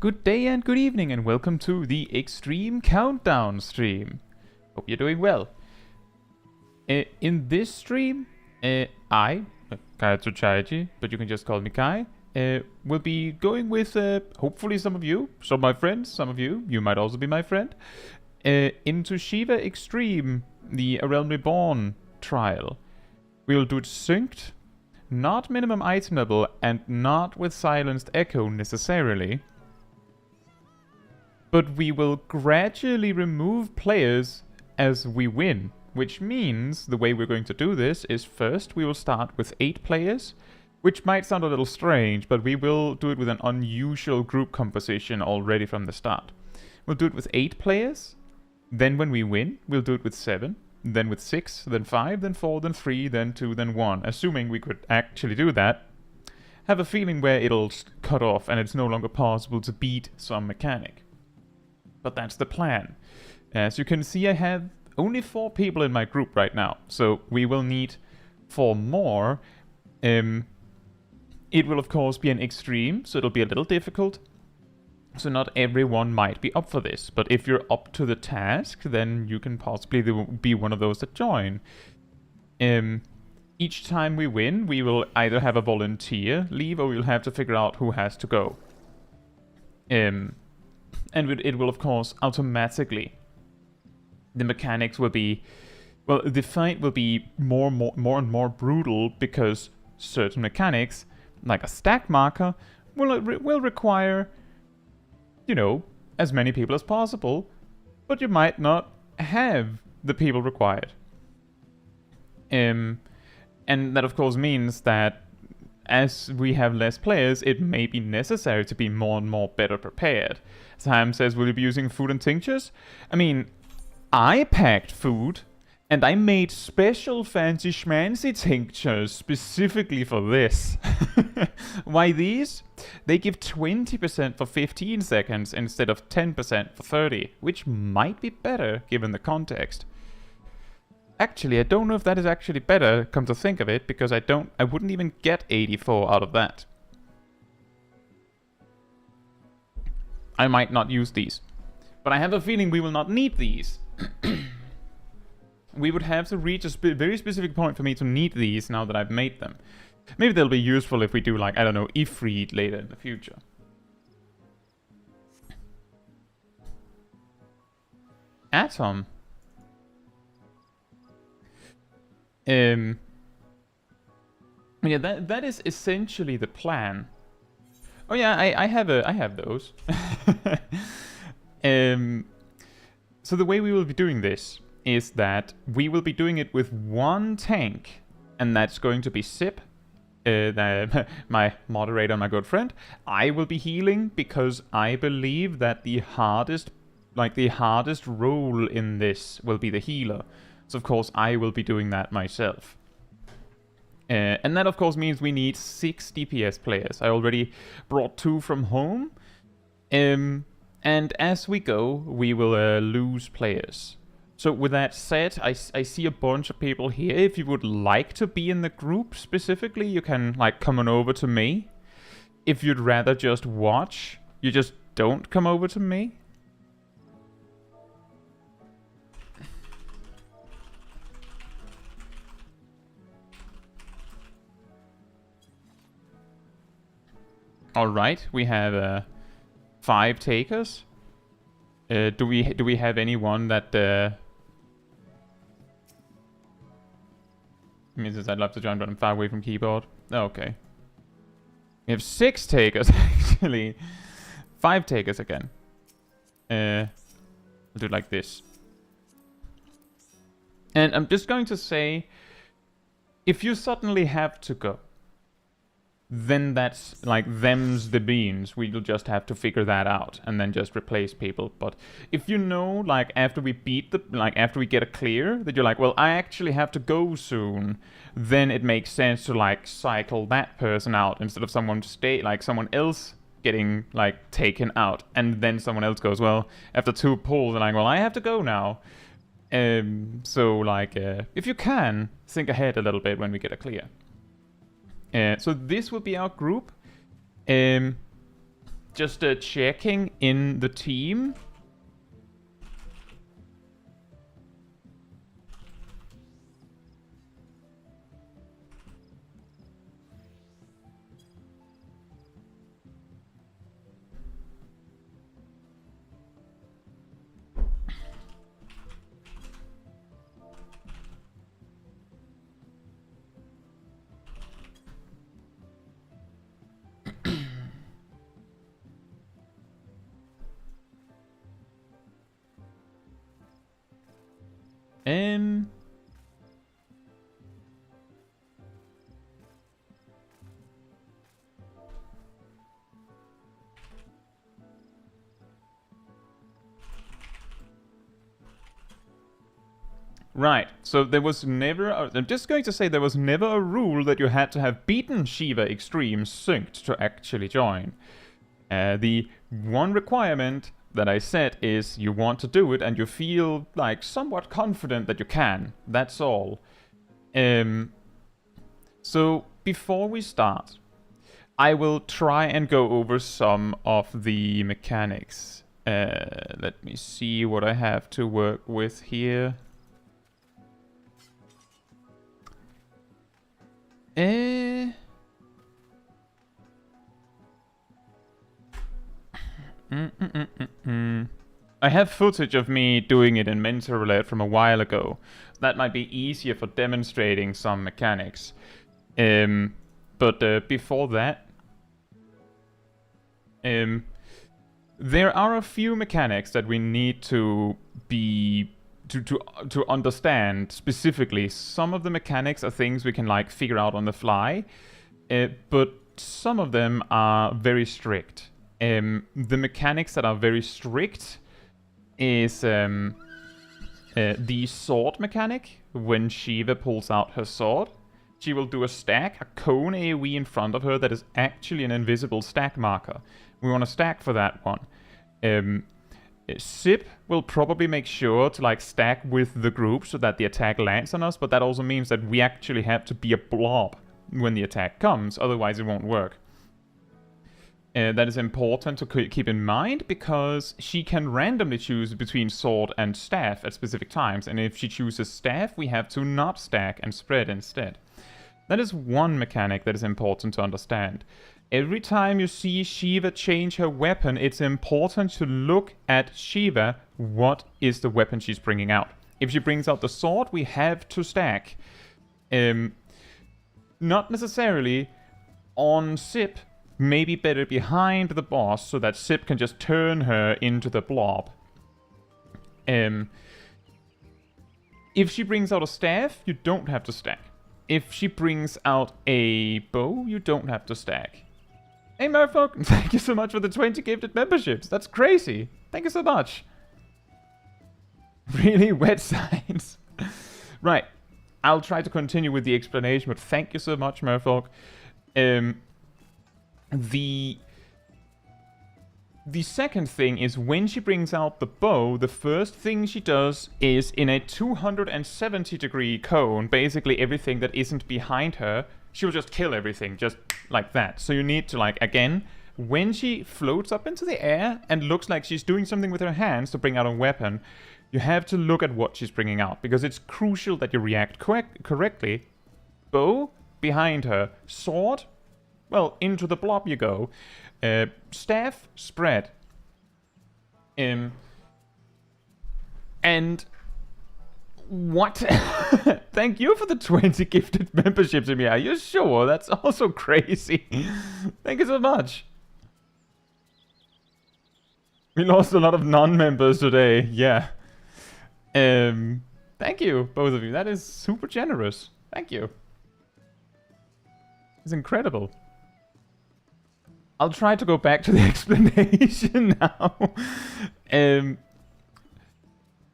Good day and good evening, and welcome to the Extreme Countdown stream. Hope you're doing well. In this stream, Caetsu Chaiji, but you can just call me Kai, will be going with, hopefully some of you, some of my friends, some of you might also be my friend, into Shiva Extreme, the A Realm Reborn trial. We'll do it synced, not minimum item level, and not with silenced echo necessarily. But we will gradually remove players as we win, which means the way we're going to do this is first we will start with 8 players, which might sound a little strange, but we will do it with an unusual group composition already from the start. We'll do it with 8 players, then when we win, we'll do it with 7, then with 6, then 5, then 4, then 3, then 2, then 1, assuming we could actually do that. Have a feeling where it'll cut off and it's no longer possible to beat some mechanic. But that's the plan. As you can see, I have only 4 people in my group right now, so we will need 4 more. It will of course be an extreme, so it'll be a little difficult. So not everyone might be up for this, but if you're up to the task, then you can possibly be one of those that join. Each time we win, we will either have a volunteer leave, or we'll have to figure out who has to go. And it will, of course, automatically... The mechanics will be... Well, the fight will be more and more brutal because certain mechanics, like a stack marker, will require, you know, as many people as possible, but you might not have the people required. And that, of course, means that as we have less players, it may be necessary to be more and more better prepared. Sam says, will you be using food and tinctures? I mean, I packed food, and I made special fancy schmancy tinctures specifically for this. Why these? They give 20% for 15 seconds instead of 10% for 30, which might be better given the context. Actually, I don't know if that is actually better, come to think of it, because I wouldn't even get 84 out of that. I might not use these. But I have a feeling we will not need these. We would have to reach a very specific point for me to need these now that I've made them. Maybe they'll be useful if we do, like, I don't know, Ifrit later in the future. Atom. Yeah, that is essentially the plan. Oh yeah, I have those. So the way we will be doing this is that we will be doing it with 1 tank, and that's going to be Sip, my moderator, my good friend. I will be healing because I believe that the hardest role in this will be the healer. So of course I will be doing that myself. And that of course means we need 6 DPS players. I already brought 2 from home. And as we go, we will lose players. So with that said, I see a bunch of people here. If you would like to be in the group specifically, you can like come on over to me. If you'd rather just watch, you just don't come over to me. Alright, we have 5 takers. Do we have anyone that means I'd love to join, but I'm far away from keyboard. Oh, okay. We have 6 takers actually. 5 takers again. I'll do it like this. And I'm just going to say, if you suddenly have to go, then that's like them's the beans. We'll just have to figure that out and then just replace people. But if you know, like after we after we get a clear, that you're like, well, I actually have to go soon, then it makes sense to like cycle that person out instead of someone someone else getting like taken out, and then someone else goes, well, after 2 pulls, and like, well, I have to go now. So like, if you can think ahead a little bit when we get a clear. So this will be our group. just checking in the team. Right, so there was never, I'm just going to say there was never a rule that you had to have beaten Shiva Extreme Synced to actually join. The one requirement that I set is you want to do it and you feel like somewhat confident that you can. That's all. So before we start, I will try and go over some of the mechanics. Let me see what I have to work with here. I have footage of me doing it in Mental Roulette from a while ago. That might be easier for demonstrating some mechanics. But before that, there are a few mechanics that we need to be to understand specifically. Some of the mechanics are things we can like figure out on the fly, but some of them are very strict. The mechanics that are very strict is the sword mechanic. When Shiva pulls out her sword, she will do a stack, a cone AoE in front of her that is actually an invisible stack marker. We want to stack for that one. Sip will probably make sure to like stack with the group so that the attack lands on us, but that also means that we actually have to be a blob when the attack comes, otherwise it won't work. That is important to keep in mind because she can randomly choose between sword and staff at specific times, and if she chooses staff, we have to not stack and spread instead. That is one mechanic that is important to understand. Every time you see Shiva change her weapon, it's important to look at Shiva. What is the weapon she's bringing out? If she brings out the sword, we have to stack. Not necessarily on Sip. Maybe better behind the boss so that Sip can just turn her into the blob. If she brings out a staff, you don't have to stack. If she brings out a bow, you don't have to stack. Hey Merfolk, thank you so much for the 20 gifted memberships. That's crazy. Thank you so much. Really wet signs. Right. I'll try to continue with the explanation, but thank you so much, Merfolk. The second thing is when she brings out the bow, the first thing she does is in a 270-degree cone, basically everything that isn't behind her, she'll just kill everything, just like that. So you need to, like, again, when she floats up into the air and looks like she's doing something with her hands to bring out a weapon, you have to look at what she's bringing out, because it's crucial that you react correctly. Bow, behind her. Sword, well, into the blob you go. Staff, spread. And what? Thank you for the 20 gifted memberships, Amy. Are you sure? That's also crazy. Thank you so much. We lost a lot of non-members today. Yeah. Thank you, both of you. That is super generous. Thank you. It's incredible. I'll try to go back to the explanation now.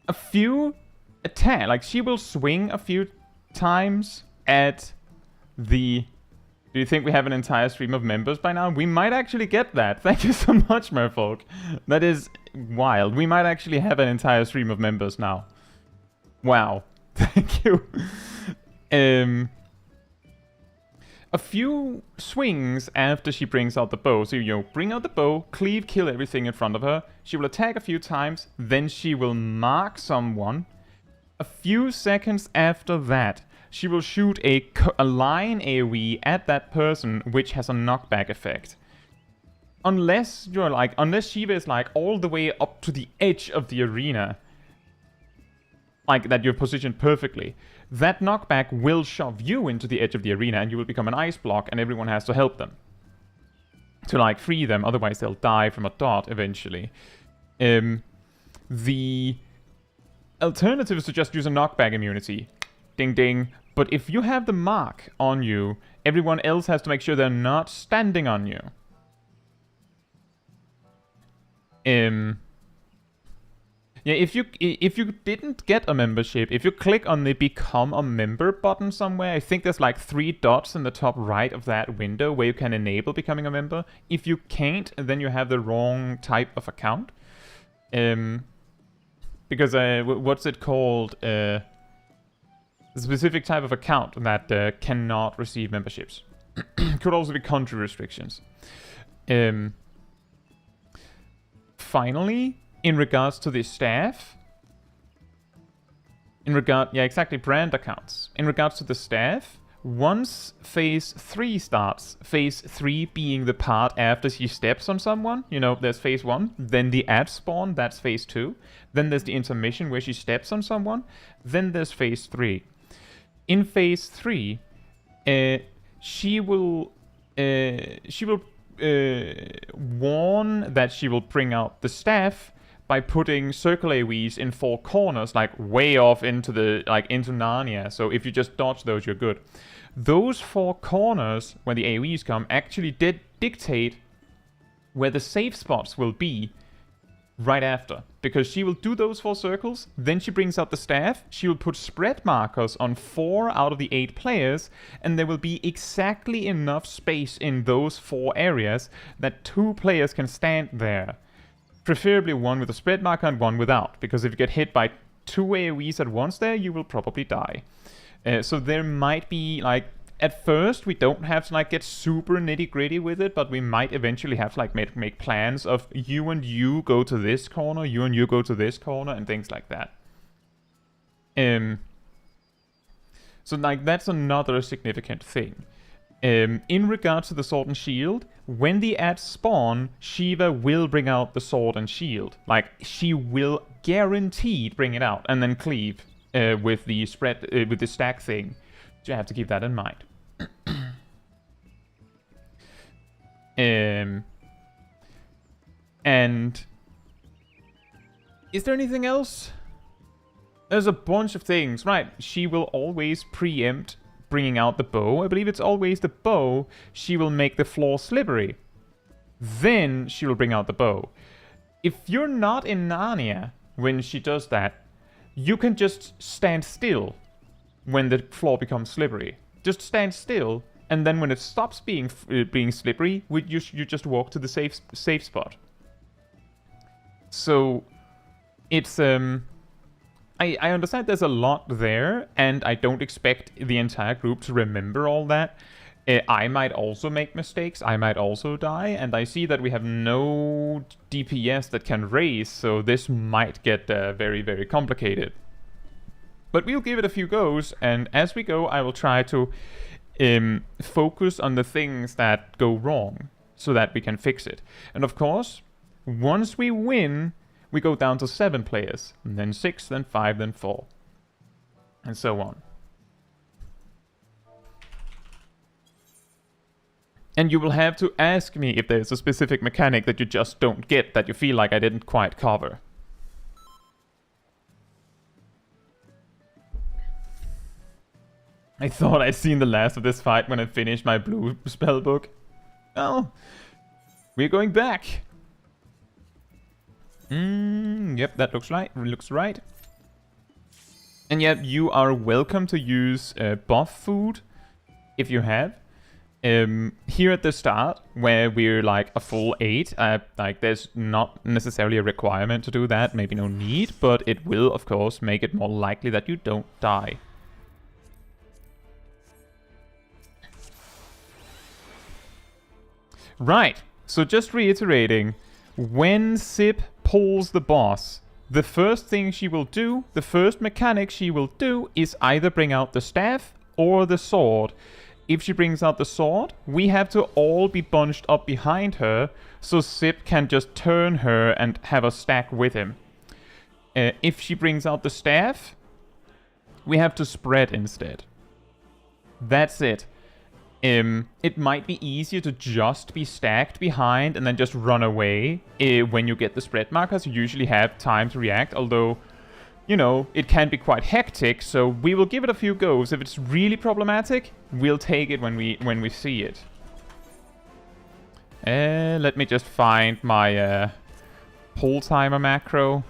A few attack, like she will swing a few times at the... Do you think we have an entire stream of members by now? We might actually get that. Thank you so much, Merfolk. That is wild. We might actually have an entire stream of members now. Wow. Thank you. a few swings after she brings out the bow. So, bring out the bow, cleave, kill everything in front of her. She will attack a few times, then she will mark someone. A few seconds after that, she will shoot a line AoE at that person, which has a knockback effect. Unless Shiva is like all the way up to the edge of the arena, like that you're positioned perfectly, that knockback will shove you into the edge of the arena and you will become an ice block and everyone has to help them to like free them, otherwise they'll die from a dot eventually. The alternative is to just use a knockback immunity. Ding ding. But if you have the mark on you, everyone else has to make sure they're not standing on you. Yeah, if you didn't get a membership, if you click on the Become a Member button somewhere, I think there's like 3 dots in the top right of that window where you can enable becoming a member. If you can't, then you have the wrong type of account. Because what's it called? A specific type of account that cannot receive memberships. Could also be country restrictions. Finally, in regards to the staff, brand accounts. In regards to the staff, once phase 3 starts, phase 3 being the part after she steps on someone, there's phase 1, then the ad spawn, that's phase 2, then there's the intermission where she steps on someone, then there's phase 3. In phase 3, she will warn that she will bring out the staff by putting circle AoEs in 4 corners, like way off into into Narnia. So if you just dodge those, you're good. Those 4 corners, when the AoEs come, actually did dictate where the safe spots will be right after. Because she will do those 4 circles, then she brings out the staff, she will put spread markers on 4 out of the 8 players, and there will be exactly enough space in those 4 areas that 2 players can stand there. Preferably one with a spread marker and one without, because if you get hit by 2 AoEs at once there, you will probably die. So there might be, at first we don't have to get super nitty gritty with it, but we might eventually have to make plans of you and you go to this corner, you and you go to this corner, and things like that. So that's another significant thing. In regards to the sword and shield, when the ads spawn, Shiva will bring out the sword and shield. She will guaranteed bring it out and then cleave with the with the stack thing. So you have to keep that in mind. And is there anything else? There's a bunch of things, right? She will always preempt bringing out the bow. I believe it's always the bow. She will make the floor slippery. Then she will bring out the bow. If you're not in Narnia when she does that, you can just stand still when the floor becomes slippery. Just stand still, and then when it stops being slippery, you just walk to the safe spot. So it's I understand there's a lot there, and I don't expect the entire group to remember all that. I might also make mistakes, I might also die, and I see that we have no DPS that can raise, so this might get very, very complicated. But we'll give it a few goes, and as we go, I will try to focus on the things that go wrong, so that we can fix it. And of course, once we win, we go down to 7 players, and then 6, then 5, then 4, and so on. And you will have to ask me if there's a specific mechanic that you just don't get, that you feel like I didn't quite cover. I thought I'd seen the last of this fight when I finished my blue spellbook. Well, we're going back. Yep, that looks right. And yep, you are welcome to use buff food if you have. Here at the start, where we're a full 8, there's not necessarily a requirement to do that, maybe no need, but it will of course make it more likely that you don't die. Right, so just reiterating, when Sip pulls the boss, the first thing she will do, the first mechanic she will do, is either bring out the staff or the sword. If she brings out the sword, we have to all be bunched up behind her, so Sip can just turn her and have a stack with him. If she brings out the staff, we have to spread instead. That's it. It might be easier to just be stacked behind and then just run away. When you get the spread markers, you usually have time to react, although, you know, it can be quite hectic, so we will give it a few goes. If it's really problematic, we'll take it when we see it. Let me just find my pull timer macro.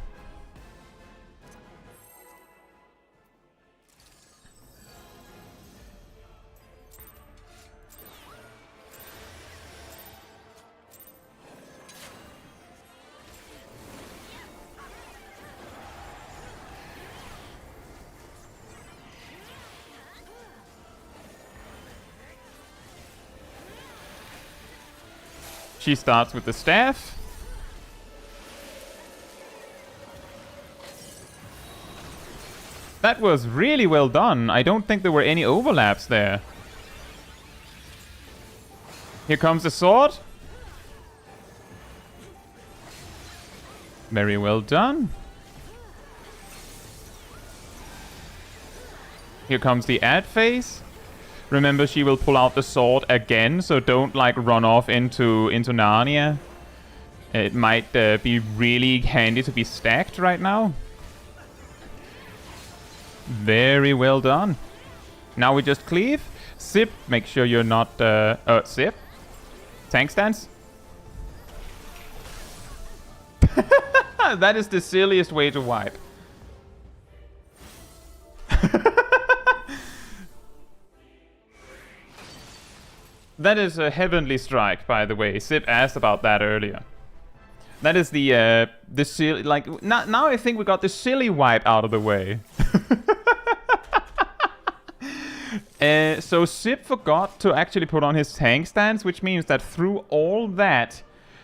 She starts with the staff. That was really well done. I don't think there were any overlaps there. Here comes the sword. Very well done. Here comes the ad phase. Remember, she will pull out the sword again, so don't, like, run off into Narnia. It might be really handy to be stacked right now. Very well done. Now we just cleave. Sip, make sure you're not... Sip? Tank stance? That is the silliest way to wipe. That is a heavenly strike, by the way. Sip asked about that earlier. That is the silly, like, now I think we got the silly wipe out of the way. So Sip forgot to actually put on his tank stance, which means that through all that,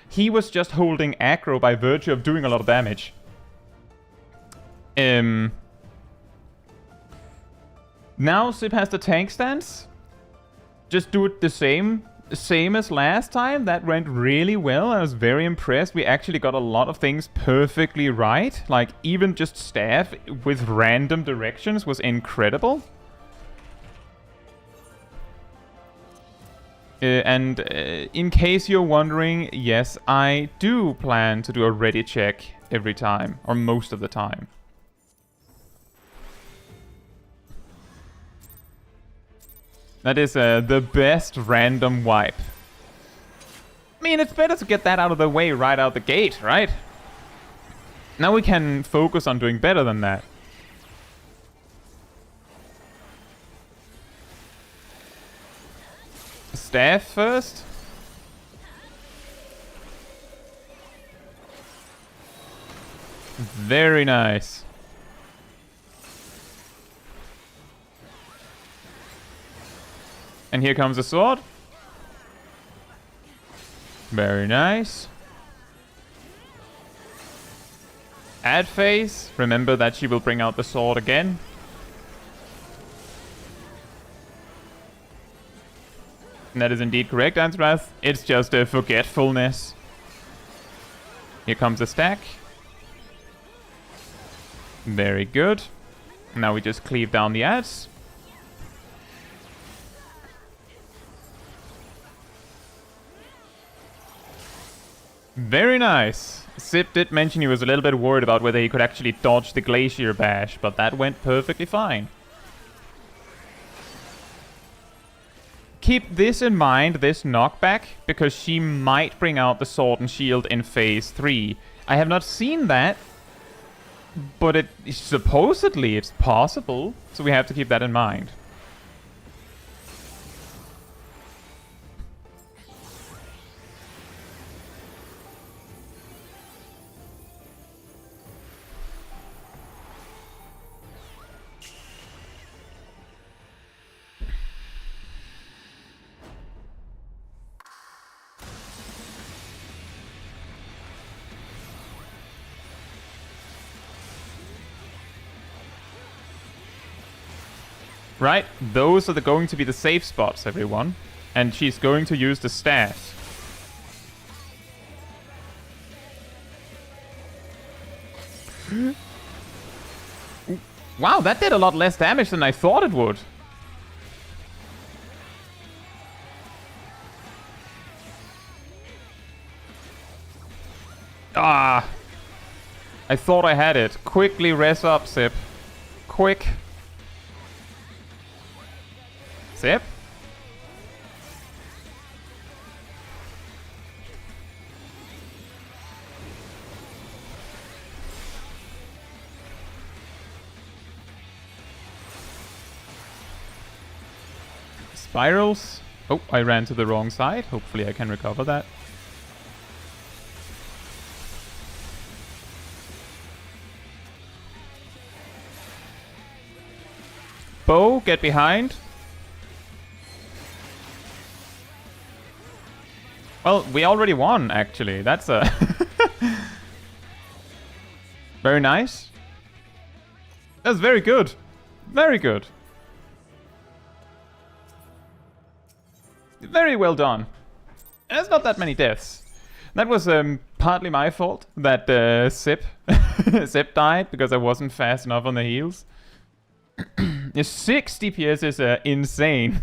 he was just holding aggro by virtue of doing a lot of damage. Now Sip has the tank stance. Just do it the same as last time. That went really well. I was very impressed. We actually got a lot of things perfectly right. Like, even just staff with random directions was incredible. And in case you're wondering, yes, I do plan to do a ready check every time, or most of the time. That is the best random wipe. I mean, it's better to get that out of the way right out the gate, right? Now we can focus on doing better than that. Staff first. Very nice. And here comes the sword. Very nice. Ad phase. Remember that she will bring out the sword again. And that is indeed correct, Ansrath. It's just a forgetfulness. Here comes a stack. Very good. Now we just cleave down the ads. Very nice. Sip did mention he was a little bit worried about whether he could actually dodge the Glacier Bash, but that went perfectly fine. Keep this in mind, this knockback, because she might bring out the Sword and Shield in Phase 3. I have not seen that, but supposedly it's possible, so we have to keep that in mind. Right? Those are going to be the safe spots, everyone. And she's going to use the staff. Wow, that did a lot less damage than I thought it would. Ah! I thought I had it. Quickly res up, Sip. Quick. Sip? Spirals. Oh, I ran to the wrong side. Hopefully I can recover that. Bo, get behind. Well, we already won, actually. That's a... Very nice. That's very good. Very good. Very well done. There's not that many deaths. That was partly my fault that Sip died because I wasn't fast enough on the heals. 6 DPS is insane.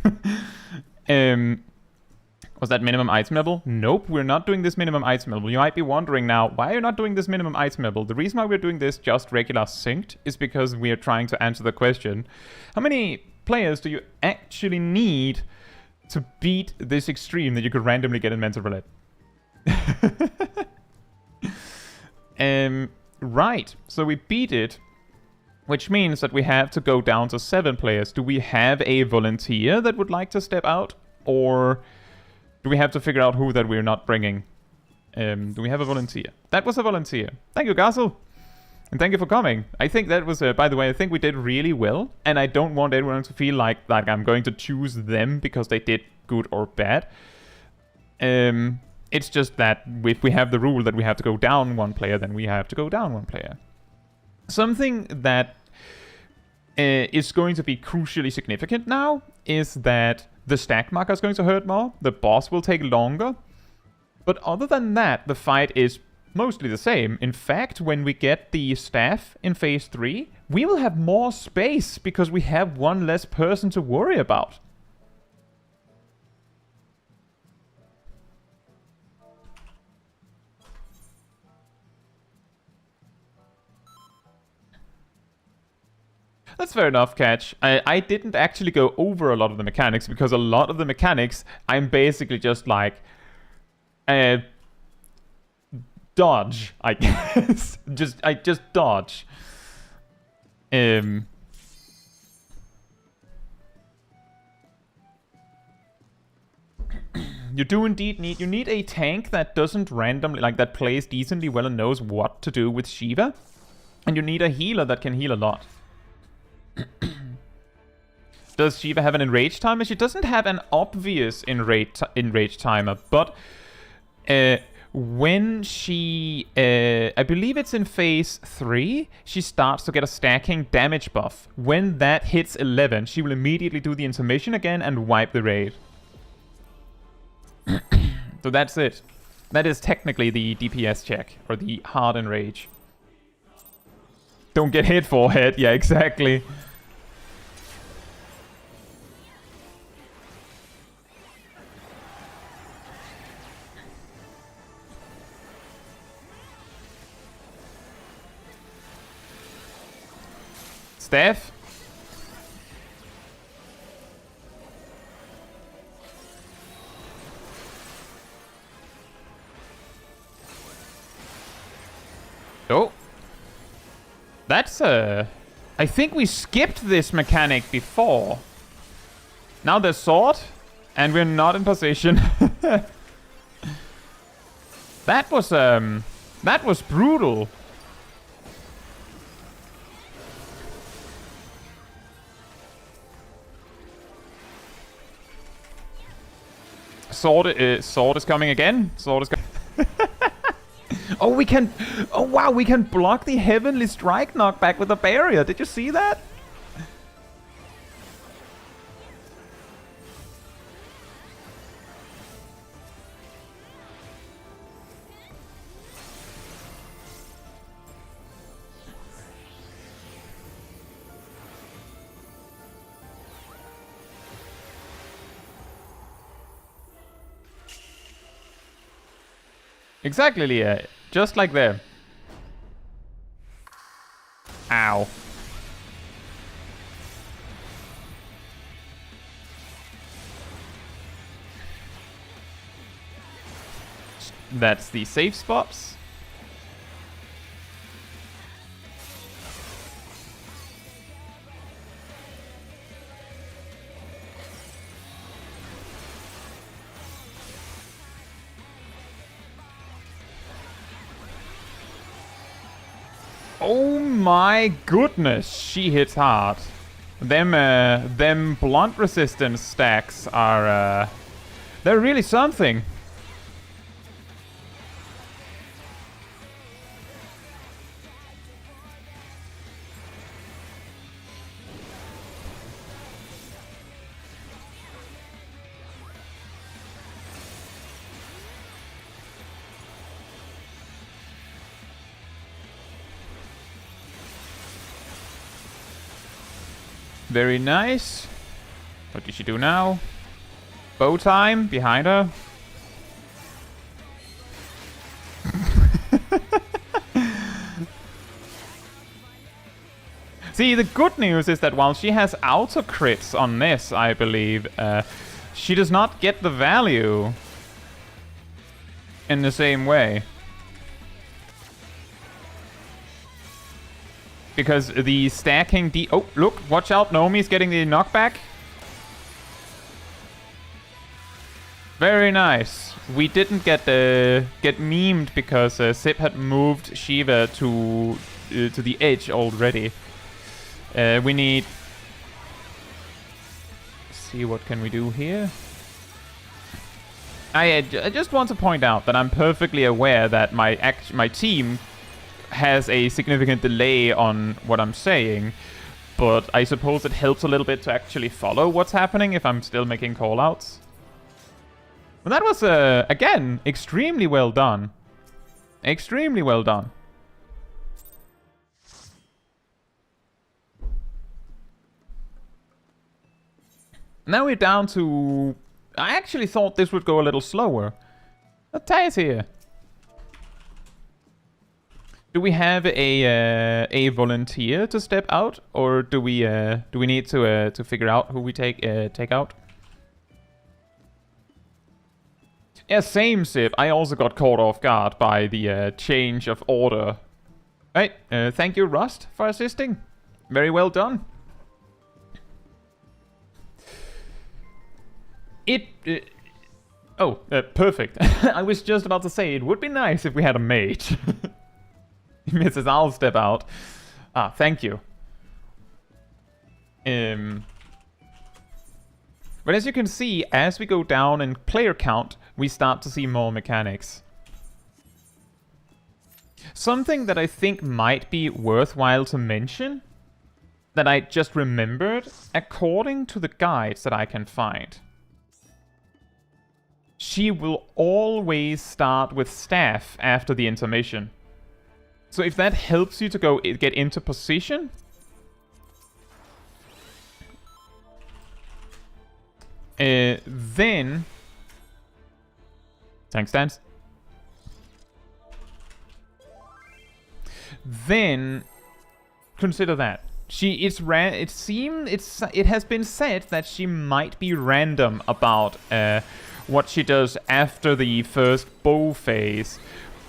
Was that minimum item level? Nope, we're not doing this minimum item level. You might be wondering now, why are you not doing this minimum item level? The reason why we're doing this just regular synced is because we are trying to answer the question, how many players do you actually need to beat this extreme that you could randomly get in Mental Roulette? Right, so we beat it, which means that we have to go down to 7 players. Do we have a volunteer that would like to step out? Or do we have to figure out who that we're not bringing? Do we have a volunteer? That was a volunteer. Thank you, Gassel. And thank you for coming. I think that was, by the way, I think we did really well. And I don't want everyone to feel like I'm going to choose them because they did good or bad. It's just that if we have the rule that we have to go down 1 player, then we have to go down 1 player. Something that is going to be crucially significant now is that the stack marker is going to hurt more. The boss will take longer. But other than that, the fight is mostly the same. In fact, when we get the staff in phase 3, we will have more space because we have 1 less person to worry about. That's fair enough, Catch. I didn't actually go over a lot of the mechanics because a lot of the mechanics I'm basically just like dodge, I guess. I just dodge. You do indeed need a tank that doesn't randomly, like, that plays decently well and knows what to do with Shiva. And you need a healer that can heal a lot. Does Shiva have an enrage timer? She doesn't have an obvious enrage timer, but when she, I believe it's in phase 3, she starts to get a stacking damage buff. When that hits 11, she will immediately do the intermission again and wipe the raid. So that's it. That is technically the DPS check, or the hard enrage. Don't get hit, forehead. Yeah, exactly. Staff. Oh. That's I think we skipped this mechanic before. Now there's sword, and we're not in position. That was brutal. Sword is coming again. Sword is coming. Oh, we can... Oh, wow, we can block the Heavenly Strike knockback with a barrier. Did you see that? Exactly, Leah. Just like there. Ow. That's the safe spots. Oh my goodness, she hits hard. Them blunt resistance stacks are, they're really something. Very nice. What did she do now? Bow time behind her. See, the good news is that while she has auto crits on this, I believe, she does not get the value in the same way. Because the stacking oh, look, watch out, Naomi's getting the knockback. Very nice. We didn't get memed because Sip had moved Shiva to the edge already. We need... Let's see, what can we do here? I just want to point out that I'm perfectly aware that my team has a significant delay on what I'm saying, but I suppose it helps a little bit to actually follow what's happening if I'm still making callouts. But that was, again, extremely well done. Extremely well done. Now we're down to... I actually thought this would go a little slower. But Tay's here. Do we have a volunteer to step out, or do we need to figure out who we take out? Yeah, same, Sip. I also got caught off guard by the change of order. Right, thank you, Rust, for assisting. Very well done. Perfect. I was just about to say, it would be nice if we had a mage. Mrs. I'll step out. Ah, thank you. But as you can see, as we go down in player count, we start to see more mechanics. Something that I think might be worthwhile to mention, that I just remembered, according to the guides that I can find, she will always start with staff after the intermission. So if that helps you to get into position, then tank stance. Then consider that it has been said that she might be random about what she does after the first bow phase.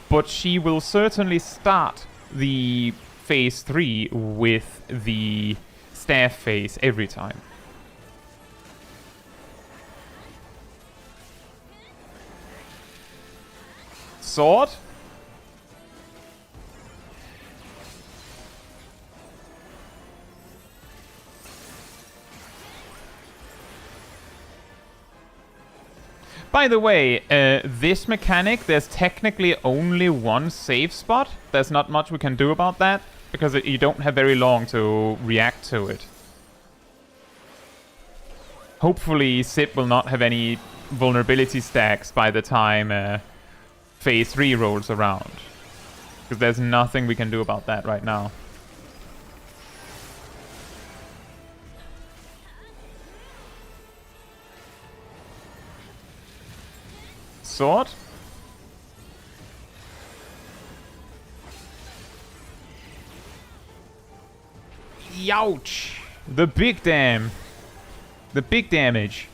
But she will certainly start the phase 3 with the staff phase every time. Sword? By the way, this mechanic, there's technically only one save spot. There's not much we can do about that, because you don't have very long to react to it. Hopefully, Sip will not have any vulnerability stacks by the time phase 3 rolls around. Because there's nothing we can do about that right now. Sword. Youch! The big damn. The big damage.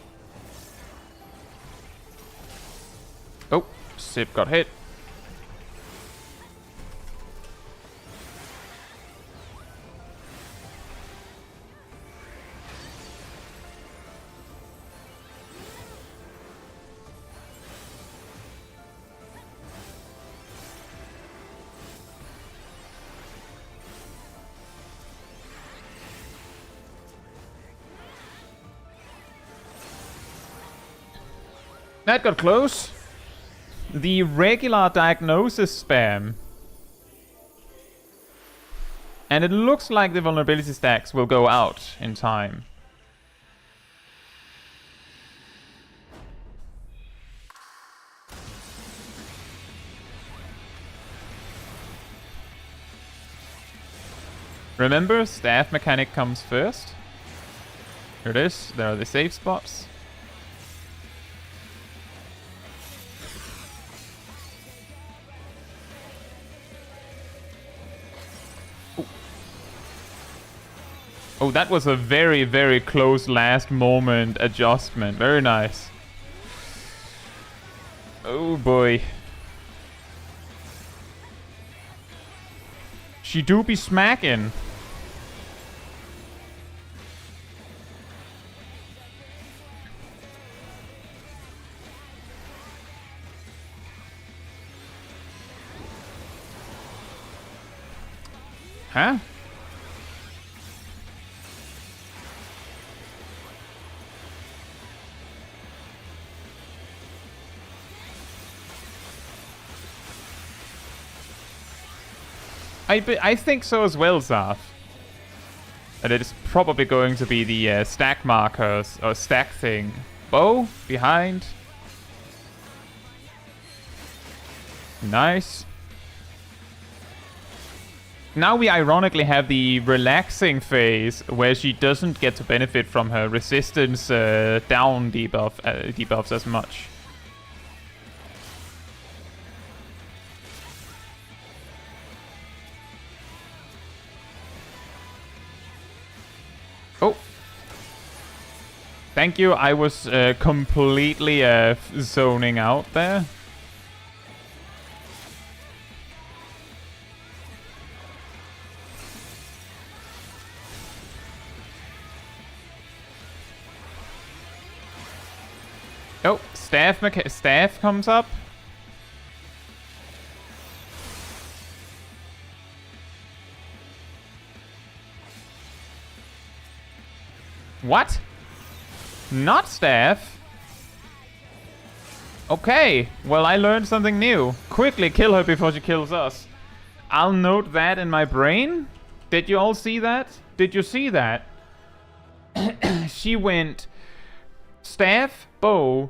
Oh, Sip got hit. That got close. The regular diagnosis spam. And it looks like the vulnerability stacks will go out in time. Remember, staff mechanic comes first. Here it is. There are the safe spots. Oh, that was a very, very close last moment adjustment. Very nice. Oh boy. She do be smacking. Huh? I think so as well, Zaf. And it is probably going to be the stack markers or stack thing. Bow behind. Nice. Now we ironically have the relaxing phase where she doesn't get to benefit from her resistance down debuffs as much. Oh. Thank you, I was completely zoning out there. Oh, staff comes up. What? Not staff? Okay, well I learned something new. Quickly kill her before she kills us. I'll note that in my brain. Did you all see that? Did you see that? She went staff, bow,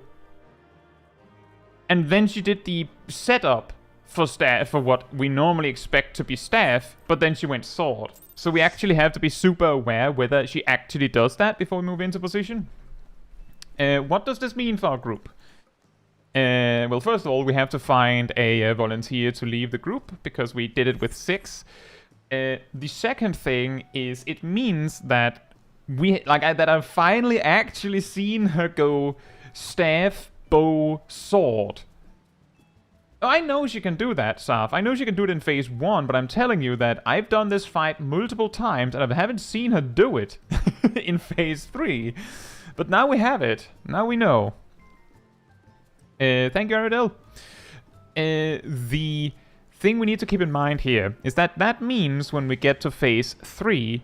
and then she did the setup for staff, for what we normally expect to be staff, but then she went sword. So we actually have to be super aware whether she actually does that before we move into position. What does this mean for our group? Well, first of all, we have to find a volunteer to leave the group, because we did it with 6. The second thing is it means that that I've finally actually seen her go staff, bow, sword. I know she can do that, Saf. I know she can do it in phase 1, but I'm telling you that I've done this fight multiple times and I haven't seen her do it in phase 3. But now we have it. Now we know. Thank you, Aradel. The thing we need to keep in mind here is that means when we get to phase 3,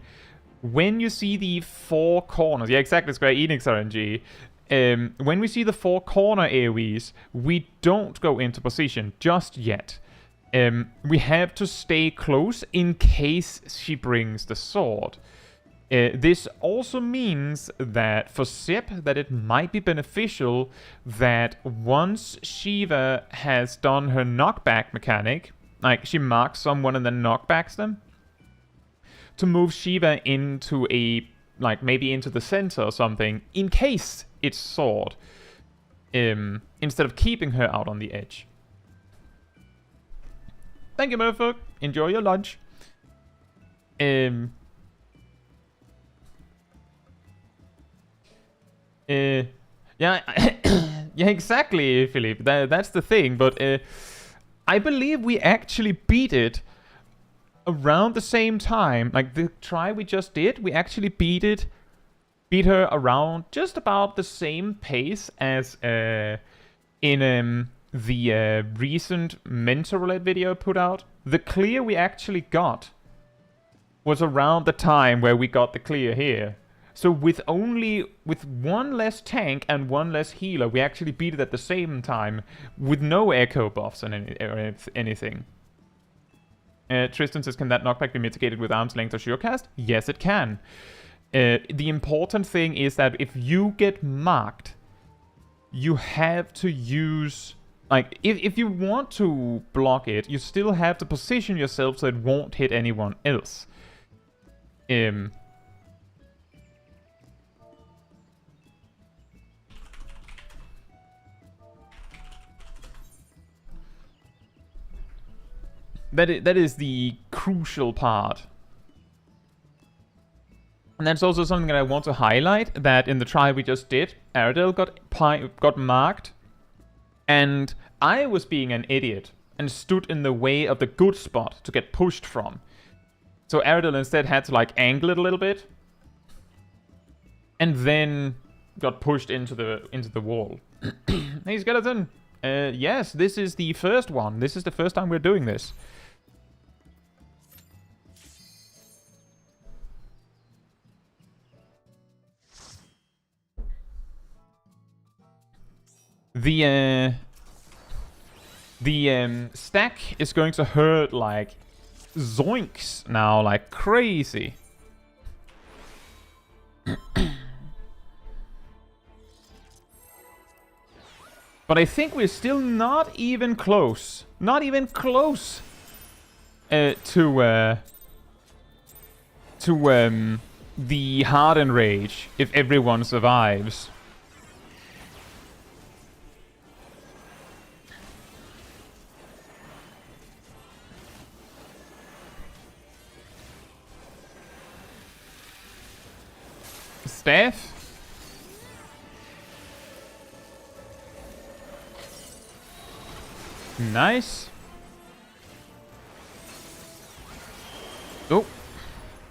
when you see the 4 corners... Yeah, exactly, Square Enix RNG. When we see the 4 corner AoEs, we don't go into position just yet. We have to stay close in case she brings the sword. This also means that for Sip, that it might be beneficial that once Shiva has done her knockback mechanic, like she marks someone and then knockbacks them, to move Shiva into maybe into the center or something, in case it's sword, instead of keeping her out on the edge. Thank you, Murphy. Enjoy your lunch. Yeah, yeah, exactly, Philippe. That's the thing. But I believe we actually beat it around the same time. Like the try we just did, we actually beat her around just about the same pace as in the recent Mentor Roulette video I put out. The clear we actually got was around the time where we got the clear here. So with one less tank and one less healer, we actually beat it at the same time with no echo buffs and anything. Tristan says, can that knockback be mitigated with arm's length or surecast? Yes, it can. The important thing is that if you get marked, you have to use... Like, if you want to block it, you still have to position yourself so it won't hit anyone else. That is the crucial part. And that's also something that I want to highlight, that in the trial we just did, Aradel got marked, and I was being an idiot and stood in the way of the good spot to get pushed from. So Aradel instead had to like angle it a little bit, and then got pushed into the wall. Hey Skeleton! Yes, this is the first one. This is the first time we're doing this. The stack is going to hurt like zoinks now, like crazy. But I think we're still not even close. Not even close to the Hardened Rage if everyone survives. Staff? Nice. Oh.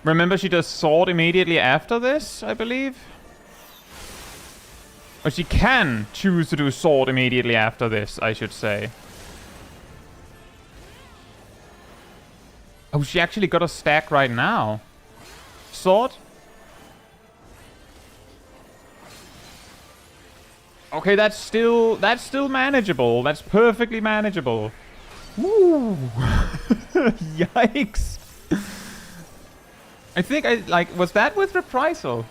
Remember, she does sword immediately after this, I believe? Or she can choose to do sword immediately after this, I should say. Oh, she actually got a stack right now. Sword? Okay, that's still manageable. That's perfectly manageable. Ooh. Yikes. I think was that with reprisal?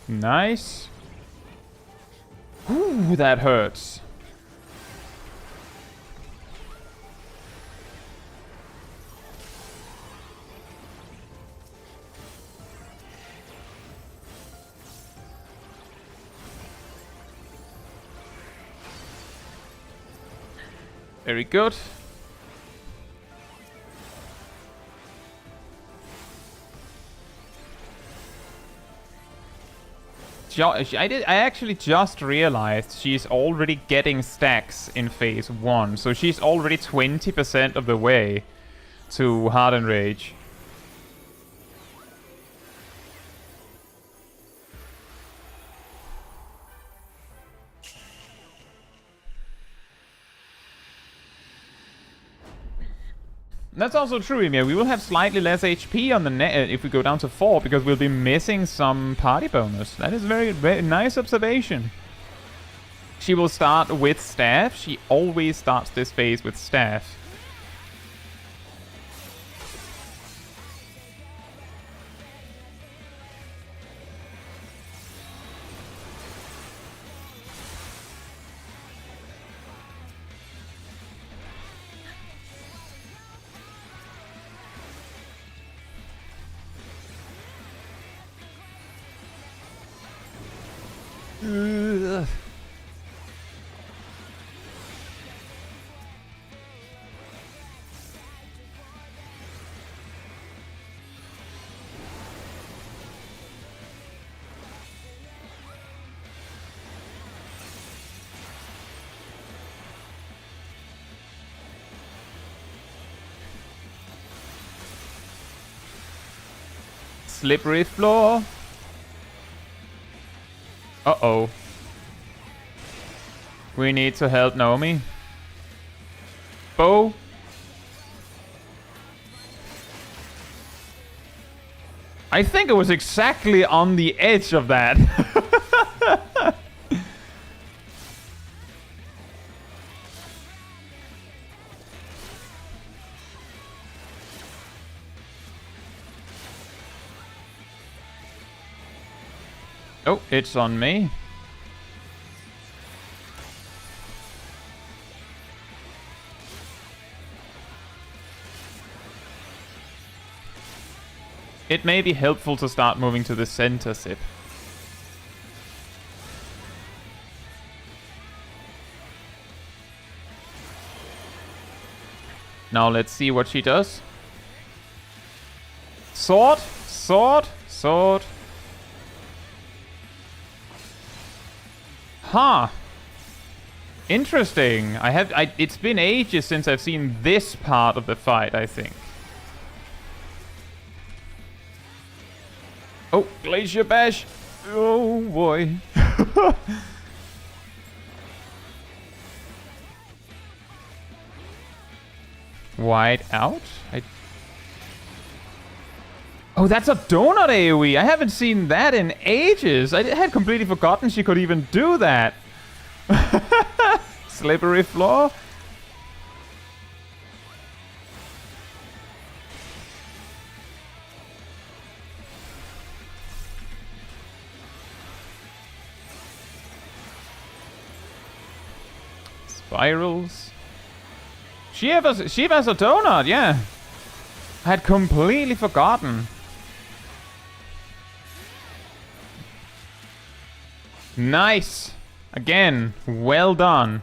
Nice. Ooh, that hurts. Very good. I actually just realized she's already getting stacks in phase 1. So she's already 20% of the way to Hardened Rage. That's also true, Emir. We will have slightly less HP on the net if we go down to 4, because we'll be missing some party bonus. That is very, very nice observation. She will start with staff. She always starts this phase with staff. Slippery floor. Uh-oh. We need to help Naomi. Bow. I think it was exactly on the edge of that. Oh, it's on me. It may be helpful to start moving to the center, Sip. Now let's see what she does. Sword, sword, sword. Huh. Interesting. It's been ages since I've seen this part of the fight, I think. Oh, Glacier Bash. Oh boy. Wide out? Oh, that's a donut AoE. I haven't seen that in ages. I had completely forgotten she could even do that. Slippery floor. Spirals. Shiva's a donut, yeah. I had completely forgotten. Nice. Again, well done.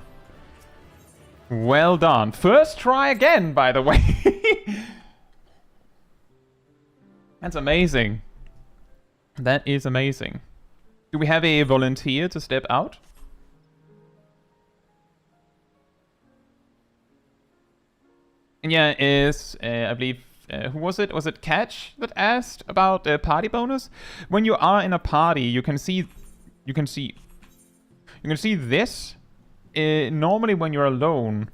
Well done. First try again, by the way. That's amazing. That is amazing. Do we have a volunteer to step out? Yeah, I believe, who was it? Was it Catch that asked about the party bonus? When you are in a party, you can see this. Normally when you're alone,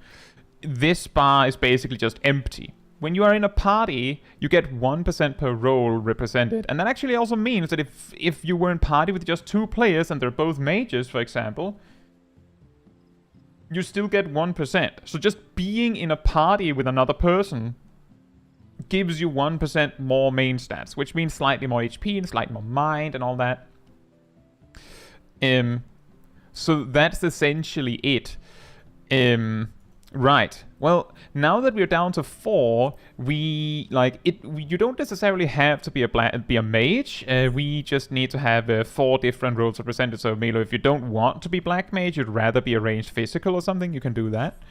this bar is basically just empty. When you are in a party, you get 1% per role represented. And that actually also means that if you were in party with just 2 players and they're both mages, for example, you still get 1%. So just being in a party with another person gives you 1% more main stats, which means slightly more HP and slightly more mind and all that. So that's essentially it. Right. Well, now that we're down to 4, you don't necessarily have to be a mage. We just need to have 4 different roles represented. So, Milo, if you don't want to be black mage, you'd rather be a ranged physical or something, you can do that.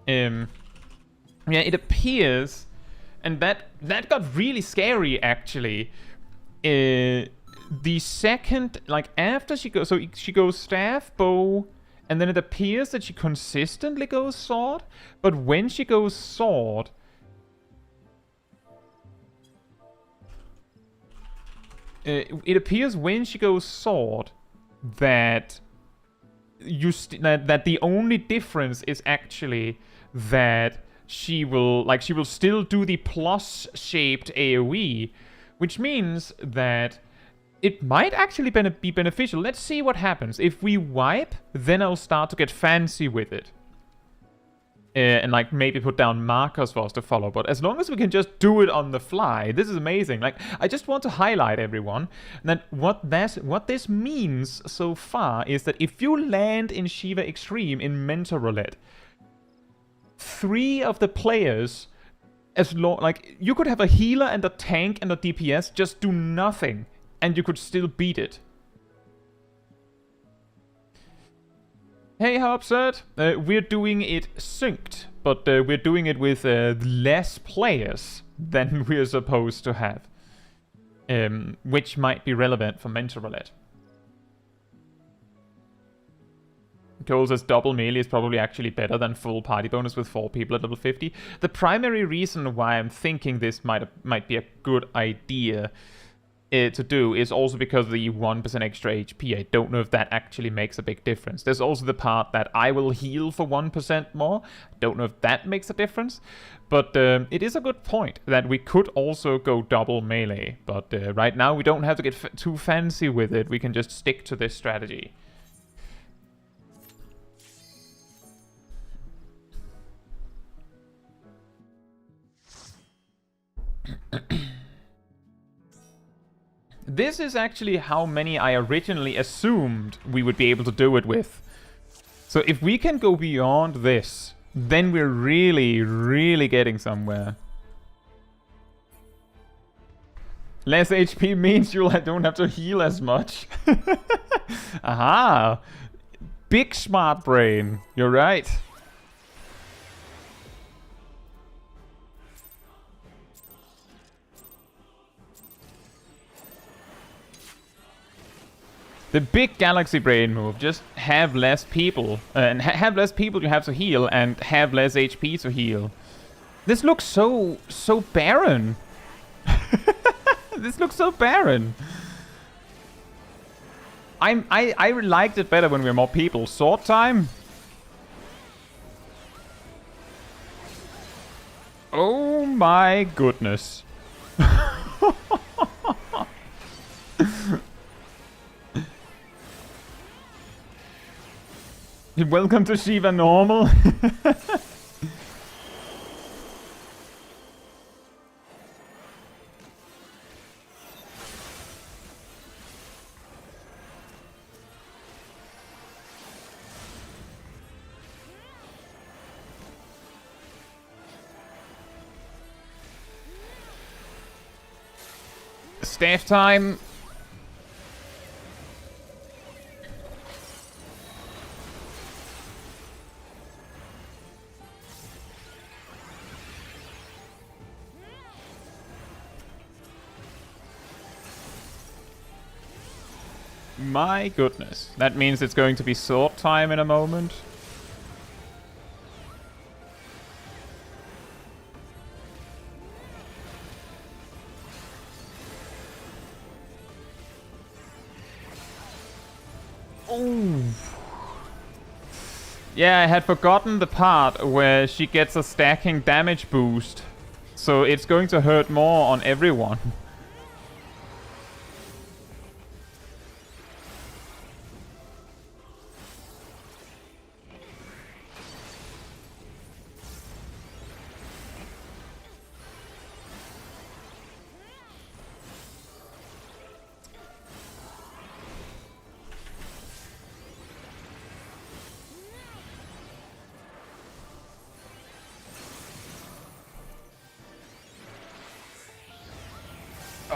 Yeah, it appears, and that got really scary actually. The second, like after she goes, so she goes staff, bow. And then it appears that she consistently goes sword. But when she goes sword... it appears when she goes sword that that the only difference is actually that she will still do the plus shaped AoE, which means that it might actually be beneficial. Let's see what happens. If we wipe, then I'll start to get fancy with it. And like maybe put down markers for us to follow. But as long as we can just do it on the fly, this is amazing. Like, I just want to highlight everyone that what this means so far is that if you land in Shiva Extreme in Mentor Roulette, 3 of the players, you could have a healer and a tank and a DPS just do nothing. And you could still beat it. Hey, how absurd. We're doing it synced, but we're doing it with less players than we're supposed to have. Which might be relevant for Mentor Roulette. Cole says double melee is probably actually better than full party bonus with 4 people at level 50. The primary reason why I'm thinking this might be a good idea to do is also because of the 1% extra HP. I don't know if that actually makes a big difference. There's also the part that I will heal for 1% more. I don't know if that makes a difference. But it is a good point that we could also go double melee. But right now we don't have to get too fancy with it. We can just stick to this strategy. This is actually how many I originally assumed we would be able to do it with. So if we can go beyond this, then we're really, really getting somewhere. Less HP means you don't have to heal as much. Aha! Big smart brain. You're right. The big galaxy brain move, just have less people. And have less people you have to heal, and have less HP to heal. This looks so barren. This looks so barren. I liked it better when we were more people. Sword time? Oh my goodness. Welcome to Shiva Normal. Staff time. My goodness. That means it's going to be sword time in a moment. Oh. Yeah, I had forgotten the part where she gets a stacking damage boost. So it's going to hurt more on everyone.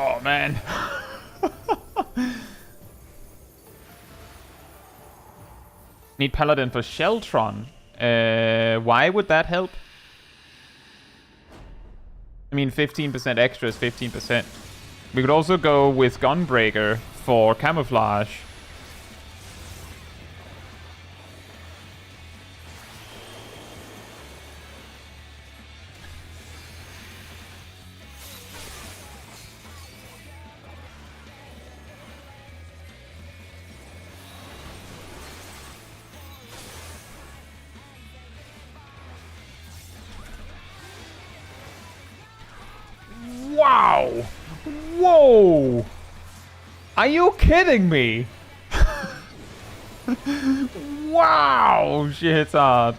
Oh, man. Need Paladin for Sheltron. Why would that help? I mean, 15% extra is 15%. We could also go with Gunbreaker for Camouflage. Wow! Whoa! Are you kidding me? Wow! She hits hard.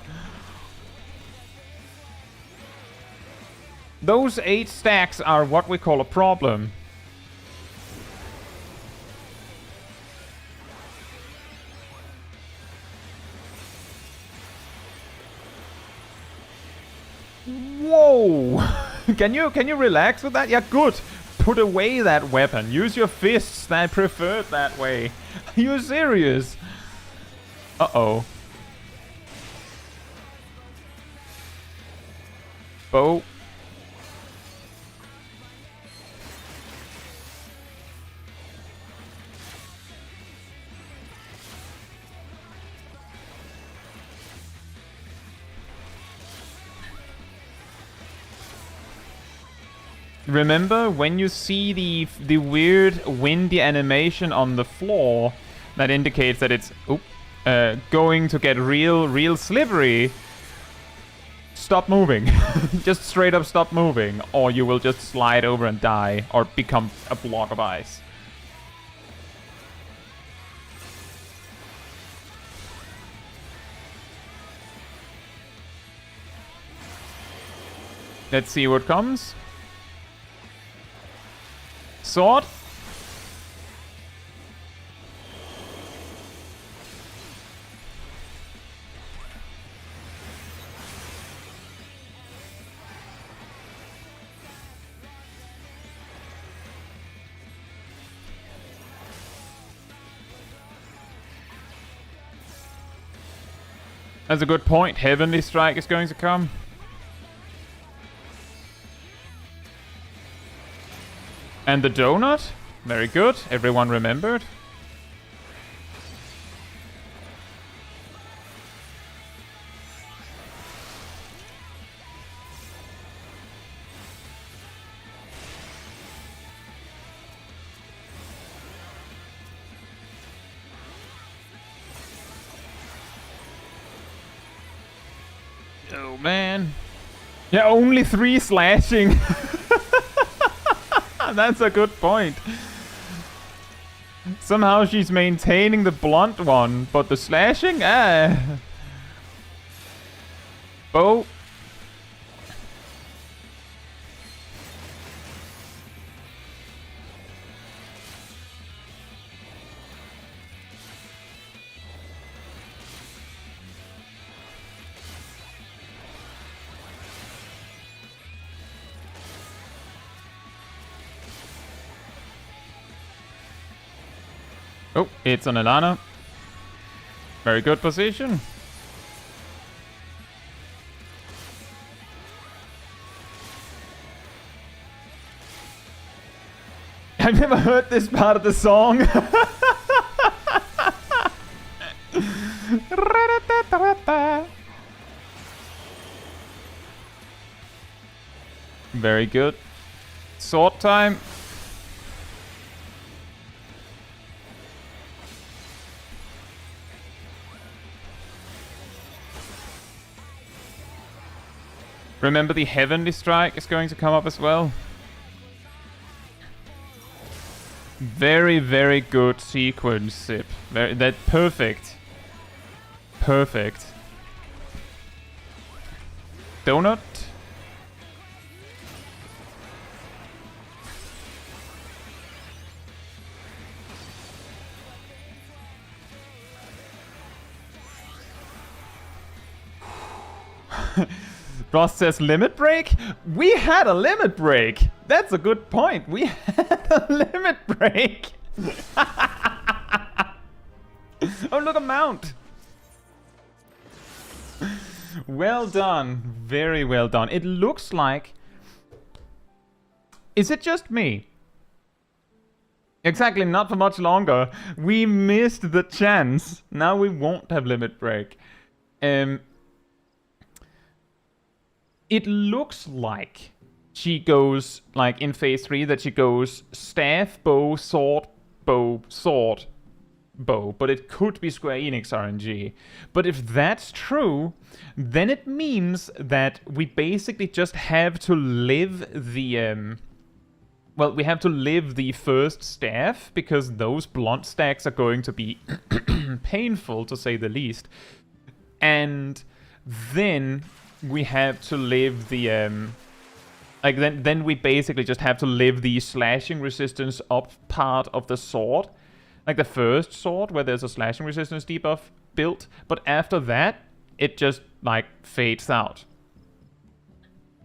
Those 8 stacks are what we call a problem. Whoa! Can you relax with that? Yeah, good. Put away that weapon. Use your fists. I prefer it that way. Are you serious? Uh-oh. Bow. Remember, when you see the weird windy animation on the floor, that indicates that it's going to get real slippery. Stop moving. Just straight up stop moving, or you will just slide over and die, or become a block of ice. Let's see what comes. Sword. That's a good point. Heavenly Strike is going to come. And the donut. Very good. Everyone remembered. Oh, man. Yeah, only 3 slashing. That's a good point. Somehow she's maintaining the blunt one, but the slashing? Bow. Oh, it's on Alana. Very good position. I've never heard this part of the song. Very good. Sword time. Remember, the Heavenly Strike is going to come up as well. Very, very good sequence, Sip. Perfect. Perfect. Donut. Ross says limit break? We had a limit break! That's a good point. We had a limit break! Oh, look, a mount! Well done. Very well done. It looks like... Is it just me? Exactly, not for much longer. We missed the chance. Now we won't have limit break. It looks like she goes, like in phase 3, that she goes staff, bow, sword, bow, sword, bow. But it could be Square Enix RNG. But if that's true, then it means that we basically just have to live the... well, we have to live the first staff, because those blunt stacks are going to be painful, to say the least. And then... we have to live the, like, then we basically just have to live the slashing resistance up part of the sword. Like the first sword, where there's a slashing resistance debuff built. But after that, it just, like, fades out.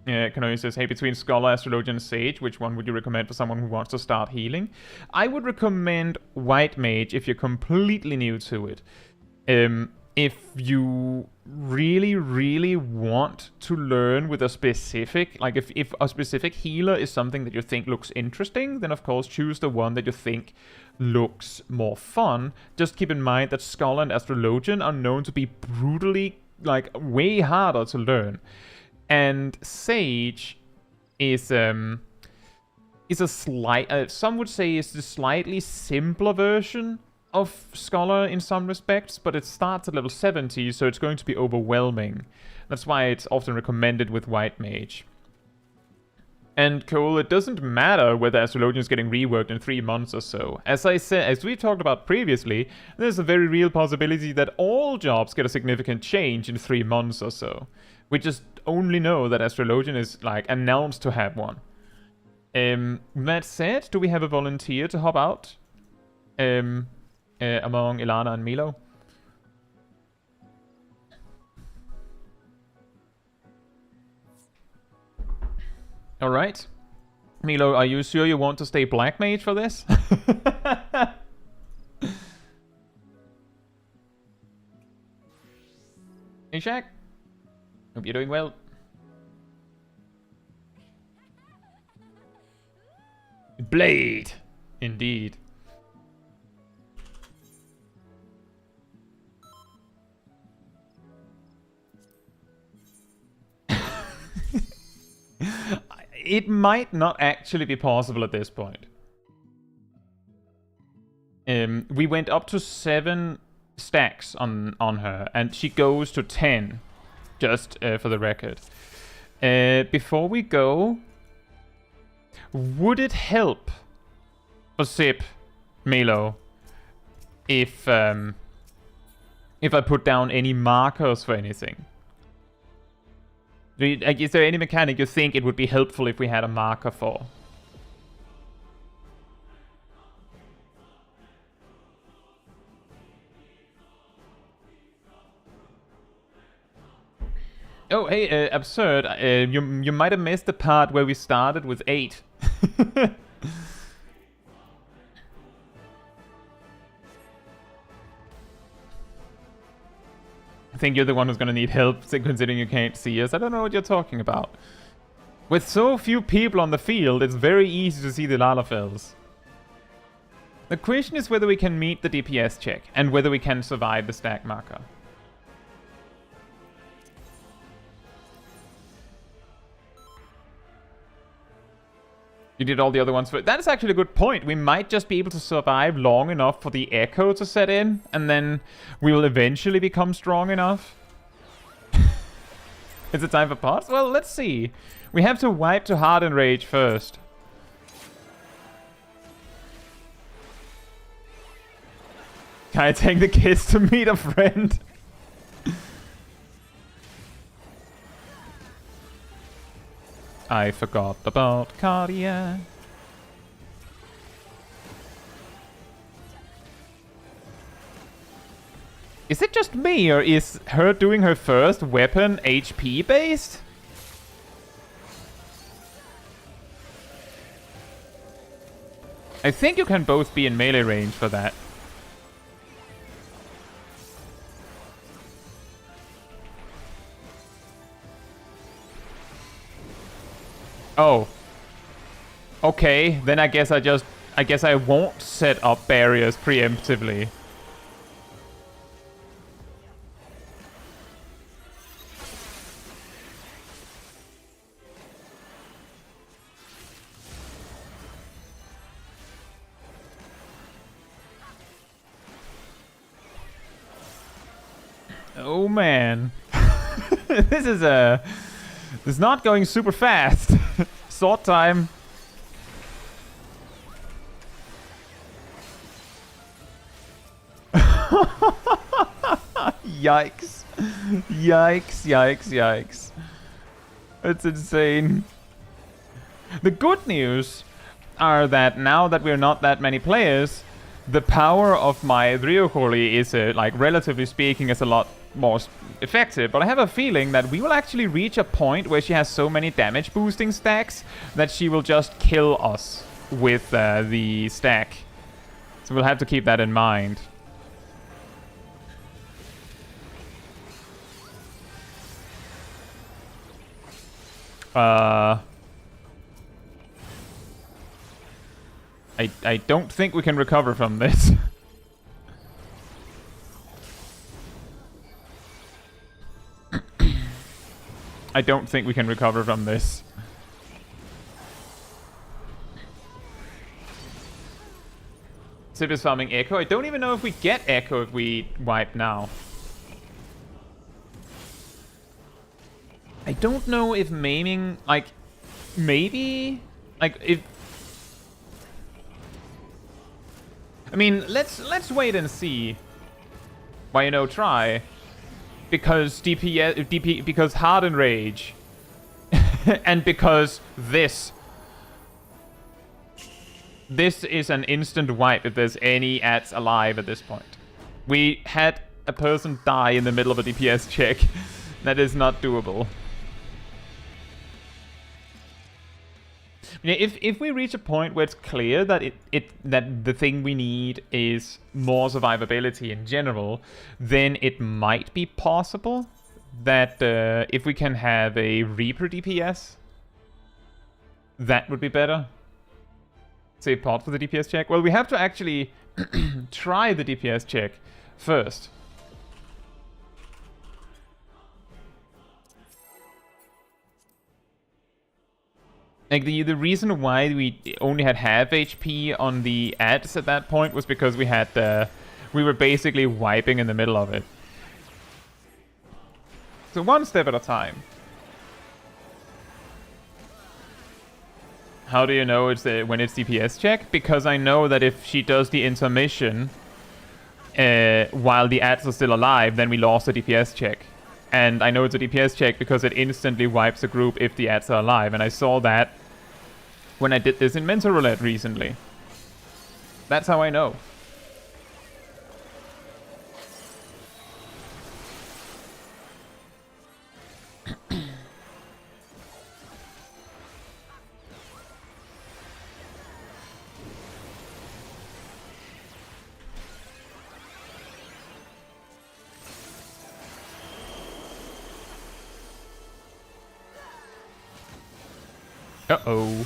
Yeah, Kanoe says, hey, between Scholar, Astrologian, and Sage, which one would you recommend for someone who wants to start healing? I would recommend White Mage if you're completely new to it. If you really want to learn with a specific, like if a specific healer is something that you think looks interesting, then of course choose the one that you think looks more fun. Just keep in mind that Scholar and Astrologian are known to be brutally, like, way harder to learn. And Sage is is a slight, some would say is the slightly simpler version of Scholar in some respects, but it starts at level 70, so it's going to be overwhelming. That's why it's often recommended with White Mage. And Cole, it doesn't matter whether Astrologian is getting reworked in 3 months or so. As I said, as we talked about previously, there's a very real possibility that all jobs get a significant change in 3 months or so. We just only know that Astrologian is, like, announced to have one. That said, do we have a volunteer to hop out? Among Ilana and Milo? Alright. Milo, are you sure you want to stay Black Mage for this? Hey, Shaq. Hope you're doing well. Blade! Indeed. It might not actually be possible at this point. We went up to 7 stacks on her, and she goes to 10, just for the record. Before we go, would it help for Zip, Milo, if I put down any markers for anything? Is there any mechanic you think it would be helpful if we had a marker for? Oh, hey, Absurd. You might have missed the part where we started with 8. I think you're the one who's gonna need help, considering you can't see us. I don't know what you're talking about. With so few people on the field, it's very easy to see the Lalafels. The question is whether we can meet the DPS check, and whether we can survive the stack marker. You did all the other ones. That is actually a good point. We might just be able to survive long enough for the echo to set in, and then we will eventually become strong enough. Is it time for pots? Well, let's see. We have to wipe to Hardened Rage first. Can I take the kids to meet a friend? I forgot about Cardia. Is it just me, or is her doing her first weapon HP based? I think you can both be in melee range for that. Oh. Okay, then I guess I won't set up barriers preemptively. Oh man. This is not going super fast. Sword time. Yikes. Yikes, yikes, yikes. That's insane. The good news are that now that we're not that many players, the power of my Ryokori is, like, relatively speaking, is a lot more effective. But I have a feeling that we will actually reach a point where she has so many damage boosting stacks that she will just kill us with the stack. So we'll have to keep that in mind. I don't think we can recover from this. I don't think we can recover from this. Sip is farming Echo. I don't even know if we get Echo if we wipe now. I don't know if maiming, like, maybe, like, if... I mean, let's wait and see. Why, you know, try. Because because Hardened Rage. And because this is an instant wipe if there's any ads alive at this point. We had a person die in the middle of a DPS check. That is not doable. If we reach a point where it's clear that that the thing we need is more survivability in general, then it might be possible that if we can have a Reaper DPS, that would be better. Say pot for the DPS check. Well, we have to actually try the DPS check first. Like the reason why we only had half HP on the ads at that point was because we had we were basically wiping in the middle of it. So one step at a time. How do you know it's when it's DPS check? Because I know that if she does the intermission while the ads are still alive, then we lost the DPS check. And I know it's a DPS check because it instantly wipes a group if the ads are alive. And I saw that when I did this in Mental Roulette recently. That's how I know. Uh-oh.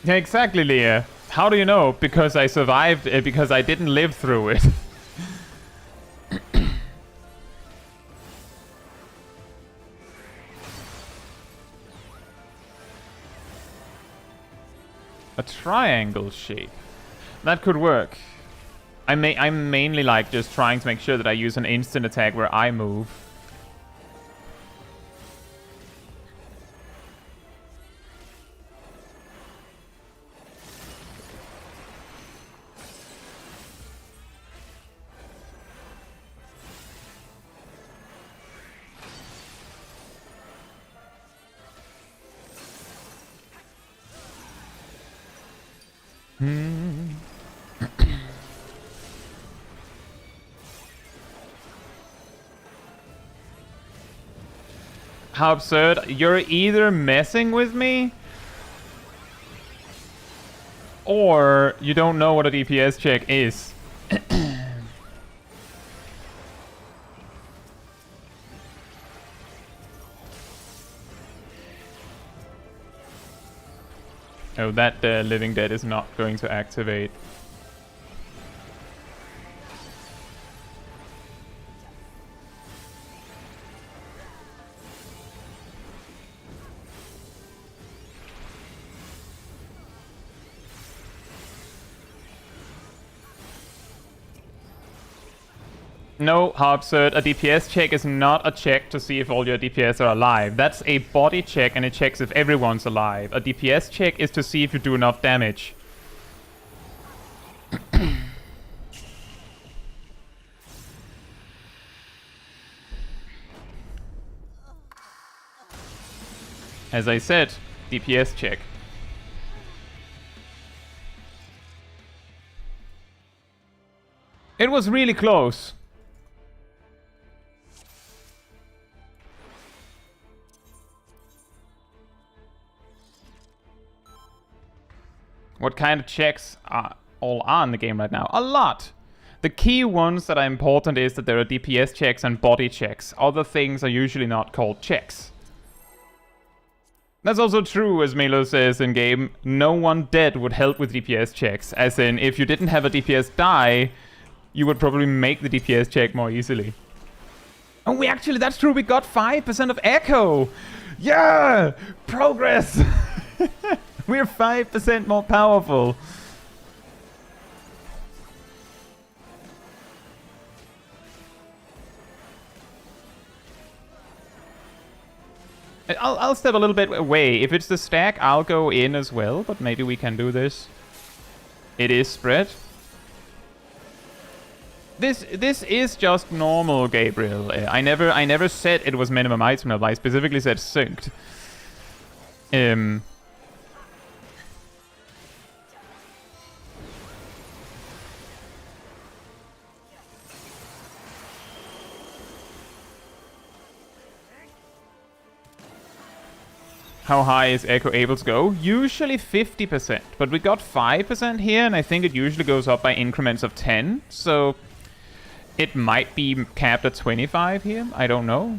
Yeah, exactly, Leah. How do you know? Because I survived, because I didn't live through it. A triangle shape. That could work. I'm mainly like just trying to make sure that I use an instant attack where I move. How absurd. You're either messing with me or you don't know what a DPS check is. Oh, that Living Dead is not going to activate. No, how absurd. A DPS check is not a check to see if all your DPS are alive. That's a body check and it checks if everyone's alive. A DPS check is to see if you do enough damage. As I said, DPS check. It was really close. What kind of checks are in the game right now? A lot! The key ones that are important is that there are DPS checks and body checks. Other things are usually not called checks. That's also true, as Melo says in game. No one dead would help with DPS checks. As in, if you didn't have a DPS die, you would probably make the DPS check more easily. Oh, we actually, that's true, we got 5% of echo! Yeah! Progress! We're 5% more powerful. I'll step a little bit away. If it's the stack, I'll go in as well, but maybe we can do this. It is spread. This is just normal, Gabriel. I never said it was minimum item level. I specifically said synced. How high is Echo able to go? Usually 50%, but we got 5% here, and I think it usually goes up by increments of 10, so it might be capped at 25 here, I don't know.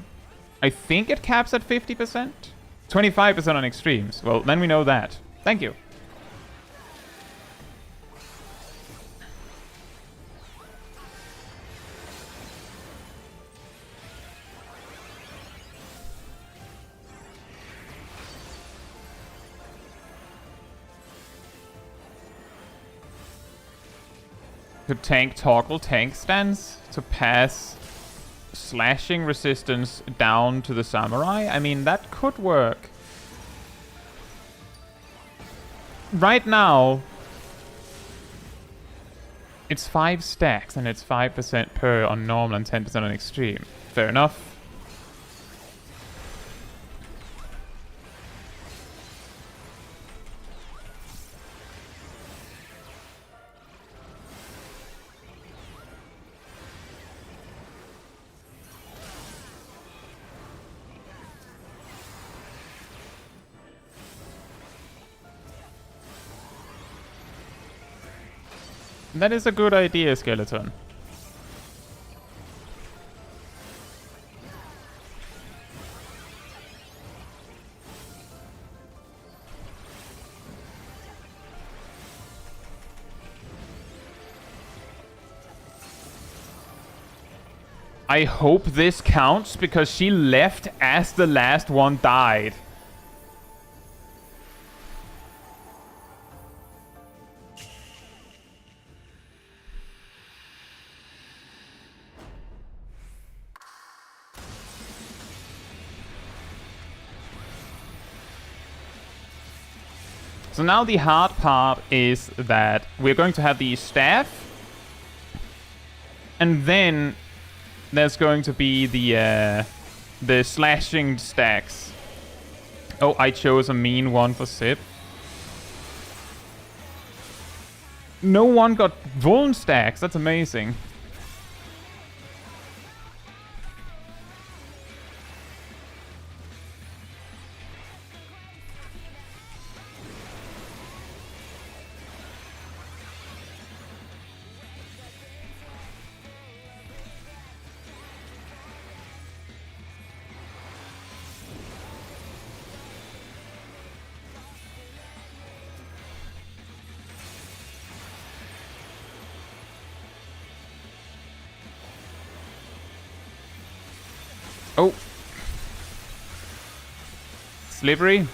I think it caps at 50%? 25% on extremes, well, then we know that. Thank you. Could tank toggle tank stance to pass slashing resistance down to the samurai? I mean, that could work. Right now, it's 5 stacks and it's 5% per on normal and 10% on extreme. Fair enough. That is a good idea, Skeleton. I hope this counts because she left as the last one died. So now the hard part is that we're going to have the staff, and then there's going to be the slashing stacks. Oh, I chose a mean one for Sip. No one got vuln stacks. That's amazing. Oh. Slippery.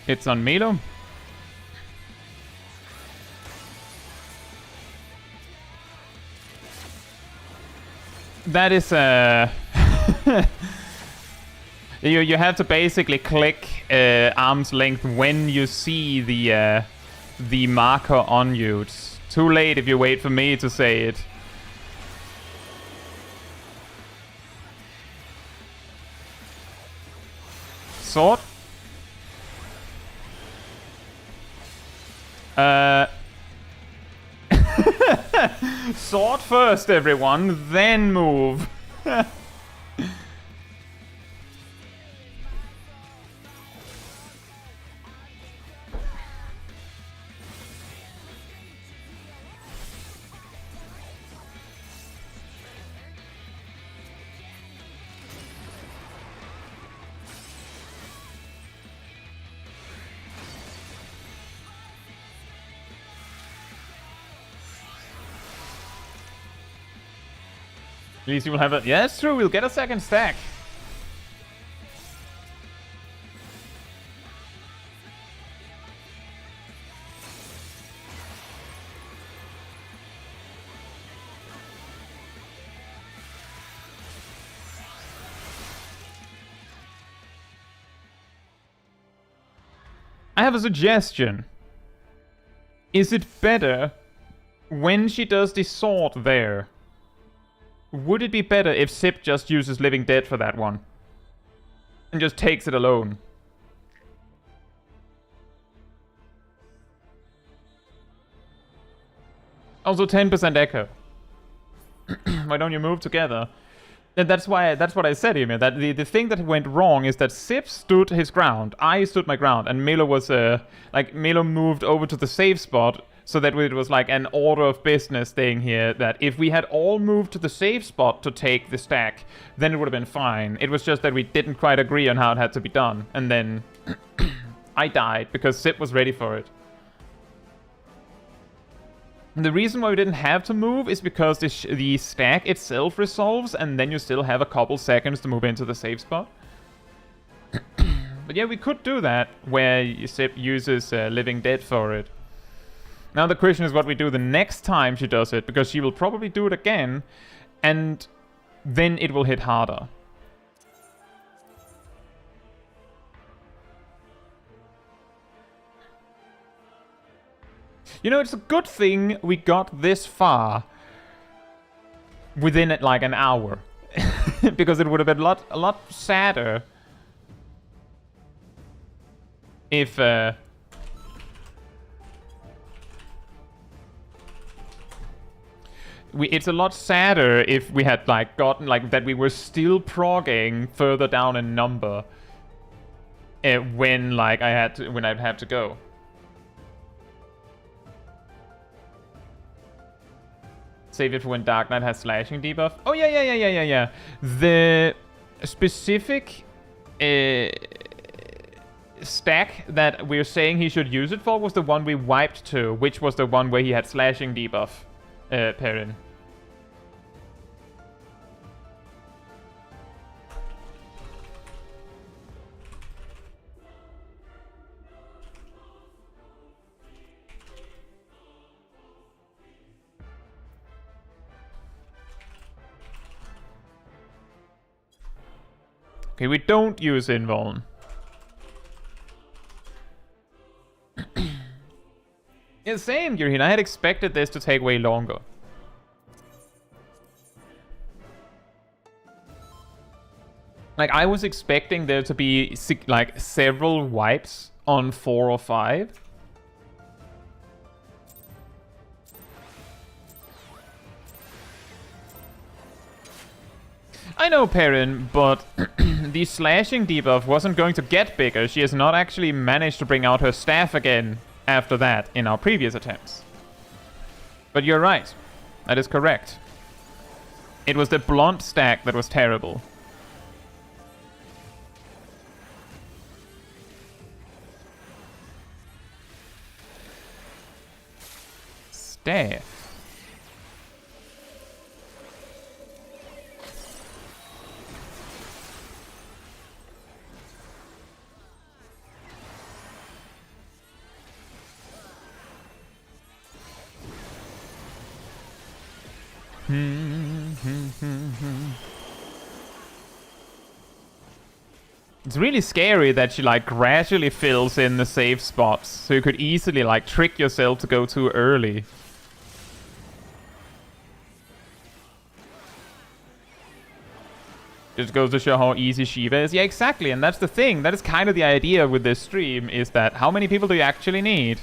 It's on Milo. That is you have to basically click arm's length when you see the marker on you. It's too late if you wait for me to say it. Sword. Sword first, everyone, then move. At least you will have a... Yeah, that's true. We'll get a second stack. I have a suggestion. Is it better when she does the sword there? Would it be better if Sip just uses Living Dead for that one? And just takes it alone? Also 10% echo. Why don't you move together? And that's what I said here, man. That the thing that went wrong is that Sip stood his ground, I stood my ground, and Milo was Milo moved over to the safe spot. So that it was like an order of business thing here, that if we had all moved to the safe spot to take the stack, then it would have been fine. It was just that we didn't quite agree on how it had to be done. And then I died because Sip was ready for it. And the reason why we didn't have to move is because the stack itself resolves, and then you still have a couple seconds to move into the safe spot. But yeah, we could do that, where Sip uses Living Dead for it. Now the question is what we do the next time she does it, because she will probably do it again, and then it will hit harder. You know, it's a good thing we got this far within like an hour, because it would have been a lot sadder if it's a lot sadder if we had like gotten like that we were still progging further down in number when I'd have to go. Save it for when Dark Knight has slashing debuff. Oh yeah. The specific stack that we're saying he should use it for was the one we wiped to, which was the one where he had slashing debuff. Perrin. Okay, we don't use Invuln. Yeah, same, Yurhin. I had expected this to take way longer. Like, I was expecting there to be, like, several wipes on 4 or 5. I know, Perrin, but the slashing debuff wasn't going to get bigger. She has not actually managed to bring out her staff again after that in our previous attempts. But you're right. That is correct. It was the blunt stack that was terrible. Staff. It's really scary that she like gradually fills in the safe spots, so you could easily like trick yourself to go too early. Just goes to show how easy Shiva is. Yeah, exactly, and that's the thing. That is kind of the idea with this stream, is that how many people do you actually need?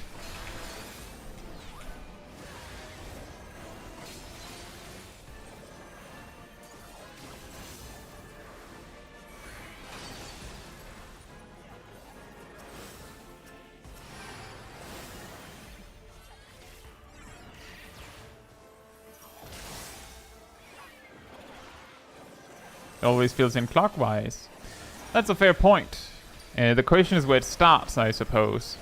always fills in clockwise. That's a fair point. The question is where it starts, I suppose.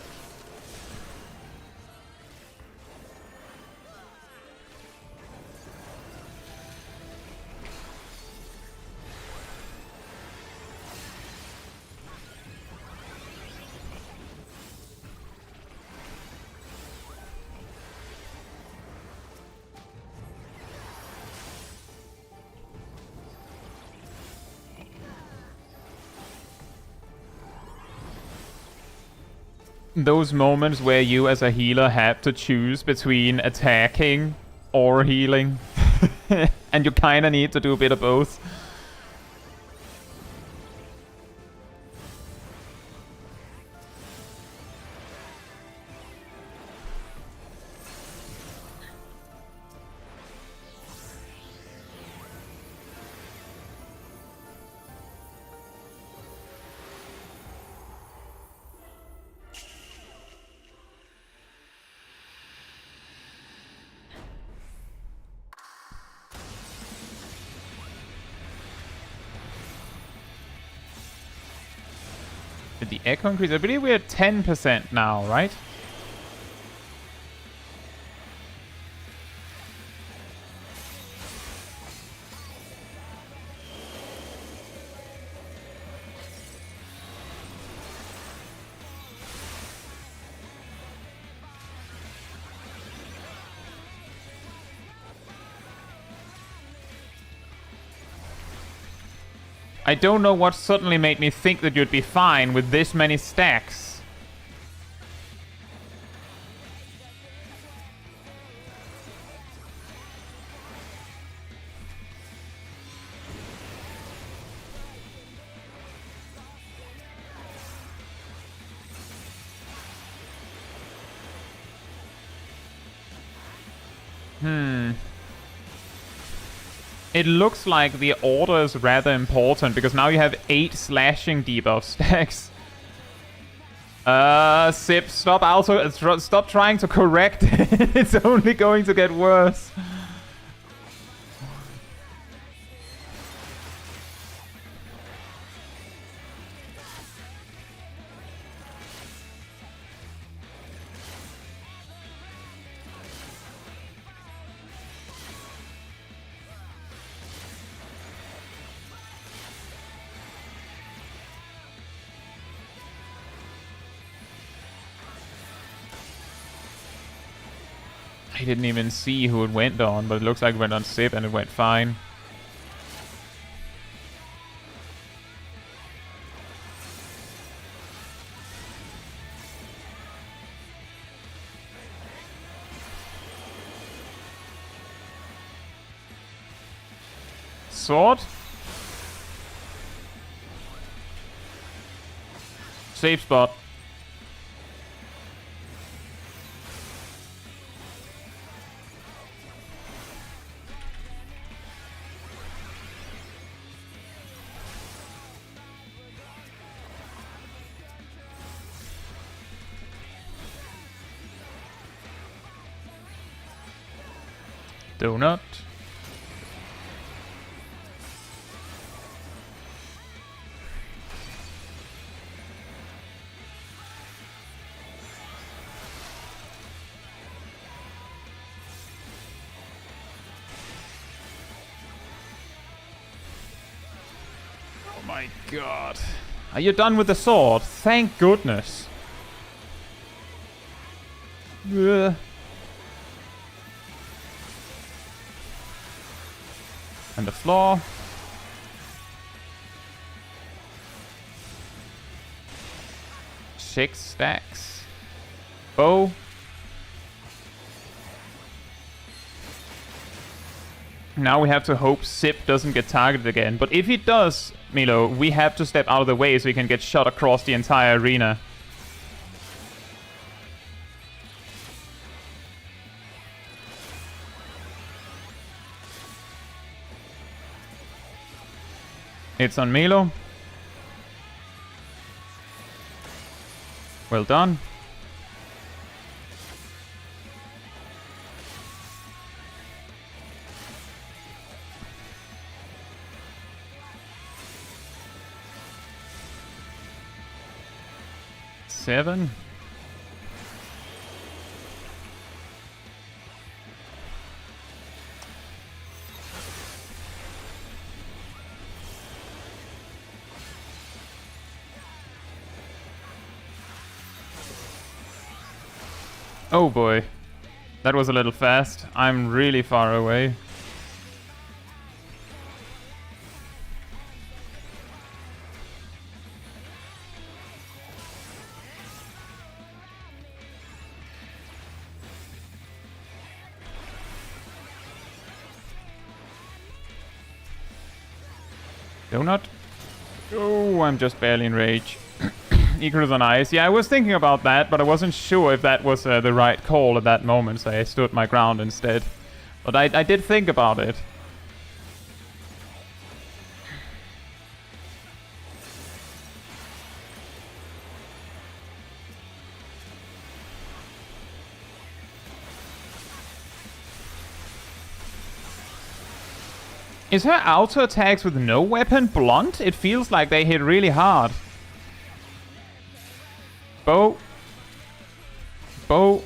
Those moments where you as a healer have to choose between attacking or healing. And you kinda need to do a bit of both. Did the echo increase? I believe we're at 10% now, right? I don't know what suddenly made me think that you'd be fine with this many stacks. It looks like the order is rather important, because now you have 8 slashing debuff stacks. Sip, stop trying to correct. It's only going to get worse. I didn't even see who it went on, but it looks like it went on Sip and it went fine. Sword? Safe spot. Donut. Oh my god. Are you done with the sword? Thank goodness. Ugh. And the floor. Six stacks. Bow. Now we have to hope Sip doesn't get targeted again. But if he does, Milo, we have to step out of the way so he can get shot across the entire arena. It's on Milo. Well done. 27. Oh boy. That was a little fast. I'm really far away. Donut? Oh, I'm just barely in rage. Eagles on ice. Yeah, I was thinking about that, but I wasn't sure if that was the right call at that moment, so I stood my ground instead. But I did think about it. Is her auto attacks with no weapon blunt? It feels like they hit really hard. Bow. Bow.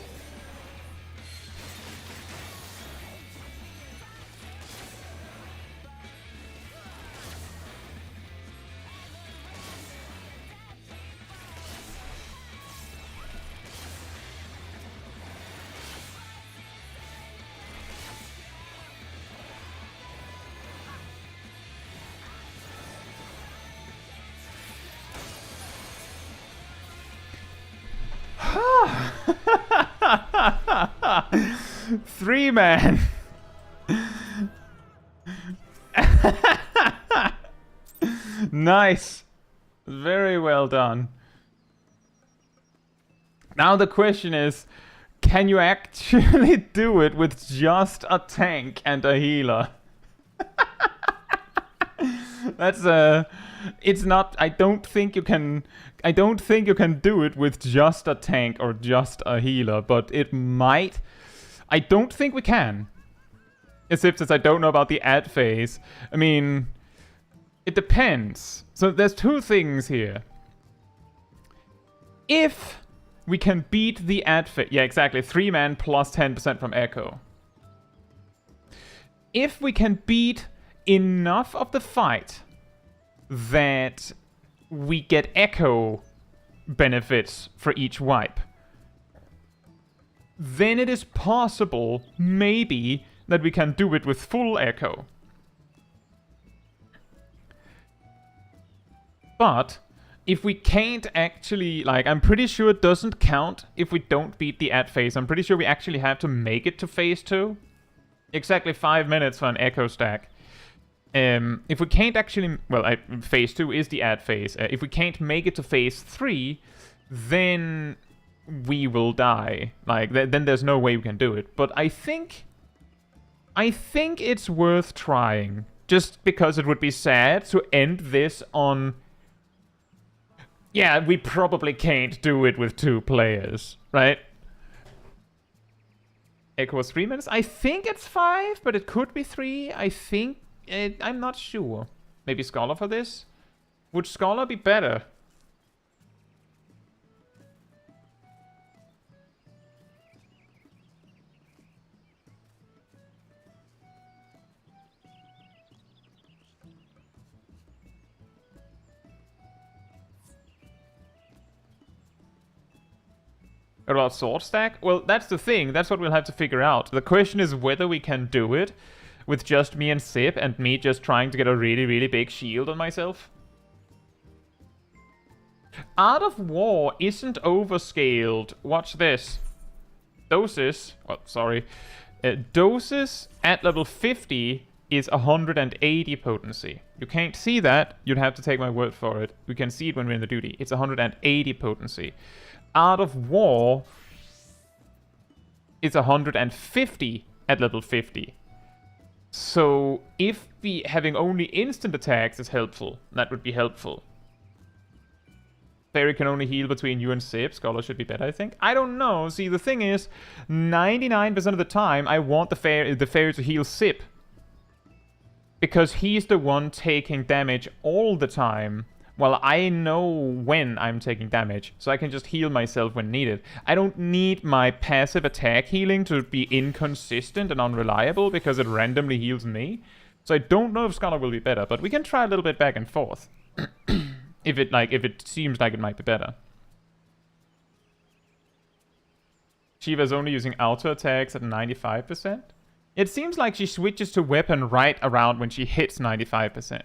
Three man. Nice. Very well done. Now the question is, can you actually do it with just a tank and a healer? That's it's not, I don't think you can do it with just a tank or just a healer, but it might. I don't think we can. Except since I don't know about the ad phase. I mean, it depends. So there's two things here. If we can beat the ad phase, yeah, exactly, 3 man plus 10% from Echo. If we can beat enough of the fight that we get Echo benefits for each wipe, then it is possible, maybe, that we can do it with full Echo. But if we can't actually, like, I'm pretty sure it doesn't count if we don't beat the ad phase. I'm pretty sure we actually have to make it to phase 2. Exactly 5 minutes for an Echo stack. If we can't actually, well, phase 2 is the ad phase. If we can't make it to phase 3, then we will die. Like, then there's no way we can do it. But I think it's worth trying. Just because it would be sad to end this on, yeah, we probably can't do it with 2 players, right? Echo was 3 minutes? I think it's 5, but it could be 3. I think, I'm not sure. Maybe Scholar for this? Would Scholar be better? About sword stack? Well, that's the thing. That's what we'll have to figure out. The question is whether we can do it with just me and Sip and me just trying to get a really, really big shield on myself. Art of War isn't overscaled. Watch this. Doses, well, sorry. Doses at level 50 is 180 potency. You can't see that. You'd have to take my word for it. We can see it when we're in the duty. It's 180 potency. Art of War is 150 at level 50. So if we having only instant attacks is helpful, that would be helpful. Fairy can only heal between you and Sip. Scholar should be better, I think. I don't know. See, the thing is, 99% of the time, I want the fairy to heal Sip. Because he's the one taking damage all the time Well, I know when I'm taking damage, so I can just heal myself when needed. I don't need my passive attack healing to be inconsistent and unreliable because it randomly heals me. So I don't know if Scholar will be better, but we can try a little bit back and forth. if it seems like it might be better. Shiva's only using auto attacks at 95%. It seems like she switches to weapon right around when she hits 95%.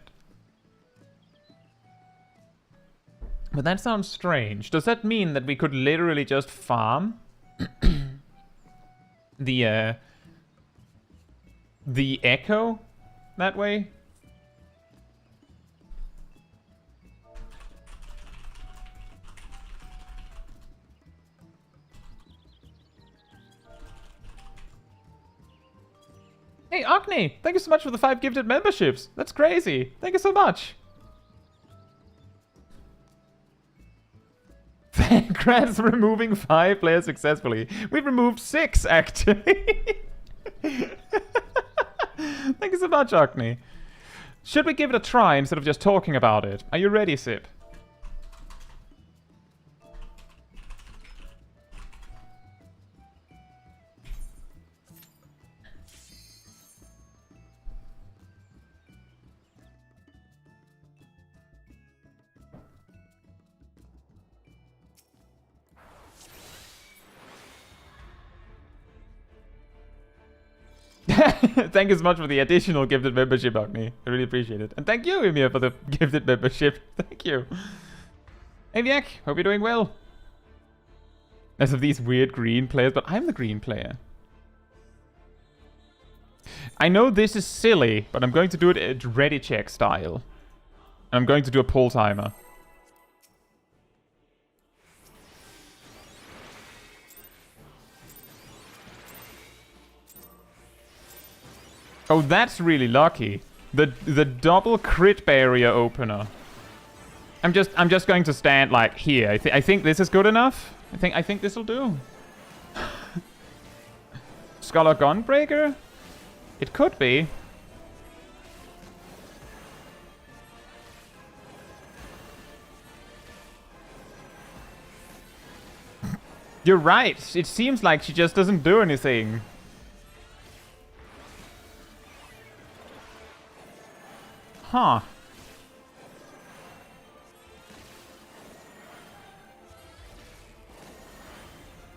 But that sounds strange. Does that mean that we could literally just farm the echo that way? Hey, Agni! Thank you so much for the 5 gifted memberships. That's crazy. Thank you so much. Congrats removing 5 players successfully. We've removed 6, actually. Thank you so much, Agni. Should we give it a try instead of just talking about it? Are you ready, Sip? Thank you so much for the additional gifted membership, Agni. I really appreciate it. And thank you, Emir, for the gifted membership. Thank you. Aviak, hope you're doing well. As of these weird green players, but I'm the green player. I know this is silly, but I'm going to do it at ready check style. And I'm going to do a pull timer. Oh, that's really lucky. The double crit barrier opener. I'm just going to stand like here. I think this is good enough. I think this will do. Scholar Gunbreaker? It could be. You're right. It seems like she just doesn't do anything. Huh.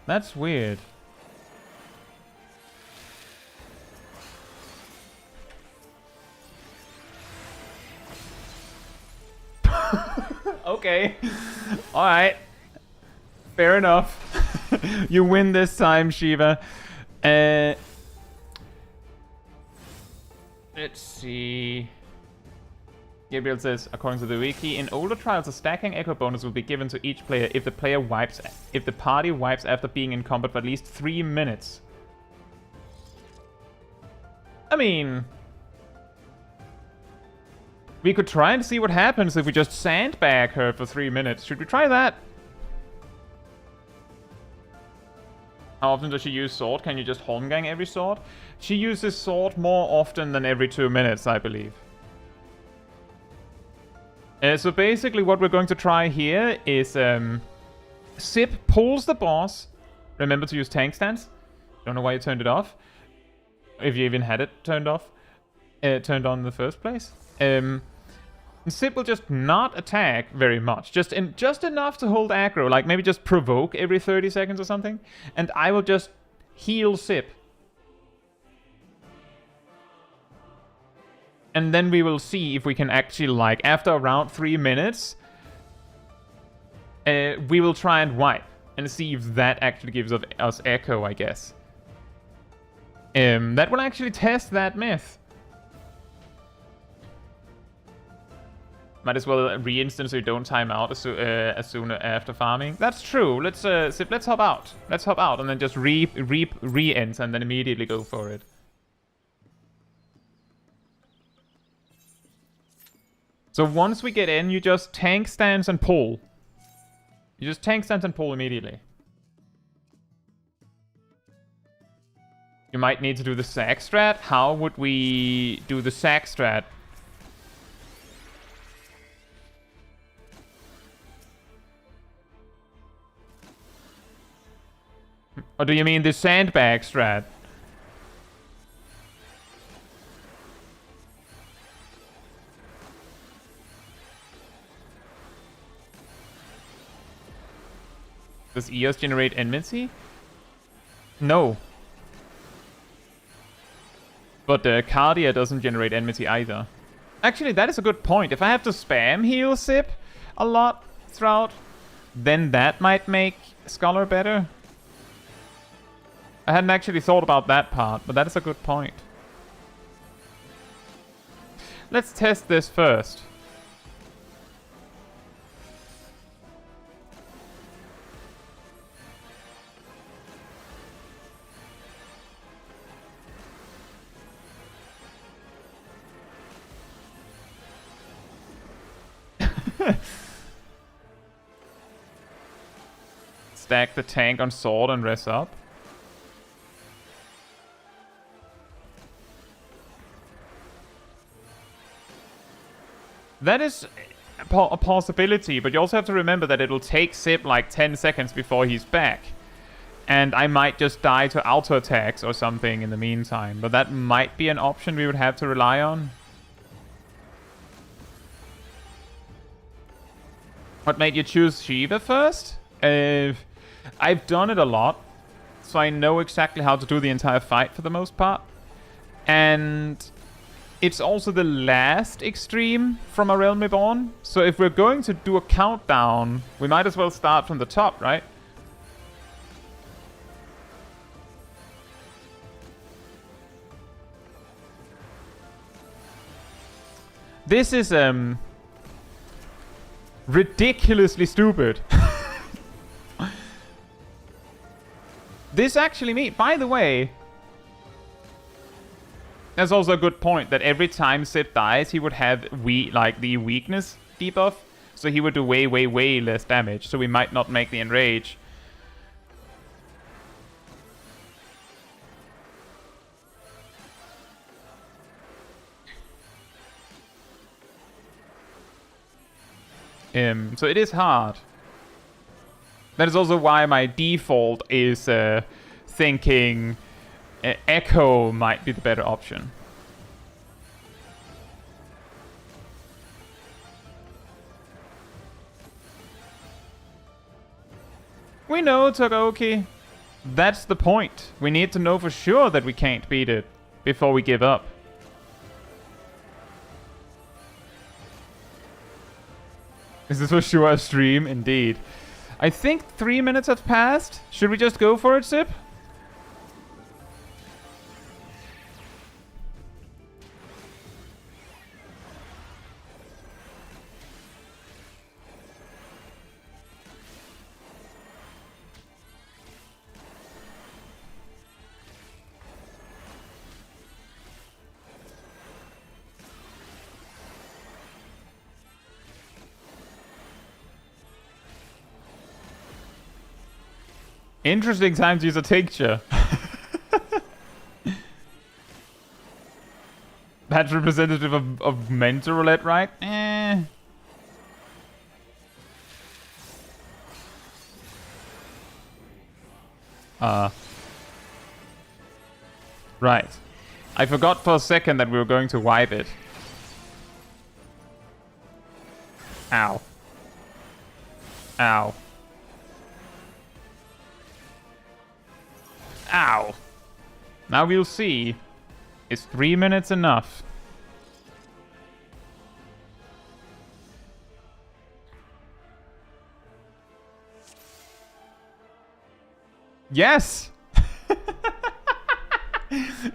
That's weird. Okay. Alright. Fair enough. You win this time, Shiva. Let's see. Gabriel says, according to the wiki, in older trials, a stacking echo bonus will be given to each player if the party wipes after being in combat for at least 3 minutes. I mean, we could try and see what happens if we just sandbag her for 3 minutes. Should we try that? How often does she use sword? Can you just holmgang every sword? She uses sword more often than every 2 minutes, I believe. So basically what we're going to try here is Sip pulls the boss. Remember to use tank stance. Don't know why you turned it off. If you even had it turned off. Turned on in the first place. Sip will just not attack very much. Just enough to hold aggro. Like maybe just provoke every 30 seconds or something. And I will just heal Sip. And then we will see if we can actually, like, after around 3 minutes, we will try and wipe. And see if that actually gives us echo, I guess. That will actually test that myth. Might as well re-instance so you don't time out as soon after farming. That's true. Let's hop out. Let's hop out and then just re-enter and then immediately go for it. So once we get in, you just tank stance and pull. You just tank stance and pull immediately. You might need to do the sack strat. How would we do the sack strat? Or do you mean the sandbag strat? Does EOS generate enmity? No. But Cardia doesn't generate enmity either. Actually, that is a good point. If I have to spam heal sip a lot throughout, then that might make Scholar better. I hadn't actually thought about that part, but that is a good point. Let's test this first. Stack the tank on sword and res up. That is a possibility, but you also have to remember that it'll take Sip like 10 seconds before he's back. And I might just die to auto attacks or something in the meantime. But that might be an option we would have to rely on. What made you choose Shiva first? I've done it a lot, so I know exactly how to do the entire fight for the most part. And it's also the last extreme from A Realm Reborn. So if we're going to do a countdown, we might as well start from the top, right? This is ridiculously stupid. This actually means, by the way, that's also a good point that every time Sip dies, he would have the weakness debuff, so he would do way, way, way less damage. So we might not make the enrage. So it is hard. That is also why my default is thinking Echo might be the better option. We know, Togoki. That's the point. We need to know for sure that we can't beat it before we give up. Is this for sure a stream? Indeed. I think 3 minutes have passed. Should we just go for it, Sip? Interesting time to use a tincture. That's representative of mental roulette, right? Right. I forgot for a second that we were going to wipe it. Ow. Ow. Ow. Now we'll see. Is 3 minutes enough? Yes!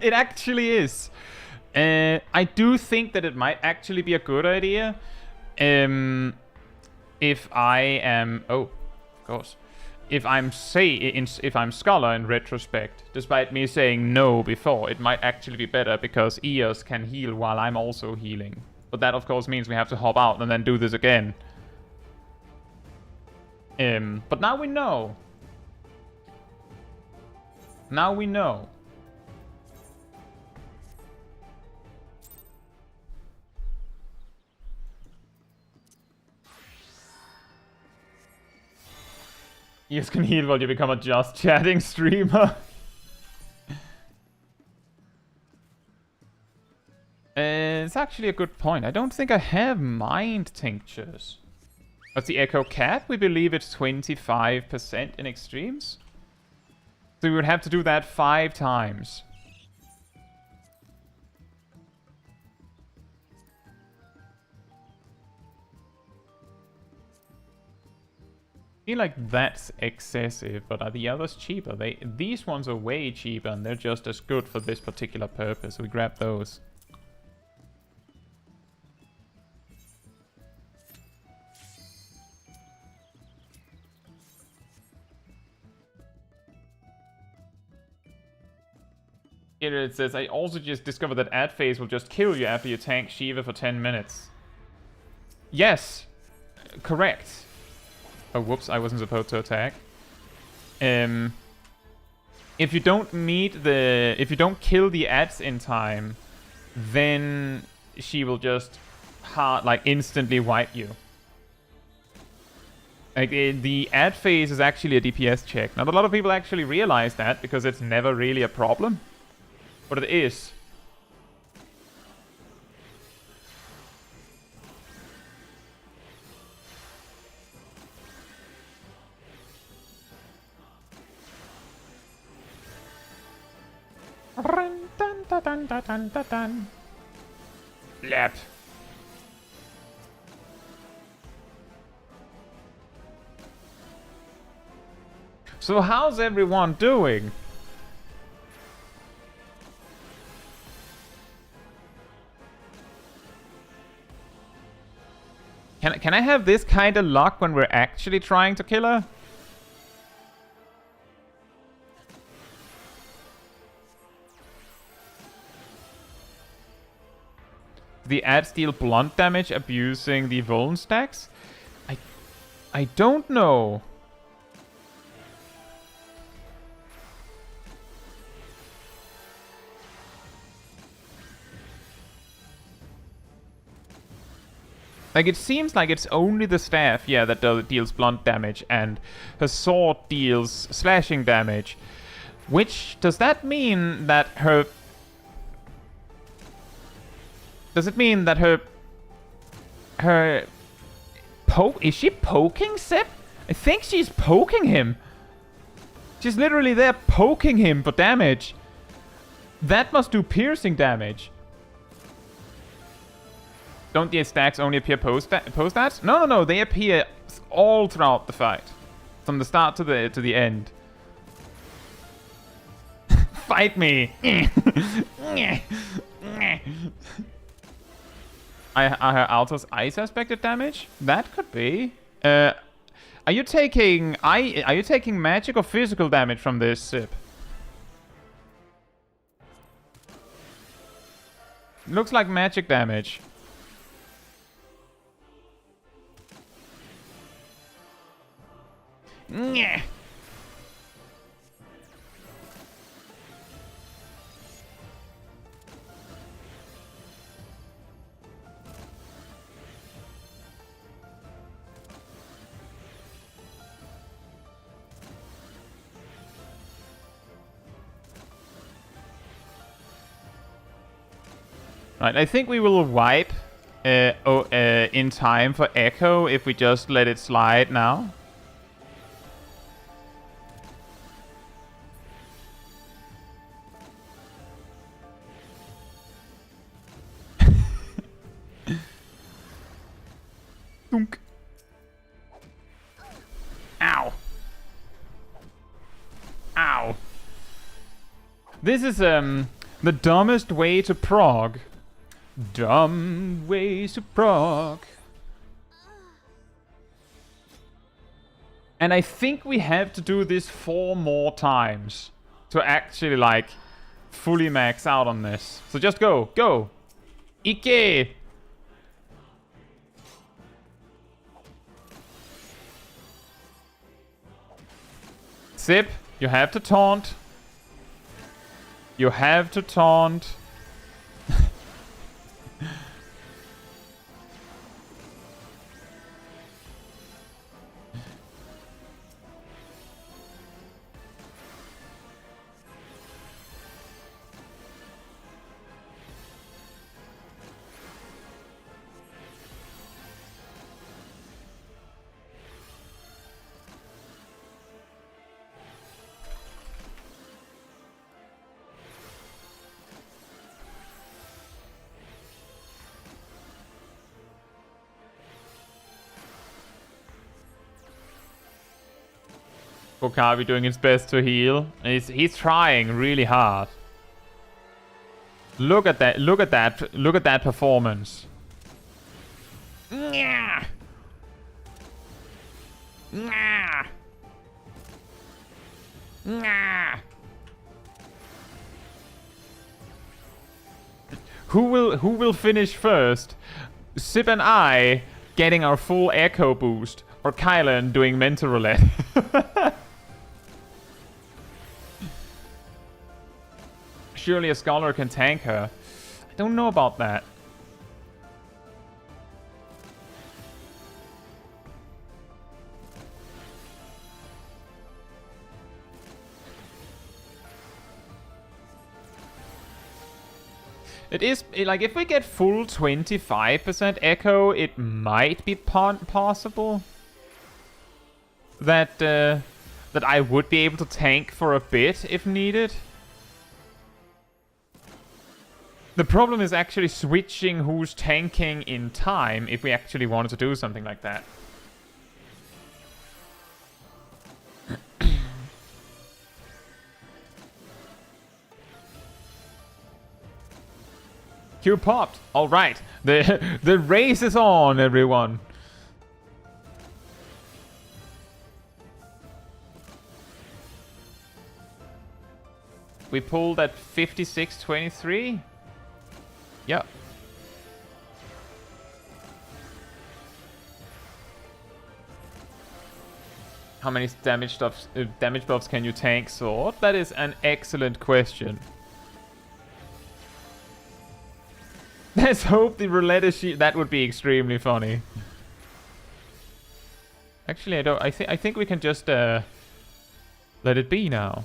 It actually is. I do think that it might actually be a good idea. If I am... Oh, of course. If I'm Scholar in retrospect, despite me saying no before, it might actually be better because EOS can heal while I'm also healing. But that of course means we have to hop out and then do this again. But now we know. Now we know. You can heal while you become a just chatting streamer. It's actually a good point. I don't think I have mind tinctures. But the Echo Cat, we believe it's 25% in extremes. So we would have to do that 5 times. I feel like that's excessive, but are the others cheaper? These ones are way cheaper and they're just as good for this particular purpose. We grab those. Here it says, I also just discovered that ad phase will just kill you after you tank Shiva for 10 minutes. Yes, correct. Oh, whoops, I wasn't supposed to attack. If you don't meet the... If you don't kill the ads in time, then she will just instantly wipe you. Like, the ad phase is actually a DPS check. Not a lot of people actually realize that, because it's never really a problem. But it is. Lap. So how's everyone doing? Can I have this kind of luck when we're actually trying to kill her? The ads deal blunt damage abusing the Vuln stacks? I don't know. Like, it seems like it's only the staff, yeah, that deals blunt damage, and her sword deals slashing damage. Which, does that mean that her... Does it mean that her... Is she poking Sip? I think she's poking him. She's literally there poking him for damage. That must do piercing damage. Don't the stacks only appear post that? No. They appear all throughout the fight, from the start to the end. Fight me! Are her Alto's ice aspected damage? That could be. Are you taking magic or physical damage from this Sip? Looks like magic damage. Nyeh. Right, I think we will wipe in time for Echo if we just let it slide now. Dunk. Ow. Ow. This is the dumbest way to prog. Dumb ways to prog. And I think we have to do this 4 more times to actually, like, fully max out on this. So just go. Go. Ike. Sip, you have to taunt. You have to taunt. Okavi doing his best to heal. He's trying really hard. Look at that! Look at that! Look at that performance. Nya! Nya! Nya! Who will finish first? Sip and I getting our full echo boost, or Kylan doing mental roulette? Surely a scholar can tank her. I don't know about that. It is, like, if we get full 25% echo, it might be possible that that I would be able to tank for a bit if needed. The problem is actually switching who's tanking in time if we actually wanted to do something like that. Q popped. All right, the race is on, everyone. We pulled at 56.23. Yep. How many damage buffs can you tank, Sword? That is an excellent question. Let's hope the roulette is that would be extremely funny. Actually, I don't. I think we can just let it be now.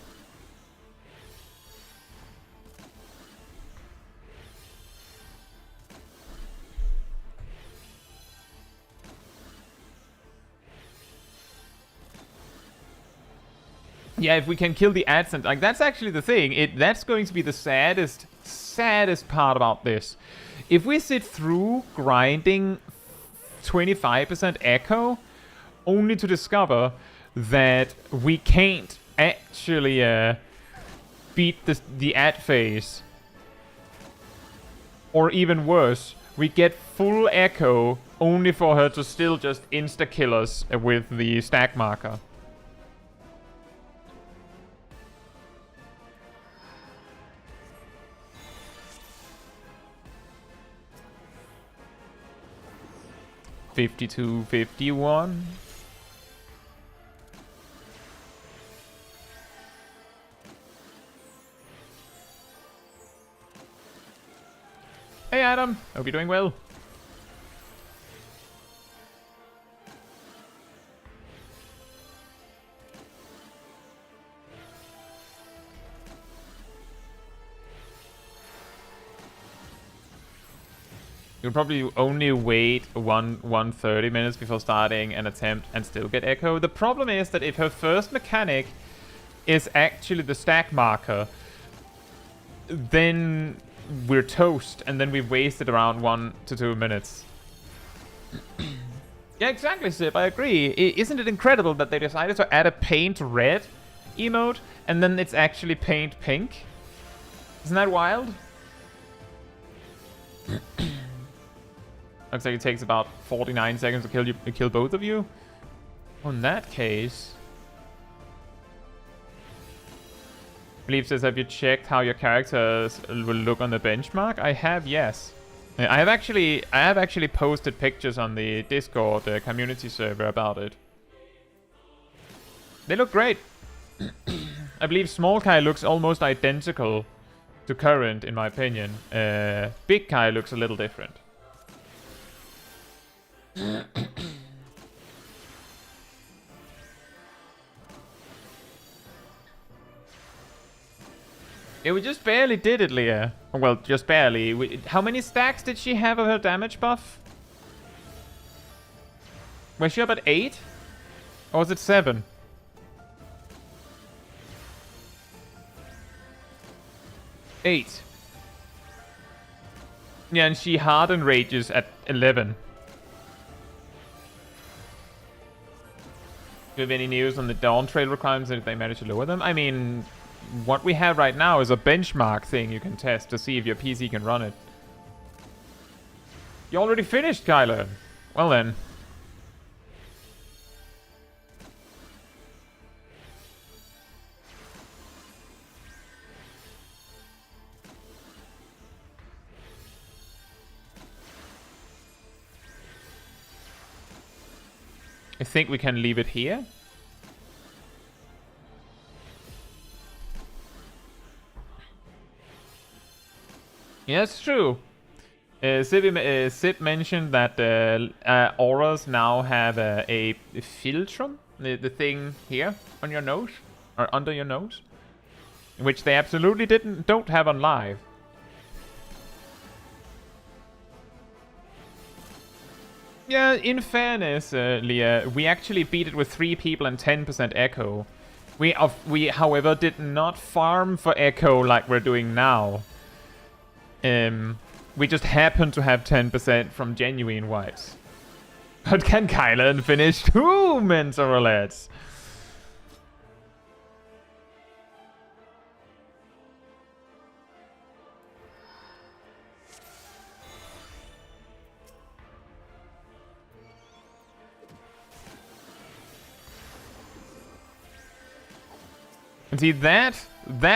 Yeah, if we can kill the ads, and like, that's actually the thing. That's going to be the saddest part about this. If we sit through grinding 25% echo, only to discover that we can't actually beat the ad phase, or even worse, we get full echo only for her to still just insta-kill us with the stack marker. $52.51. Hey Adam, hope you're doing well. You'll probably only wait 130 minutes before starting an attempt and still get echo. The problem is that if her first mechanic is actually the stack marker, then we're toast, and then we've wasted around 1 to 2 minutes. Yeah, exactly, Sip, I agree. Isn't it incredible that they decided to add a paint red emote, and then it's actually paint pink? Isn't that wild? Looks like it takes about 49 seconds to kill both of you. Well, in that case... Believe says, have you checked how your characters will look on the benchmark? I have, yes. I have actually posted pictures on the Discord community server about it. They look great. I believe Small Kai looks almost identical to current, in my opinion. Big Kai looks a little different. Yeah, we just barely did it, Leah. Well, just barely. How many stacks did she have of her damage buff? Was she up at 8? Or was it 7? 8. Yeah, and she hardened rages at 11. Do you have any news on the Dawn Trail requirements and if they manage to lower them? I mean, what we have right now is a benchmark thing you can test to see if your PC can run it. You already finished, Kyler. Well then. I think we can leave it here. Yeah, it's true. Sid mentioned that auras now have a philtrum, the thing here on your nose, or under your nose, which they absolutely don't have on live. Yeah, in fairness, Leah, we actually beat it with 3 people and 10% echo. We, however, did not farm for echo like we're doing now. We just happen to have 10% from genuine wipes. But can Kylan finish 2 mental roulets? And see, that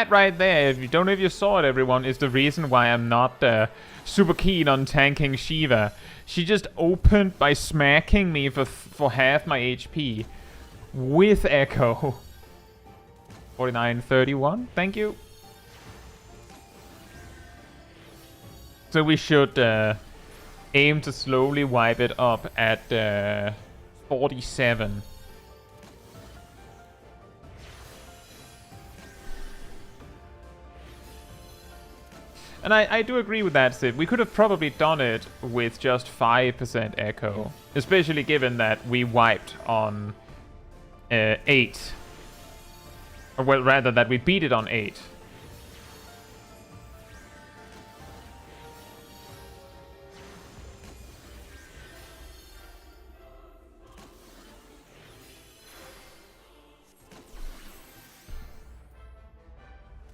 right there, if you don't know if you saw it, everyone, is the reason why I'm not super keen on tanking Shiva. She just opened by smacking me for half my HP with Echo. 49.31, thank you. So we should aim to slowly wipe it up at 47. And I do agree with that, Sid. We could have probably done it with just 5% echo. Especially given that we wiped on 8. Or well, rather that we beat it on 8.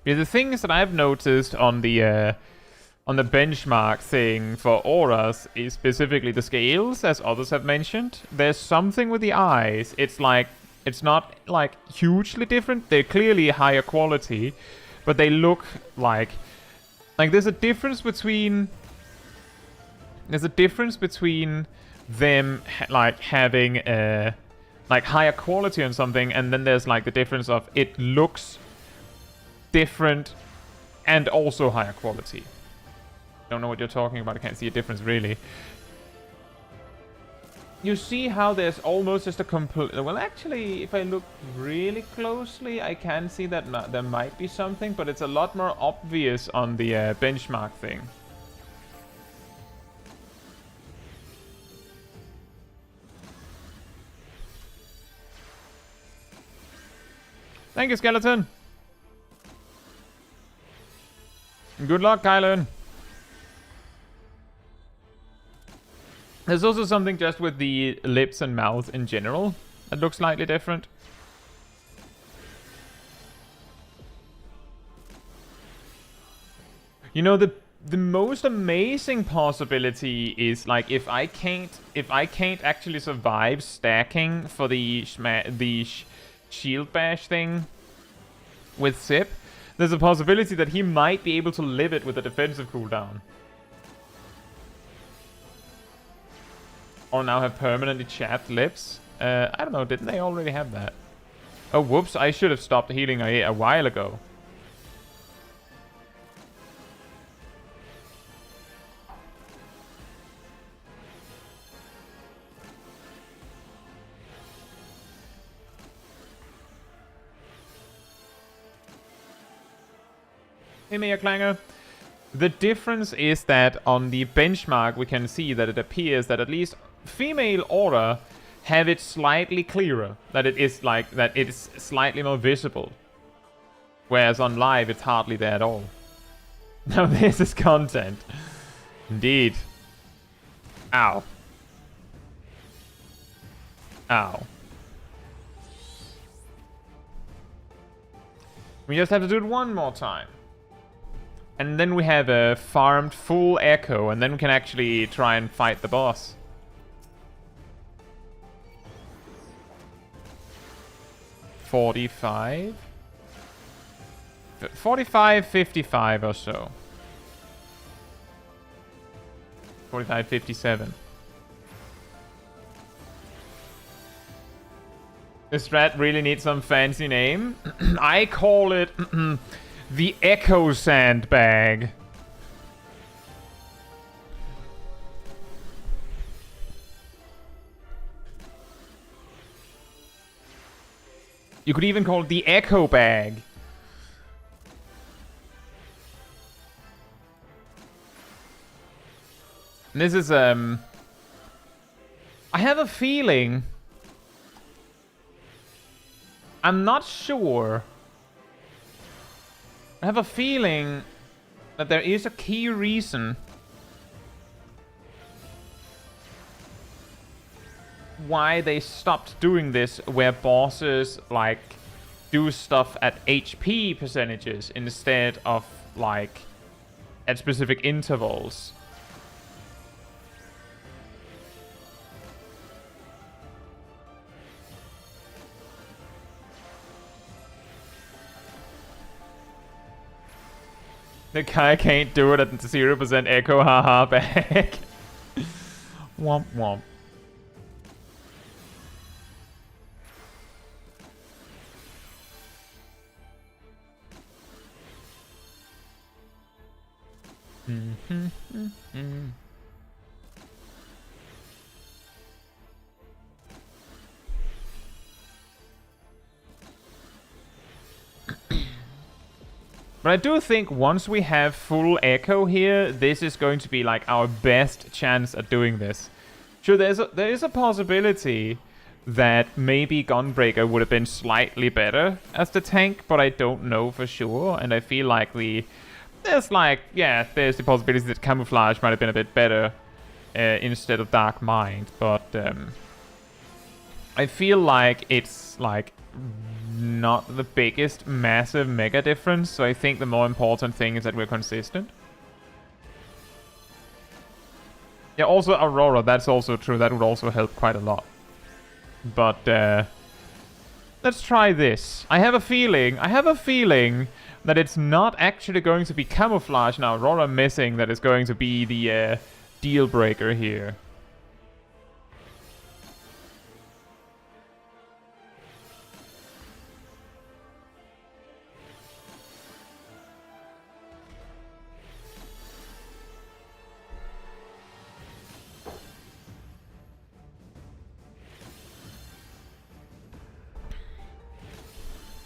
Yeah, the things that I've noticed on the benchmark thing for auras is specifically the scales, as others have mentioned. There's something with the eyes. It's like, it's not like hugely different. They're clearly higher quality, but they look like there's a difference between them like having like higher quality on something, and then there's like the difference of it looks different and also higher quality. Don't know what you're talking about. I can't see a difference really. You see how there's almost just a complete... Well, actually, if I look really closely, I can see that there might be something, but it's a lot more obvious on the benchmark thing. Thank you, Skeleton. Good luck, Kylan. There's also something just with the lips and mouth in general that looks slightly different. You know, the most amazing possibility is like if I can't actually survive stacking for the shield bash thing with Sip, there's a possibility that he might be able to live it with a defensive cooldown. Or now have permanently chapped lips. I don't know, didn't they already have that? Oh, whoops, I should have stopped healing a while ago. Hey, Mia Clanger. The difference is that on the benchmark we can see that it appears that at least female aura have it slightly clearer. That it is like that it's slightly more visible. Whereas on live it's hardly there at all. Now this is content. Indeed. Ow. Ow. We just have to do it one more time. And then we have a farmed full echo, and then we can actually try and fight the boss. $45? 45, 55 or so. 45, 57. This strat really needs some fancy name. I call it the Echo Sandbag. You could even call it the Echo Bag. This is, I have a feeling... I'm not sure. I have a feeling that there is a key reason why they stopped doing this, where bosses, like, do stuff at HP percentages instead of, like, at specific intervals. The guy can't do it at 0% echo, haha, back. Womp womp. But I do think once we have full echo here, this is going to be like our best chance at doing this. Sure, there is a possibility that maybe Gunbreaker would have been slightly better as the tank, but I don't know for sure. And I feel like there's the possibility that Camouflage might have been a bit better instead of Dark Mind. But I feel like it's like not the biggest massive mega difference, so I think the more important thing is that we're consistent. Yeah, also Aurora, that's also true, that would also help quite a lot. But let's try this. I have a feeling that it's not actually going to be Camouflage now Aurora missing that is going to be the deal breaker here.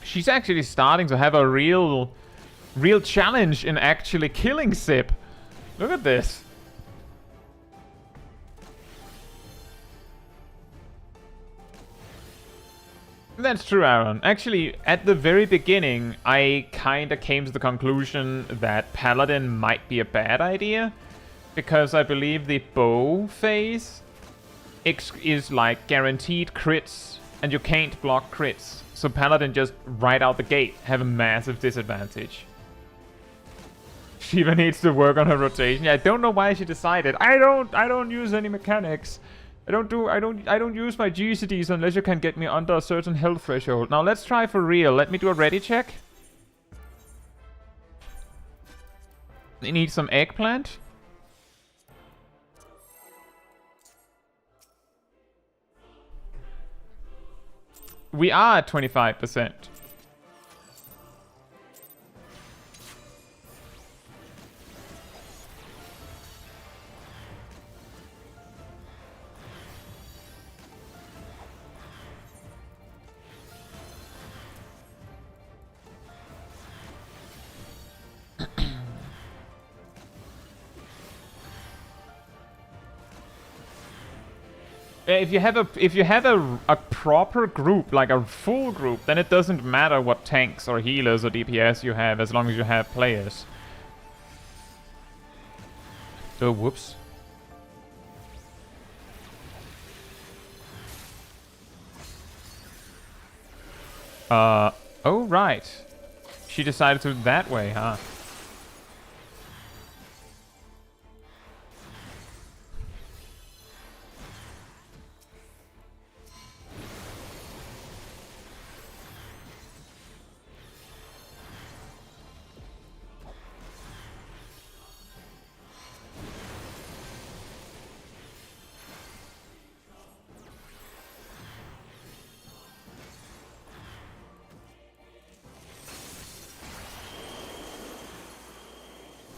She's actually starting to have a real challenge in actually killing Sip. Look at this. That's true, Aaron. Actually, at the very beginning, I kinda came to the conclusion that Paladin might be a bad idea, because I believe the bow phase is like guaranteed crits, and you can't block crits. So Paladin just right out the gate have a massive disadvantage. Shiva needs to work on her rotation. Yeah, I don't know why she decided. I don't use any mechanics. I don't use my GCDs unless you can get me under a certain health threshold. Now let's try for real. Let me do a ready check. We need some eggplant. We are at 25%. If you have a proper group, like a full group, then it doesn't matter what tanks or healers or DPS you have, as long as you have players. Oh, whoops. Oh, right. she decided to that way, huh?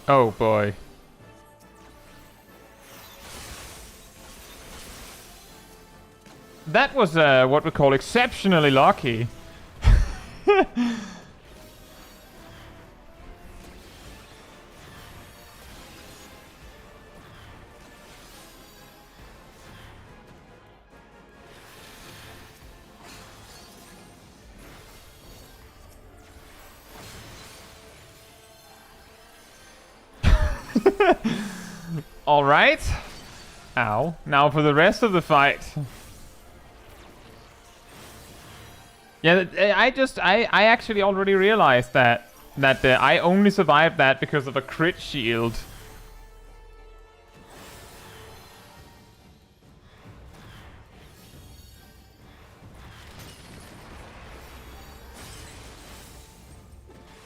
Oh boy. That was what we call exceptionally lucky. Alright. Ow. Now for the rest of the fight. Yeah, I actually already realized that I only survived that because of a crit shield.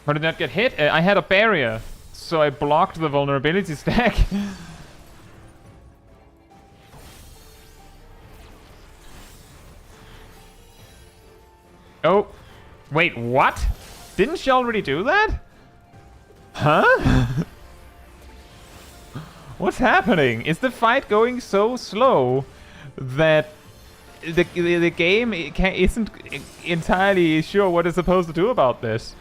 How did that get hit? I had a barrier, so I blocked the vulnerability stack. Oh, wait, what? Didn't she already do that? Huh? What's happening? Is the fight going so slow that the game isn't entirely sure what it's supposed to do about this?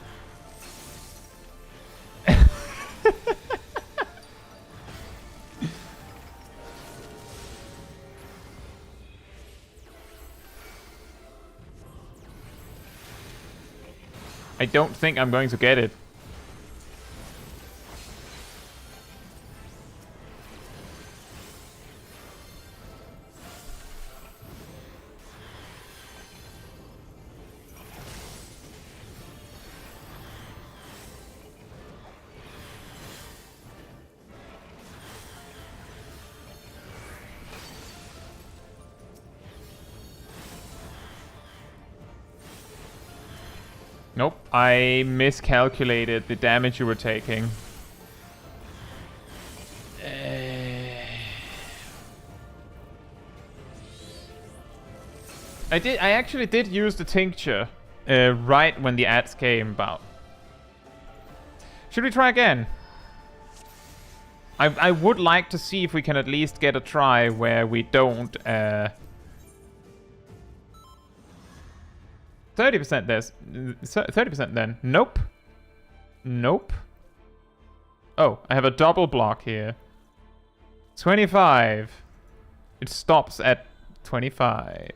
I don't think I'm going to get it. Nope, I miscalculated the damage you were taking. I actually did use the tincture right when the ads came about. Should we try again? I would like to see if we can at least get a try where we don't 30% there's 30% then. Nope. Nope. Oh, I have a double block here. 25. It stops at 25.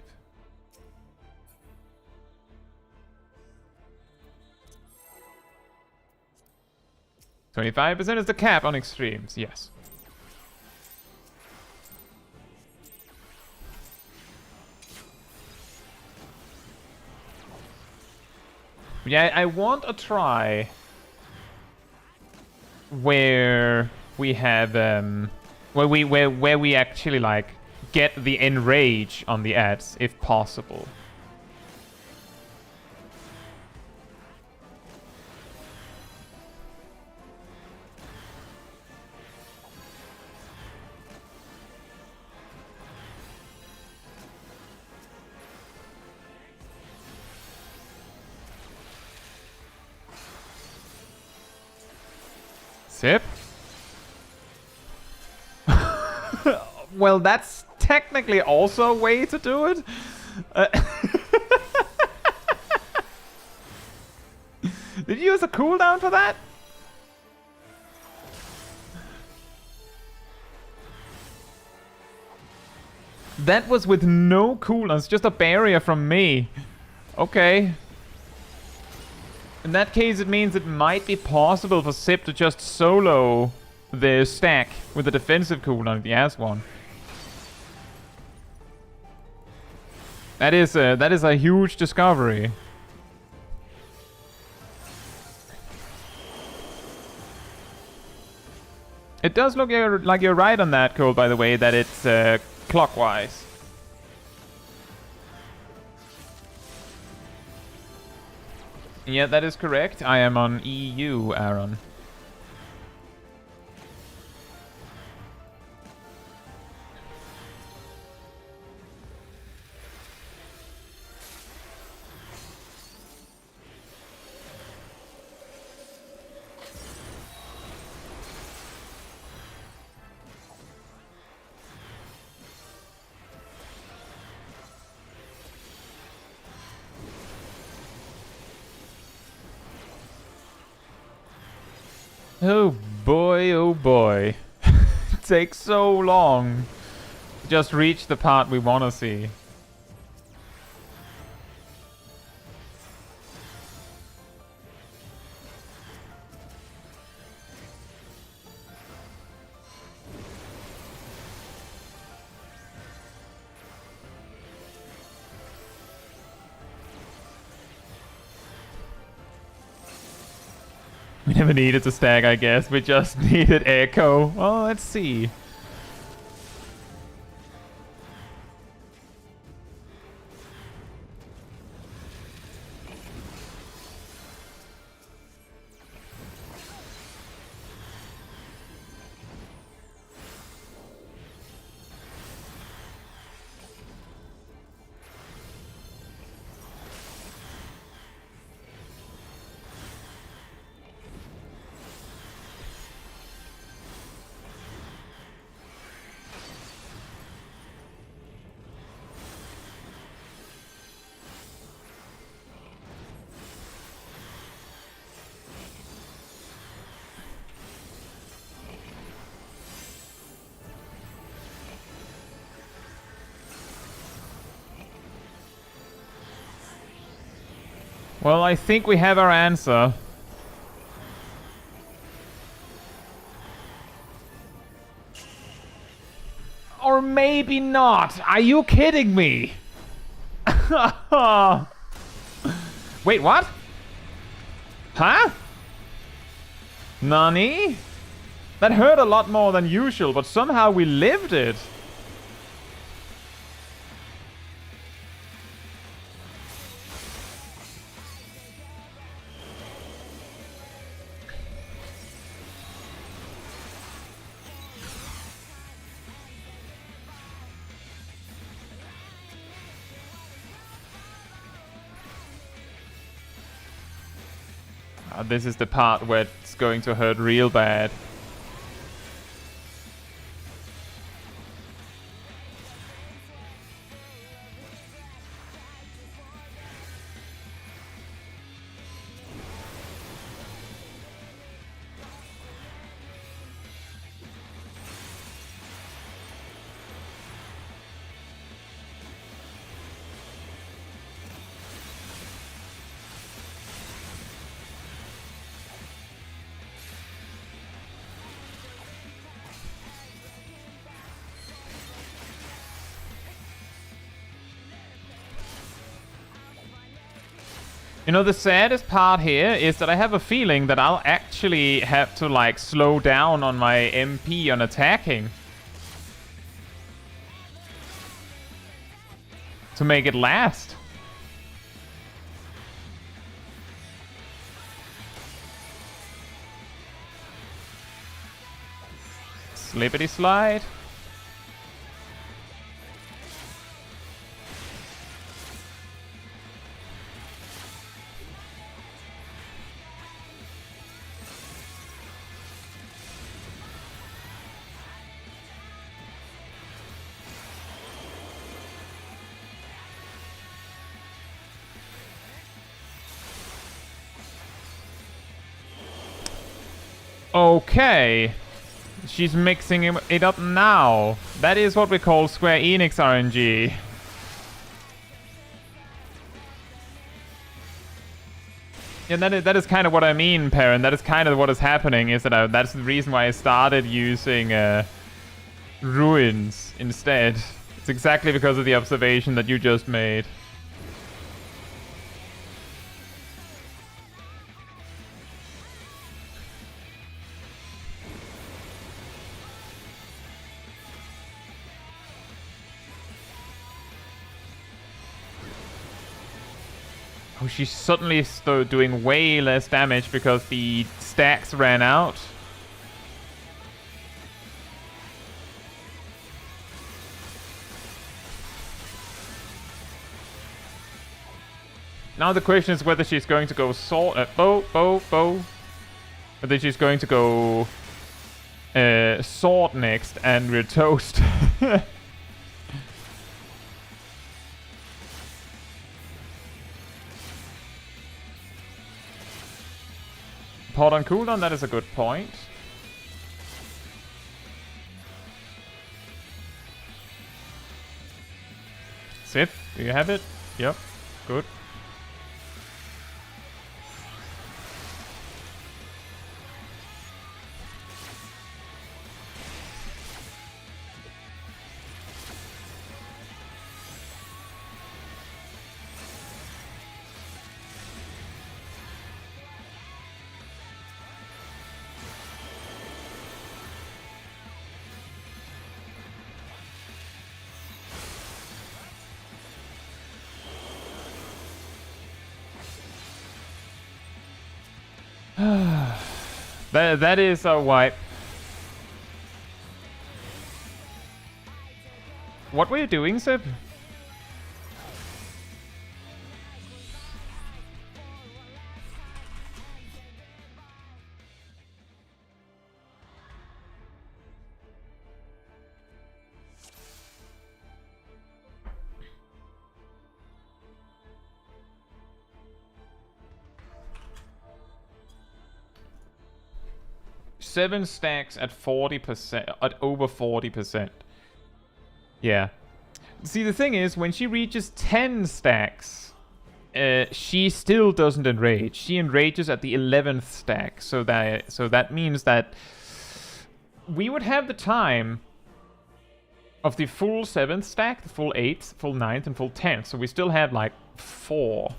%25 is the cap on extremes, yes. Yeah, I want a try where we have where we actually like get the enrage on the ads if possible. Sip. Well, that's technically also a way to do it. Did you use a cooldown for that? That was with no cooldowns, just a barrier from me. Okay. In that case, it means it might be possible for Sip to just solo the stack with the defensive cooldown if he has one. That is a huge discovery. It does look like you're right on that, Cole, by the way, that it's clockwise. Yeah, that is correct. I am on EU, Aaron. Oh boy, oh boy. It takes so long to just reach the part we want to see. We never needed to stag, I guess. We just needed echo. Well, let's see. Well, I think we have our answer. Or maybe not. Are you kidding me? Wait, what? Huh? Nani? That hurt a lot more than usual, but somehow we lived it. This is the part where it's going to hurt real bad. You know, the saddest part here is that I have a feeling that I'll actually have to, like, slow down on my MP on attacking to make it last. Slippity slide. Okay. She's mixing it up now. That is what we call Square Enix RNG. Yeah, that is kind of what I mean, Perrin. That is kind of what is happening, is that that's the reason why I started using Ruins instead. It's exactly because of the observation that you just made. Oh, she's suddenly doing way less damage because the stacks ran out. Now the question is whether she's going to go bow. Whether she's going to go sword next and we're toast. Pot on cooldown, that is a good point. Sip, do you have it? Yep, good. That is a wipe. What were you doing, Sib? Seven stacks at 40%, at over 40%. Yeah. See, the thing is, when she reaches 10 stacks, she still doesn't enrage. She enrages at the 11th stack, so that means that we would have the time of the full 7th stack, the full 8th, full 9th, and full 10th. So we still have like 4.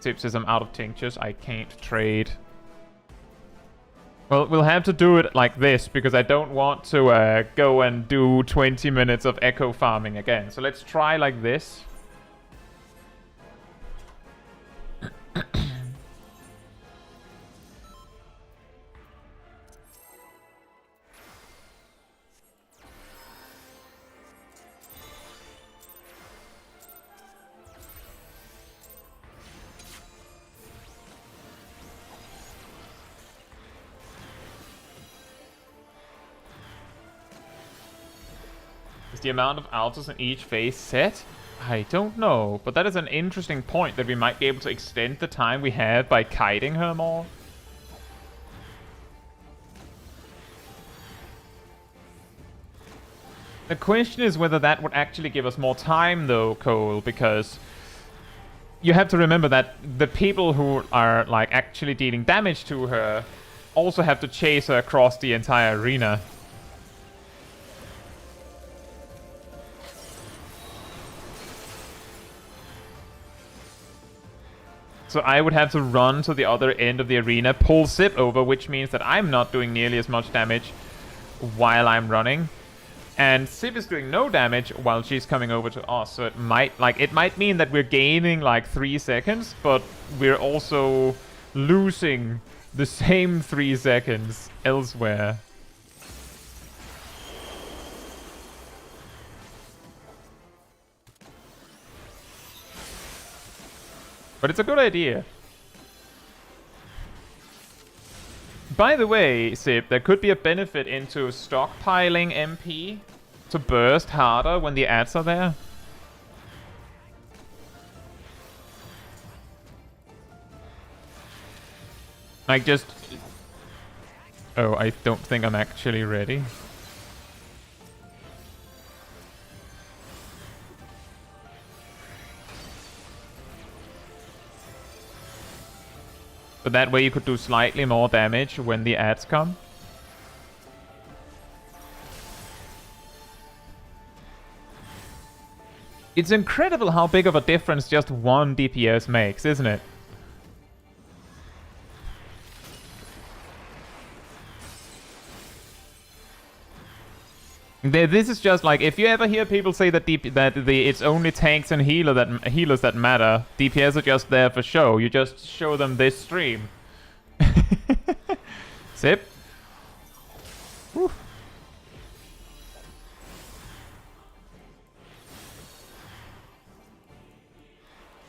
Tip says I'm out of tinctures, I can't trade. Well, we'll have to do it like this, because I don't want to go and do 20 minutes of echo farming again. So let's try like this. The amount of altars in each phase set? I don't know, but that is an interesting point that we might be able to extend the time we have by kiting her more. The question is whether that would actually give us more time though, Cole, because you have to remember that the people who are like actually dealing damage to her also have to chase her across the entire arena. So I would have to run to the other end of the arena, pull Sip over, which means that I'm not doing nearly as much damage while I'm running. And Sip is doing no damage while she's coming over to us. So it might mean that we're gaining like 3 seconds, but we're also losing the same 3 seconds elsewhere. But it's a good idea. By the way, Sip, there could be a benefit into stockpiling MP to burst harder when the ads are there. Like just... Oh, I don't think I'm actually ready. But that way you could do slightly more damage when the ads come. It's incredible how big of a difference just 1 DPS makes, isn't it? This is just like, if you ever hear people say that it's only tanks and healers that matter, DPS are just there for show. You just show them this stream. Zip. Whew.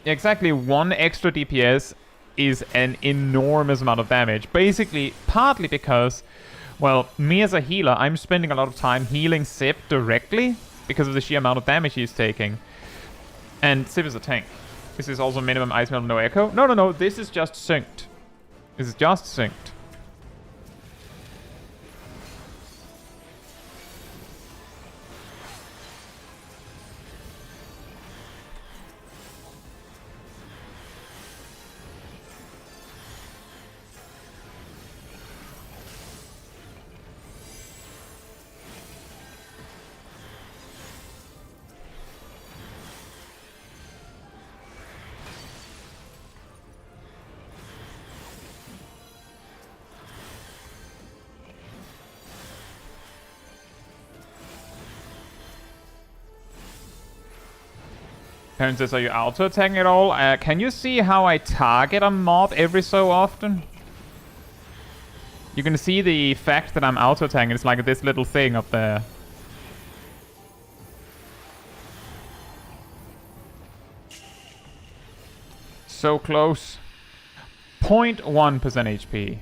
Exactly, one extra DPS is an enormous amount of damage. Basically, partly because, well, me as a healer, I'm spending a lot of time healing Zip directly because of the sheer amount of damage he's taking. And Zip is a tank. This is also minimum ice melt, no echo. No, this is just synced. This is just synced. Parent says, are you auto-attacking at all? Can you see how I target a mob every so often? You can see the fact that I'm auto-attacking. It's like this little thing up there. So close. 0.1% HP.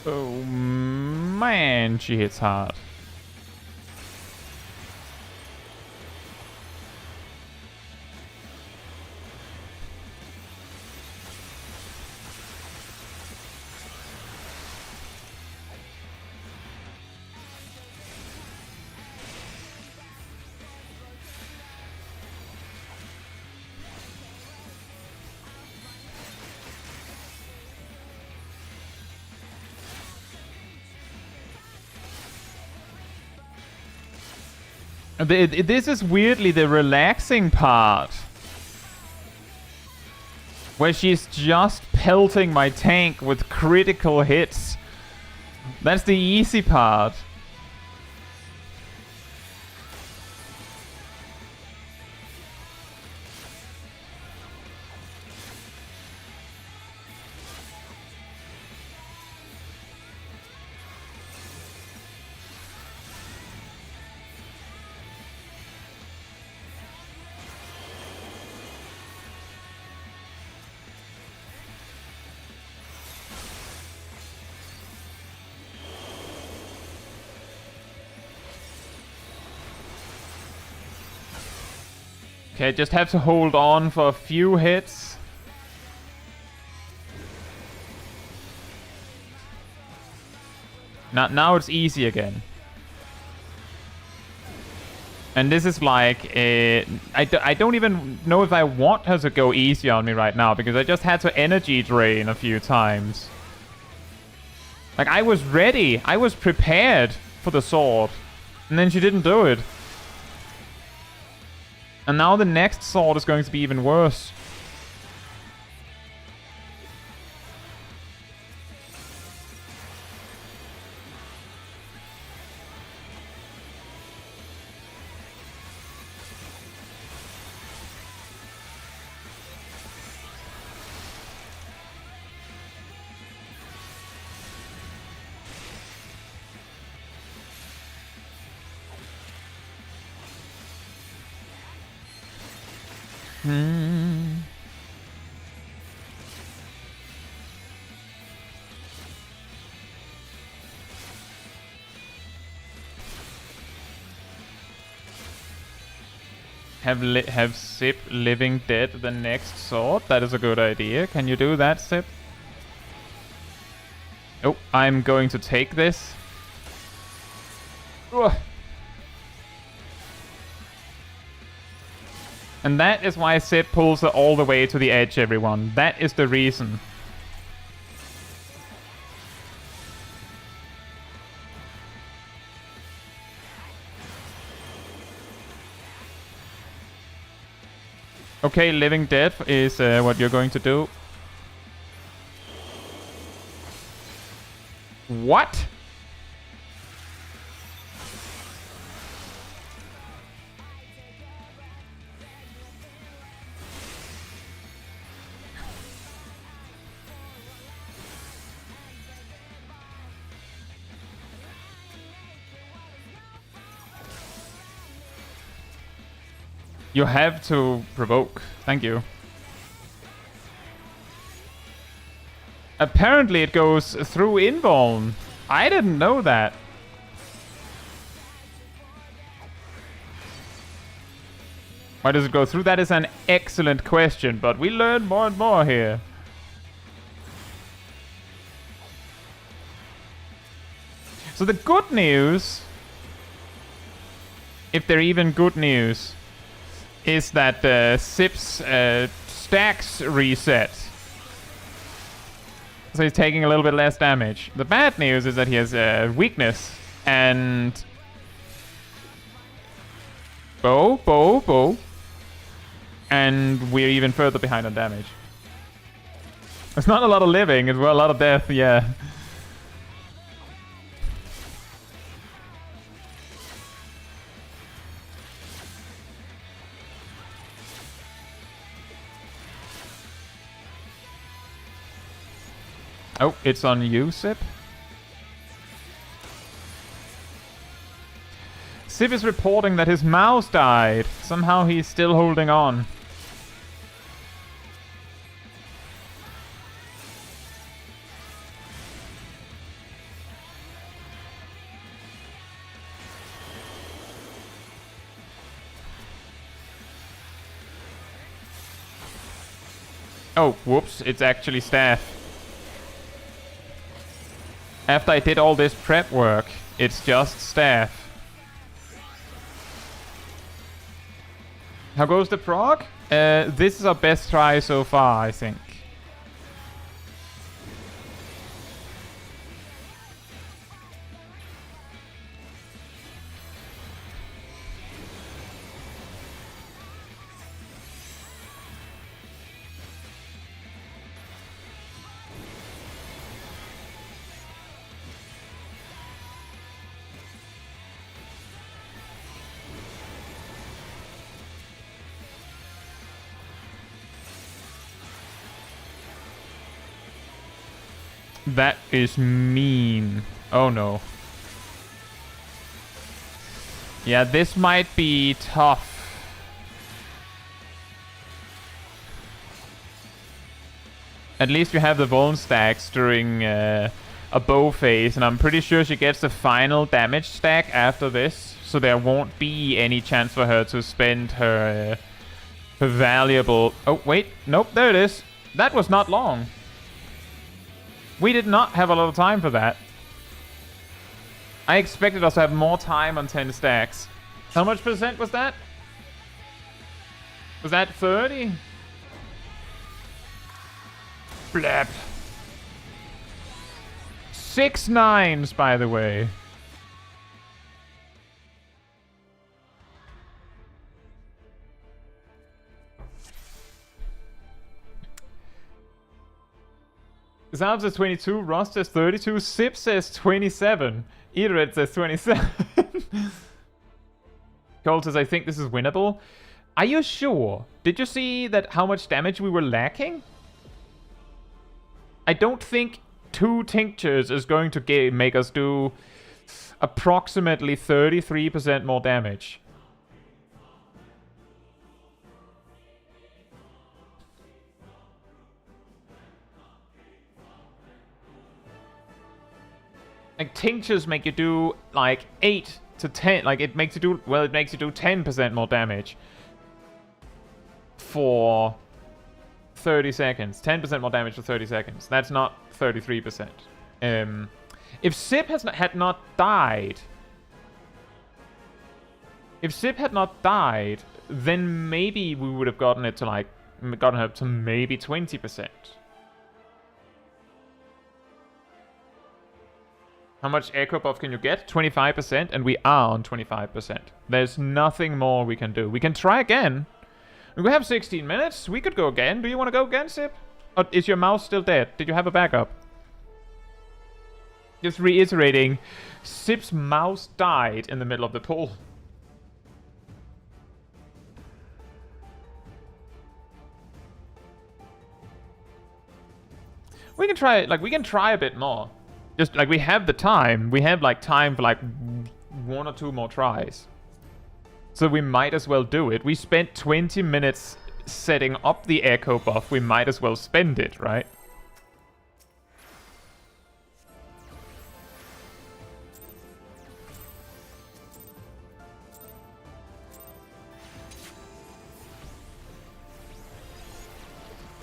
Oh man, she hits hard. This is weirdly the relaxing part. Where she's just pelting my tank with critical hits. That's the easy part. Okay, just have to hold on for a few hits. Now it's easy again. And this is like, I don't even know if I want her to go easy on me right now, because I just had to energy drain a few times. Like, I was ready, I was prepared for the sword, and then she didn't do it. And now the next sword is going to be even worse. Have Sip Living Dead the next sword? That is a good idea. Can you do that, Sip? Oh, I'm going to take this. Ugh. And that is why Sip pulls her all the way to the edge, everyone. That is the reason. Okay, Living Dead is what you're going to do. What? You have to provoke. Thank you. Apparently it goes through invuln. I didn't know that. Why does it go through? That is an excellent question, but we learn more and more here. So the good news, if they're even good news, is that Sip's stacks reset. So he's taking a little bit less damage. The bad news is that he has weakness and bow. And we're even further behind on damage. It's not a lot of living, it's a lot of death, yeah. Oh, it's on you, Sip. Sip is reporting that his mouse died. Somehow he's still holding on. Oh, whoops, it's actually staff. After I did all this prep work, it's just staff. How goes the prog? This is our best try so far, I think. That is mean. Oh no. Yeah, this might be tough. At least you have the Vuln stacks during a bow phase, and I'm pretty sure she gets the final damage stack after this, so there won't be any chance for her to spend her valuable... Oh, wait. Nope, there it is. That was not long. We did not have a lot of time for that. I expected us to have more time on 10 stacks. How much percent was that? Was that 30? Blep. 6 nines, by the way. Zab says 22, Ross says 32, Sip says 27, Edored says 27. Colt says, I think this is winnable. Are you sure? Did you see that how much damage we were lacking? I don't think 2 tinctures is going to make us do approximately 33% more damage. Like, tinctures make you do, like, 8 to 10. Like, it makes you do... Well, it makes you do 10% more damage. for 30 seconds. 10% more damage for 30 seconds. That's not 33%. If Sip had not died... If Sip had not died, then maybe we would have gotten it to like... gotten up to maybe 20%. How much echo buff can you get? 25%, and we are on 25%. There's nothing more we can do. We can try again. We have 16 minutes. We could go again. Do you want to go again, Sip? Or is your mouse still dead? Did you have a backup? Just reiterating, Sip's mouse died in the middle of the pool. We can try, like, we can try a bit more. Just, like, we have the time. We have, like, time for, like, 1 or 2 more tries. So we might as well do it. We spent 20 minutes setting up the echo buff. We might as well spend it, right?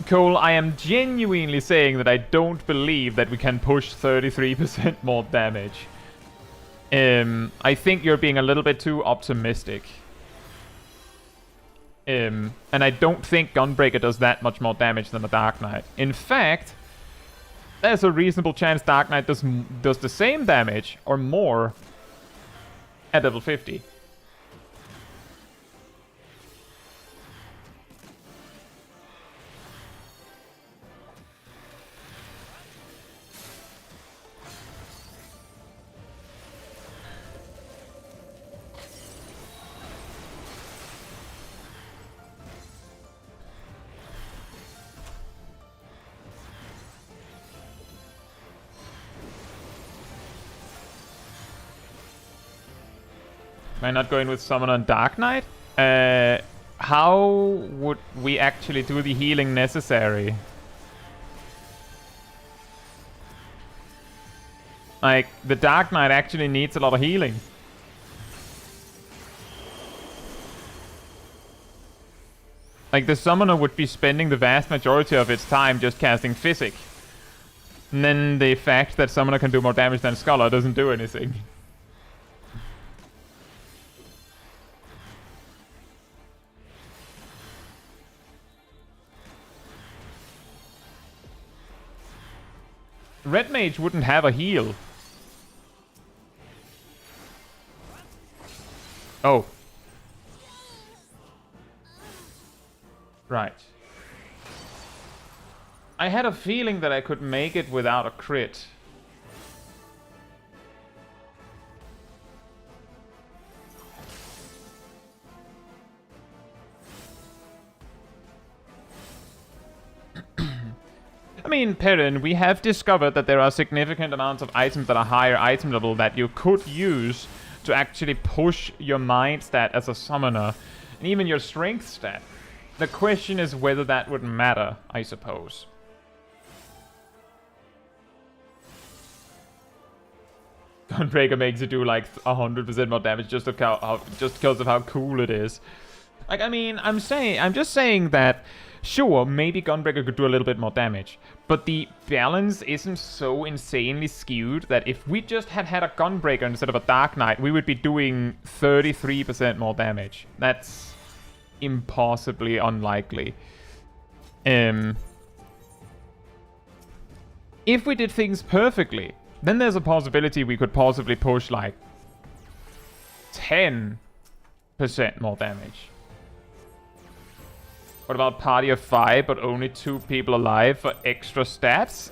Cole, I am genuinely saying that I don't believe that we can push 33% more damage. I think you're being a little bit too optimistic. And I don't think Gunbreaker does that much more damage than a Dark Knight. In fact, there's a reasonable chance Dark Knight does the same damage or more at level 50. Am I not going with Summoner and Dark Knight? How would we actually do the healing necessary? Like, the Dark Knight actually needs a lot of healing. Like, the Summoner would be spending the vast majority of its time just casting Physic. And then the fact that Summoner can do more damage than Scholar doesn't do anything. Red Mage wouldn't have a heal. Oh. Right. I had a feeling that I could make it without a crit. I mean, Perrin, we have discovered that there are significant amounts of items that are higher item level that you could use to actually push your mind stat as a summoner, and even your strength stat. The question is whether that would matter, I suppose. Gunbreaker makes you do like 100% more damage just because of how cool it is. Like, I mean, I'm just saying that, sure, maybe Gunbreaker could do a little bit more damage, but the balance isn't so insanely skewed that if we just had a Gunbreaker instead of a Dark Knight, we would be doing 33% more damage. That's impossibly unlikely. If we did things perfectly, then there's a possibility we could possibly push like 10% more damage. What about party of 5 but only 2 people alive for extra stats?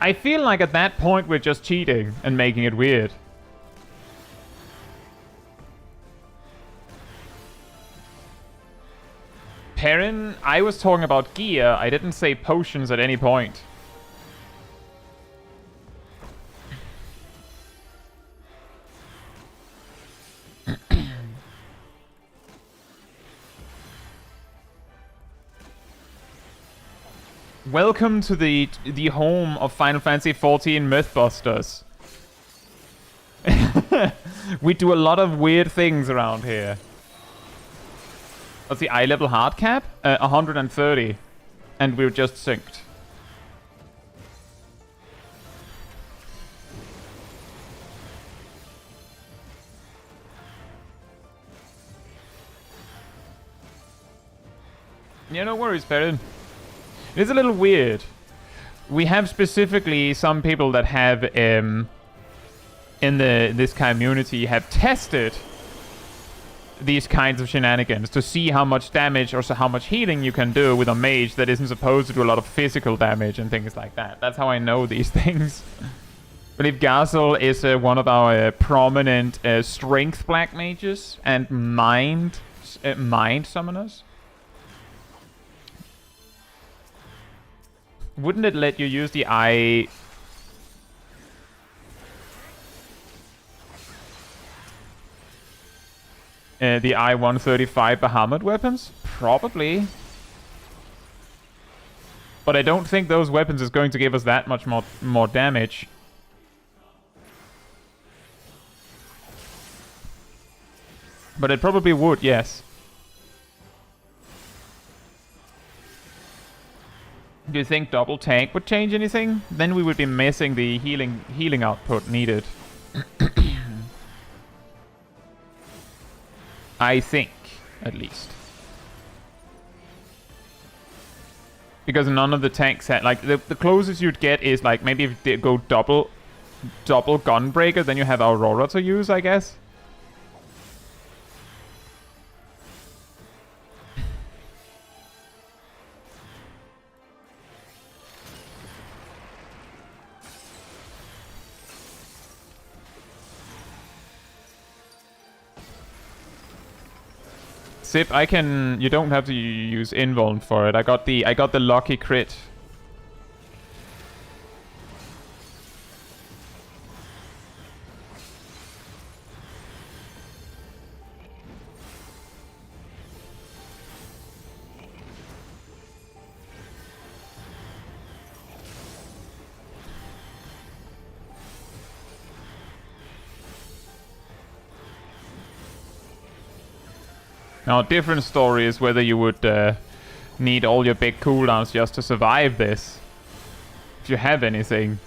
I feel like at that point we're just cheating and making it weird. Perrin, I was talking about gear. I didn't say potions at any point. Welcome to the home of Final Fantasy XIV Mythbusters. We do a lot of weird things around here. What's the eye level hard cap? 130. And we're just synced. Yeah, no worries, Perrin. It is a little weird. We have specifically some people that have, in this community, have tested these kinds of shenanigans to see how much damage or so how much healing you can do with a mage that isn't supposed to do a lot of physical damage and things like that. That's how I know these things. I believe Gazel is one of our prominent strength black mages and mind summoners. Wouldn't it let you use the eye... the I-135 Bahamut weapons? Probably. But I don't think those weapons is going to give us that much more damage. But it probably would, yes. Do you think double tank would change anything? Then we would be missing the healing output needed. I think, at least. Because none of the tanks had, like, the closest you'd get is, like, maybe if they go double gunbreaker, then you have Aurora to use, I guess. Sip, I can. You don't have to use invuln for it. I got the lucky crit. Now, a different story is whether you would need all your big cooldowns just to survive this. If you have anything.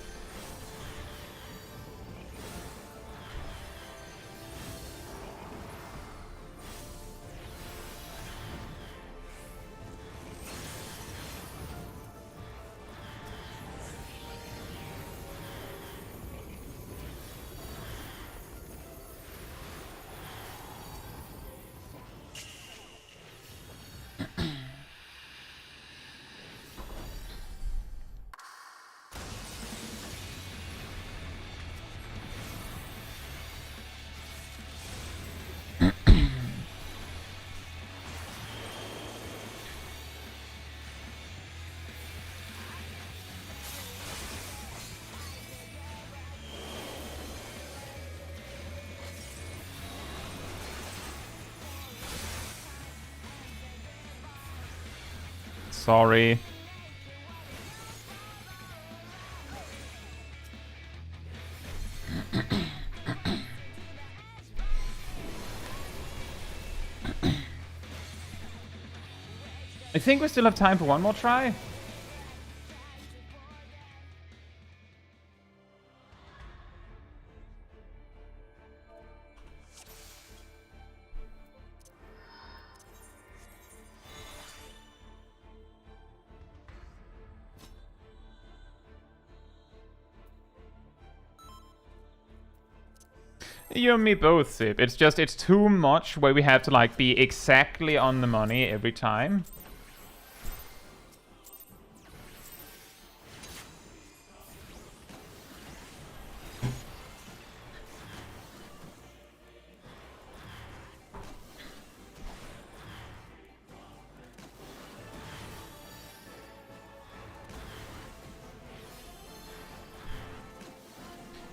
Sorry. I think we still have time for one more try. You and me both, Sip. It's just, it's too much where we have to, like, be exactly on the money every time.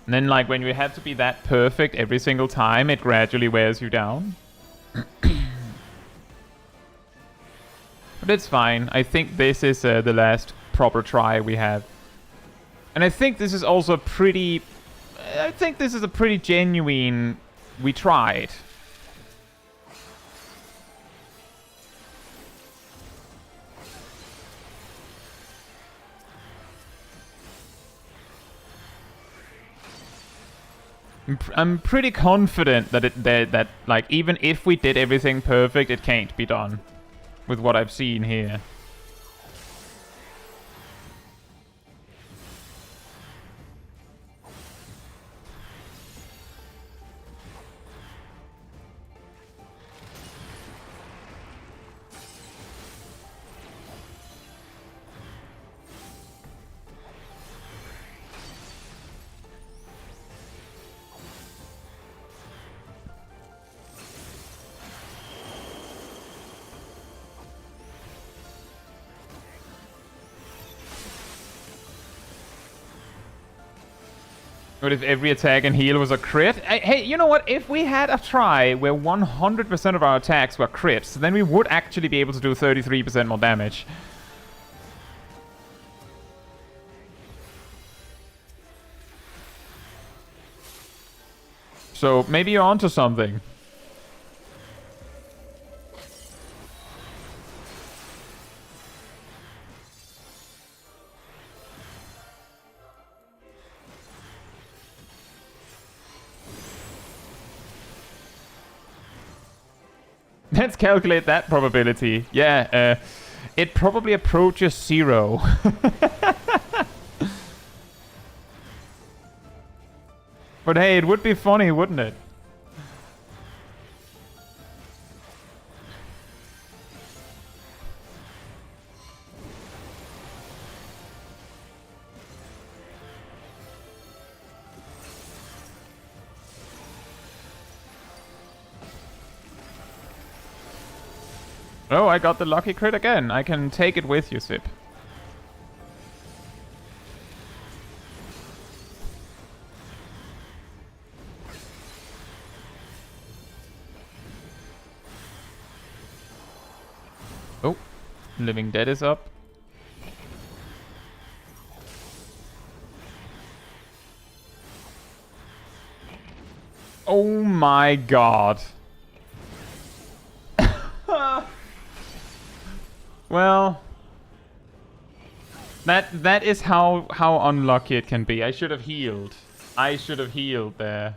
And then, like, when you have to be that perfect every single time, it gradually wears you down. But it's fine. I think this is the last proper try we have. And I think this is also pretty... I think this is a pretty genuine We tried. I'm pretty confident that like even if we did everything perfect, it can't be done with what I've seen here. What if every attack and heal was a crit? Hey, you know what? If we had a try where 100% of our attacks were crits, then we would actually be able to do 33% more damage. So maybe you're onto something. Let's calculate that probability. Yeah, it probably approaches 0. But hey, it would be funny, wouldn't it? Oh, I got the lucky crit again. I can take it with you, Sip. Oh, Living Dead is up. Oh my god. Well, that is how unlucky it can be. I should have healed. I should have healed there.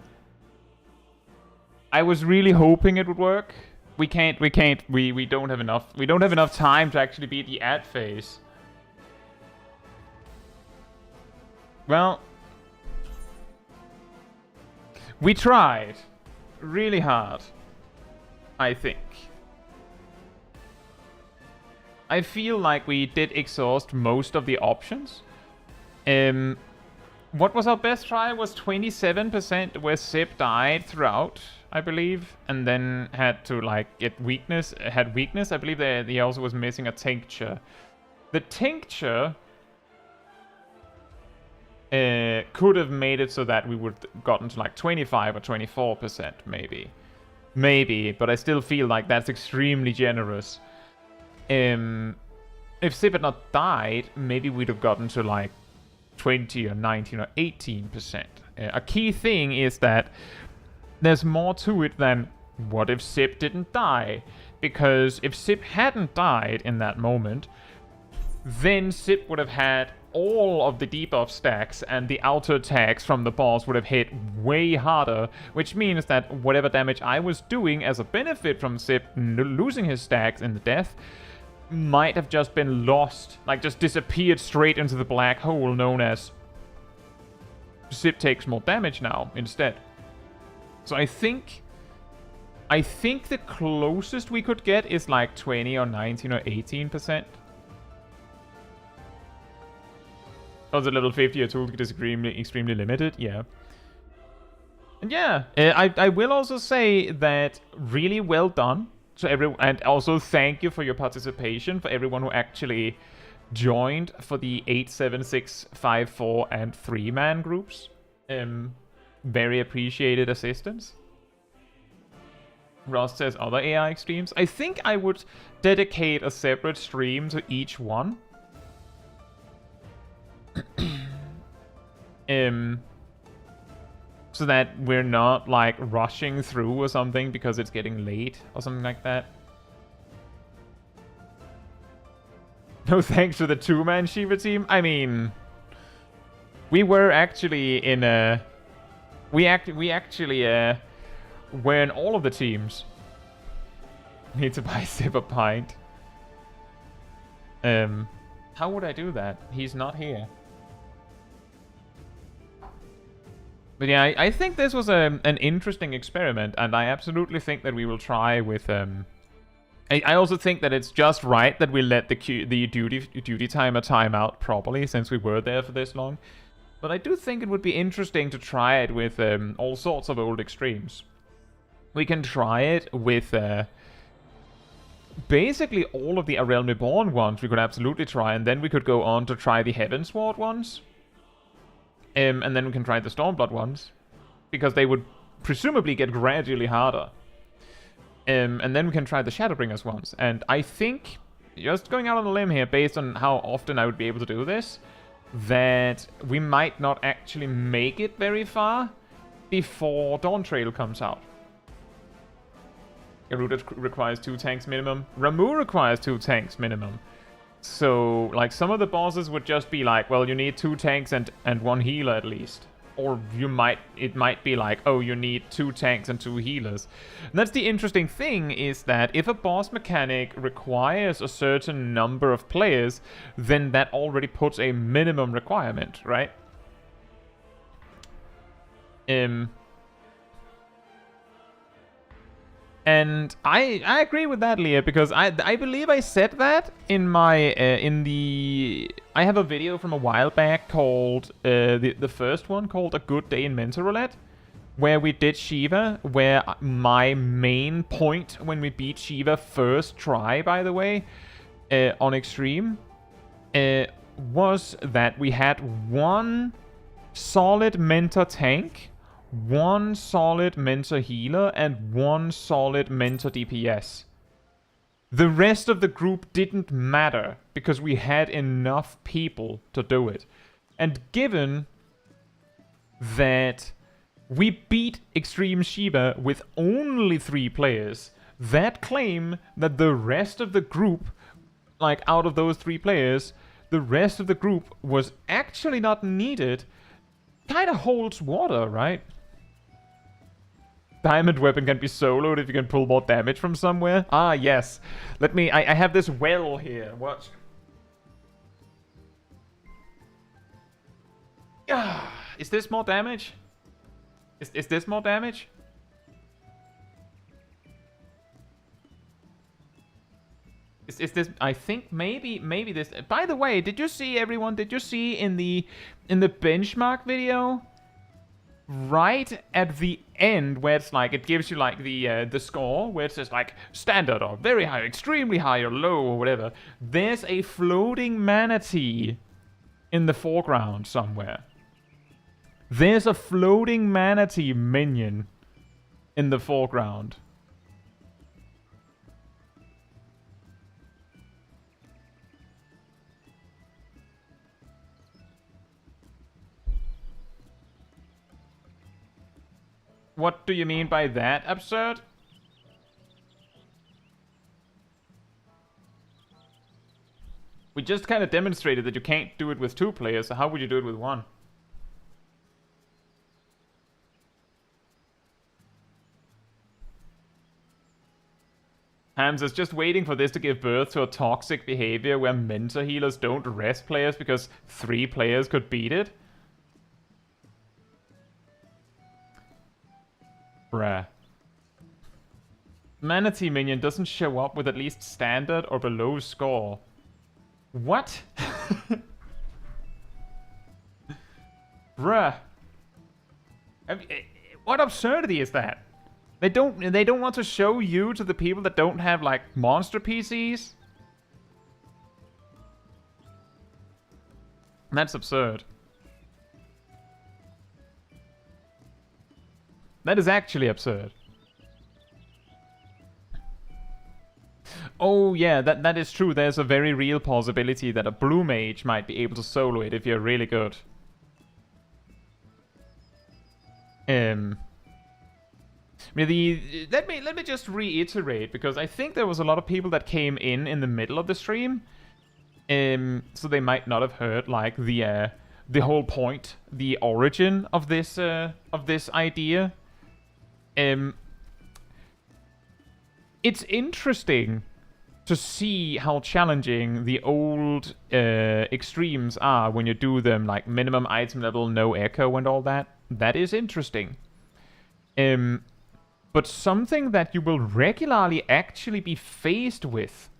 I was really hoping it would work. We don't have enough. We don't have enough time to actually beat the ad phase. Well, we tried really hard, I think. I feel like we did exhaust most of the options. What was our best try? Was 27% where Sip died throughout, I believe, and then had to like get weakness. Had weakness. I believe he also was missing a tincture. The tincture could have made it so that we would have gotten to like 25 or 24%, maybe. But I still feel like that's extremely generous. If Sip had not died, maybe we'd have gotten to like 20 or 19 or 18%. A key thing is that there's more to it than what if Sip didn't die? Because if Sip hadn't died in that moment, then Sip would have had all of the debuff stacks and the auto attacks from the boss would have hit way harder, which means that whatever damage I was doing as a benefit from Sip losing his stacks in the death might have just been lost, like just disappeared straight into the black hole known as Sip takes more damage now instead. So I think the closest we could get is like 20 or 19 or 18%. Oh, the level 50 toolkit is extremely limited, yeah. And yeah, I will also say that really well done. And also thank you for your participation, for everyone who actually joined for the 8, 7, 6, 5, 4, and 3-man groups. Very appreciated assistance. Ross says other AI extremes. I think I would dedicate a separate stream to each one. So that we're not, like, rushing through or something because it's getting late or something like that. No thanks to the two-man Shiva team. I mean, we were actually in a... We actually were in all of the teams. Need to buy Sip a pint. How would I do that? He's not here. But yeah, I think this was an interesting experiment, and I absolutely think that we will try with... I also think that it's just right that we let the duty timer time out properly, since we were there for this long. But I do think it would be interesting to try it with all sorts of old extremes. We can try it with basically all of the A Realm Reborn ones we could absolutely try, and then we could go on to try the Heavensward ones. And then we can try the Stormblood ones, because they would presumably get gradually harder. And then we can try the Shadowbringers ones. And I think, just going out on a limb here, based on how often I would be able to do this, that we might not actually make it very far before Dawn Trail comes out. Garuda requires 2 tanks minimum. Ramu requires 2 tanks minimum. So, like, some of the bosses would just be like, well, you need 2 tanks and 1 healer at least. Or it might be like, oh, you need 2 tanks and 2 healers. And that's the interesting thing, is that if a boss mechanic requires a certain number of players, then that already puts a minimum requirement, right? And I agree with that, Leah, because I believe I said that in my I have a video from a while back called the first one called A Good Day in Mental Roulette, where we did Shiva, where my main point when we beat Shiva first try, by the way, on Extreme, was that we had 1 solid mentor tank, 1 solid mentor healer, and 1 solid mentor DPS. The rest of the group didn't matter, because we had enough people to do it. And given that we beat Extreme Shiva with only 3 players, that claim that the rest of the group, like out of those 3 players, the rest of the group was actually not needed, kinda holds water, right? Diamond weapon can be soloed if you can pull more damage from somewhere. Ah, yes. Let me... I have this well here. Watch. Ah, is this more damage? Is this more damage? Is this... I think maybe this... By the way, did you see, everyone? Did you see in the benchmark video? Right at the end, where it's like, it gives you like the score, where it says like standard or very high, extremely high or low or whatever. There's a floating manatee in the foreground somewhere. There's a floating manatee minion in the foreground. What do you mean by that, absurd? We just kind of demonstrated that you can't do it with 2 players, so how would you do it with 1? Hams is just waiting for this to give birth to a toxic behavior where mentor healers don't rest players because 3 players could beat it. Bruh. Manatee minion doesn't show up with at least standard or below score. What? Bruh. What absurdity is that? They don't want to show you to the people that don't have like monster PCs? That's absurd. That is actually absurd. Oh yeah, that is true. There's a very real possibility that a blue mage might be able to solo it if you're really good. I mean, let me just reiterate, because I think there was a lot of people that came in the middle of the stream, so they might not have heard like the whole point, the origin of this idea. It's interesting to see how challenging the old extremes are when you do them, like minimum item level, no echo, and all that. That is interesting. But something that you will regularly actually be faced with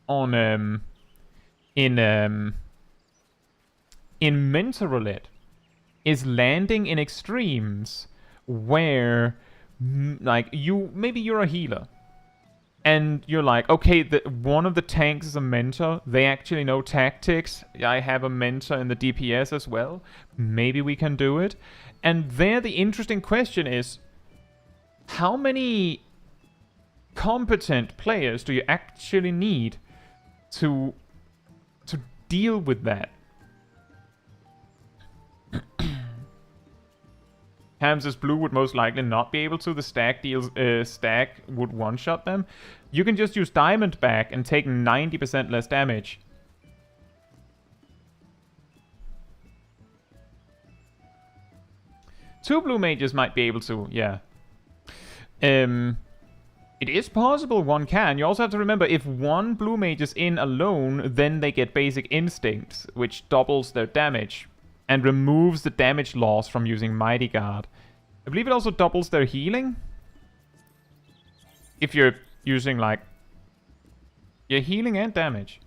on in Mentor Roulette is landing in extremes where like maybe you're a healer and you're like, okay, one of the tanks is a mentor, they actually know tactics, I have a mentor in the DPS as well, maybe we can do it. And there the interesting question is, how many competent players do you actually need to deal with that? Ham's blue would most likely not be able to. The stack stack would one-shot them. You can just use diamond back and take 90% less damage. Two blue mages might be able to, yeah. It is possible one can. You also have to remember, if one blue mage is in alone, then they get basic instincts, which doubles their damage and removes the damage loss from using Mighty Guard. I believe it also doubles their healing. If you're using, like, your healing and damage.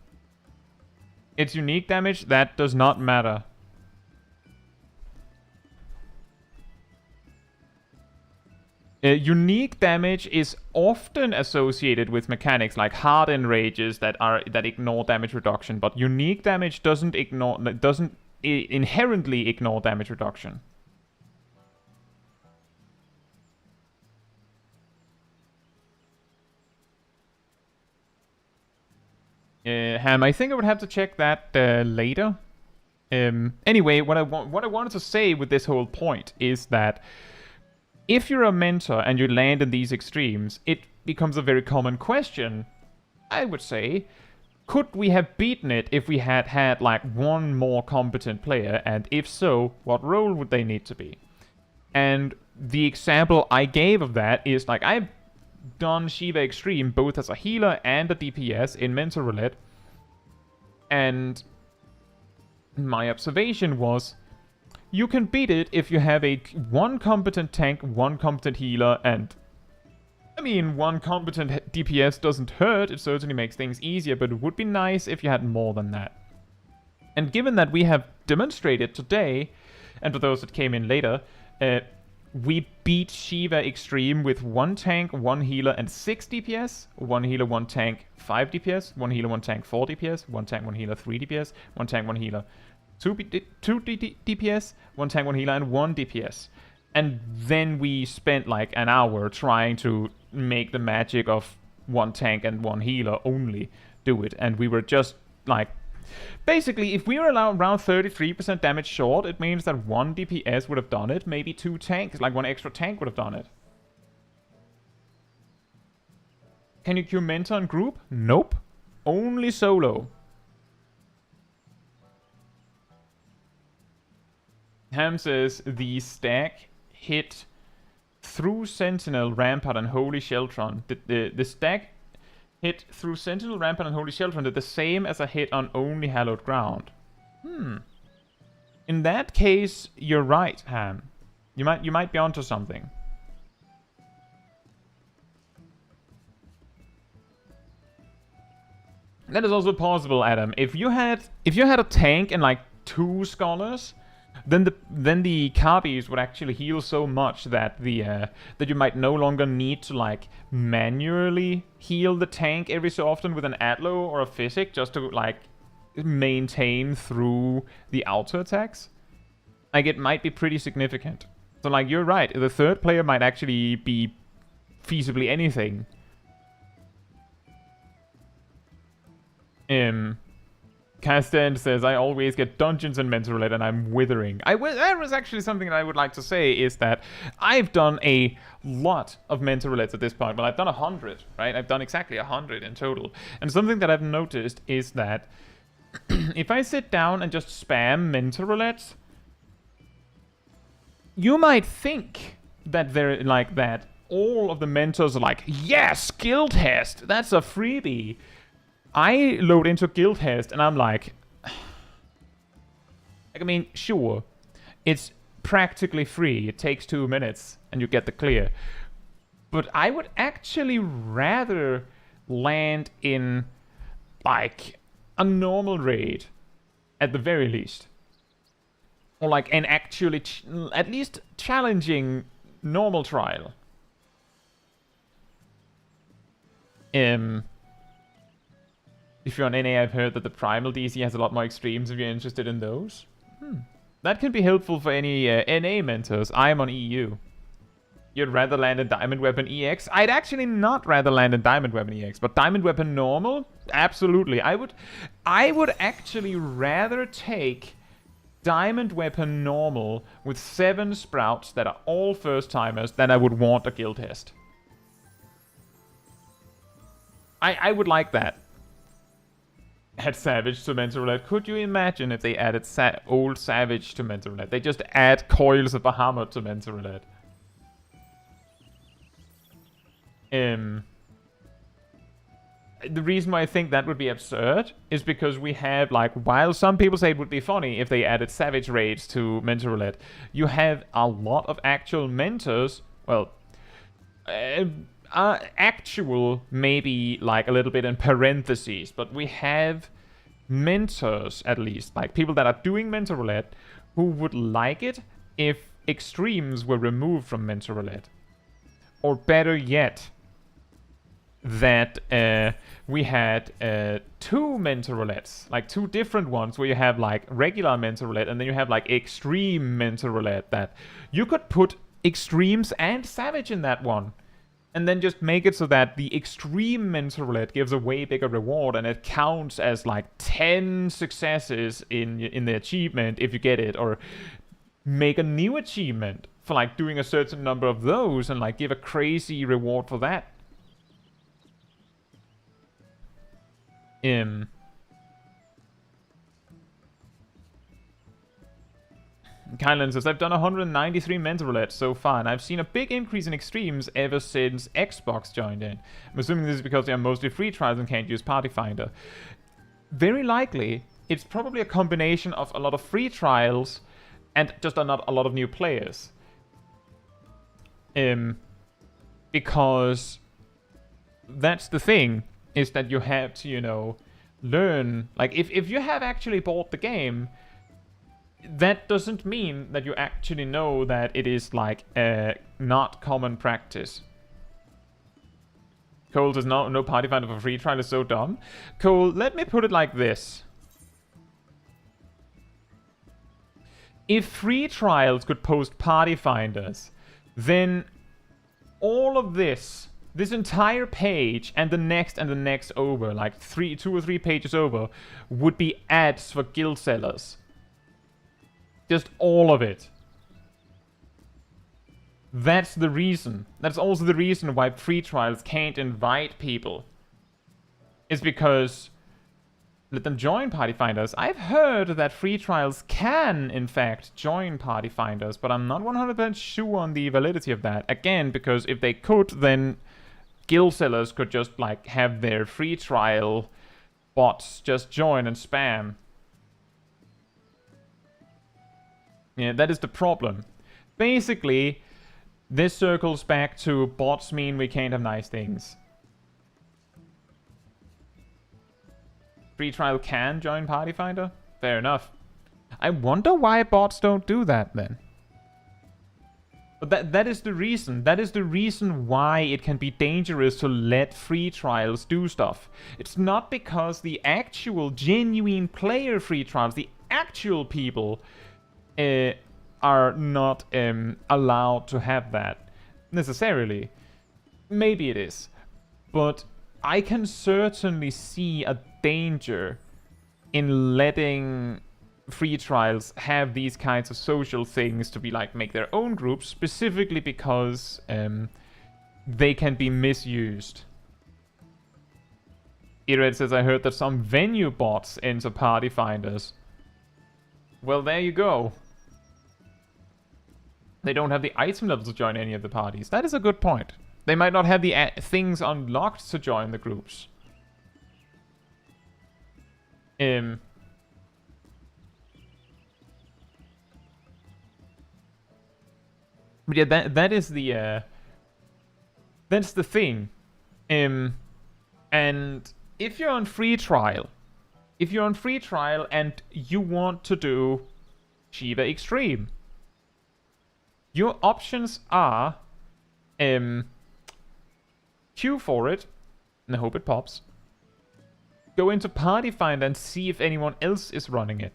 It's unique damage, that does not matter. Unique damage is often associated with mechanics like hard enrages that ignore damage reduction, but unique damage doesn't inherently ignore damage reduction. Ham, I think I would have to check that later. Anyway, what I wanted to say with this whole point is that if you're a mentor and you land in these extremes, it becomes a very common question, I would say. Could we have beaten it if we had like one more competent player? And if so, what role would they need to be? And the example I gave of that is, like, I've done Shiva Extreme both as a healer and a DPS in Mentor Roulette. And my observation was, you can beat it if you have one competent tank, one competent healer, and I mean, one competent DPS doesn't hurt, it certainly makes things easier, but it would be nice if you had more than that. And given that we have demonstrated today, and for those that came in later, we beat Shiva Extreme with one tank, one healer, and 6 DPS, one healer, one tank, 5 DPS, one healer, one tank, 4 DPS, one tank, one healer, 3 DPS, one tank, one healer, 2 DPS, one tank, one healer, and 1 DPS. And then we spent like an hour trying to make the magic of one tank and one healer only do it. And we were just like, basically, if we were around 33% damage short, it means that 1 DPS would have done it. Maybe 2 tanks, like 1 extra tank would have done it. Can you queue mentor in group? Nope. Only solo. Ham says the stack hit through Sentinel, Rampart, and Holy Sheltron. The stack hit through Sentinel, Rampart, and Holy Sheltron did the same as a hit on only Hallowed Ground. In that case, you're right, Ham. You might be onto something. That is also possible, Adam. If you had a tank and like 2 scholars, then the Kabis would actually heal so much that that you might no longer need to like manually heal the tank every so often with an Atlo or a Physic just to like maintain through the auto attacks. Like, it might be pretty significant. So like, you're right, the third player might actually be feasibly anything. Castan says, I always get dungeons in Mental Roulette and I'm withering. That was actually something that I would like to say, is that I've done a lot of Mental Roulettes at this point. Well, I've done 100, right? I've done exactly 100 in total. And something that I've noticed is that if I sit down and just spam Mental Roulettes, you might think that they're like that. All of the mentors are like, yes, guild test, that's a freebie. I load into guild test and I'm like, I mean, sure, it's practically free. It takes 2 minutes and you get the clear. But I would actually rather land in like a normal raid at the very least. Or like an actually, at least challenging normal trial. If you're on NA, I've heard that the Primal DC has a lot more extremes if you're interested in those. That can be helpful for any NA mentors. I am on EU. You'd rather land in Diamond Weapon EX? I'd actually not rather land in Diamond Weapon EX, but Diamond Weapon Normal? Absolutely. I would actually rather take Diamond Weapon Normal with 7 sprouts that are all first-timers than I would want a guild test. I would like that. Add Savage to Mental Roulette. Could you imagine if they added old Savage to Mental Roulette? They just add Coils of Bahamut to Mental Roulette. The reason why I think that would be absurd is because we have, like, while some people say it would be funny if they added Savage raids to Mental Roulette, you have a lot of actual mentors, well, actual, maybe like a little bit in parentheses, but we have mentors, at least, like people that are doing Mental Roulette who would like it if extremes were removed from Mental Roulette. Or better yet, that we had 2 Mental Roulettes, like 2 different ones, where you have like regular Mental Roulette and then you have like extreme Mental Roulette, that you could put extremes and Savage in that one. And then just make it so that the extreme Mental Roulette gives a way bigger reward and it counts as like 10 successes in the achievement if you get it. Or make a new achievement for like doing a certain number of those and like give a crazy reward for that. Kylan says, I've done 193 Mental Roulettes so far, and I've seen a big increase in extremes ever since Xbox joined in. I'm assuming this is because they are mostly free trials and can't use Party Finder. Very likely, it's probably a combination of a lot of free trials and just not a lot of new players. Because that's the thing, is that you have to, you know, learn. Like, if you have actually bought the game, that doesn't mean that you actually know that it is, like, not common practice. Cole says, no Party Finder for free trial is so dumb. Cole, let me put it like this. If free trials could post Party Finders, then all of this entire page and the next over, like 2 or 3 pages over, would be ads for guild sellers. Just all of it. That's the reason. That's also the reason why free trials can't invite people. It's because let them join Party Finders. I've heard that free trials can, in fact, join Party Finders, but I'm not 100% sure on the validity of that. Again, because if they could, then guild sellers could just, like, have their free trial bots just join and spam. Yeah, that is the problem. Basically, this circles back to bots mean we can't have nice things. Free trial can join Party Finder? Fair enough. I wonder why bots don't do that then. But that is the reason. That is the reason why it can be dangerous to let free trials do stuff. It's not because the actual genuine player free trials, the actual people, are not allowed to have that necessarily. Maybe it is, but I can certainly see a danger in letting free trials have these kinds of social things to be like make their own groups, specifically because they can be misused. Ired says, I heard that some venue bots enter party finders. Well, there you go. They don't have the item levels to join any of the parties. That is a good point. They might not have the things unlocked to join the groups. But yeah, that is the that's the thing. And if you're on free trial, and you want to do Shiva Extreme, your options are queue for it, and I hope it pops. Go into Party Finder and see if anyone else is running it.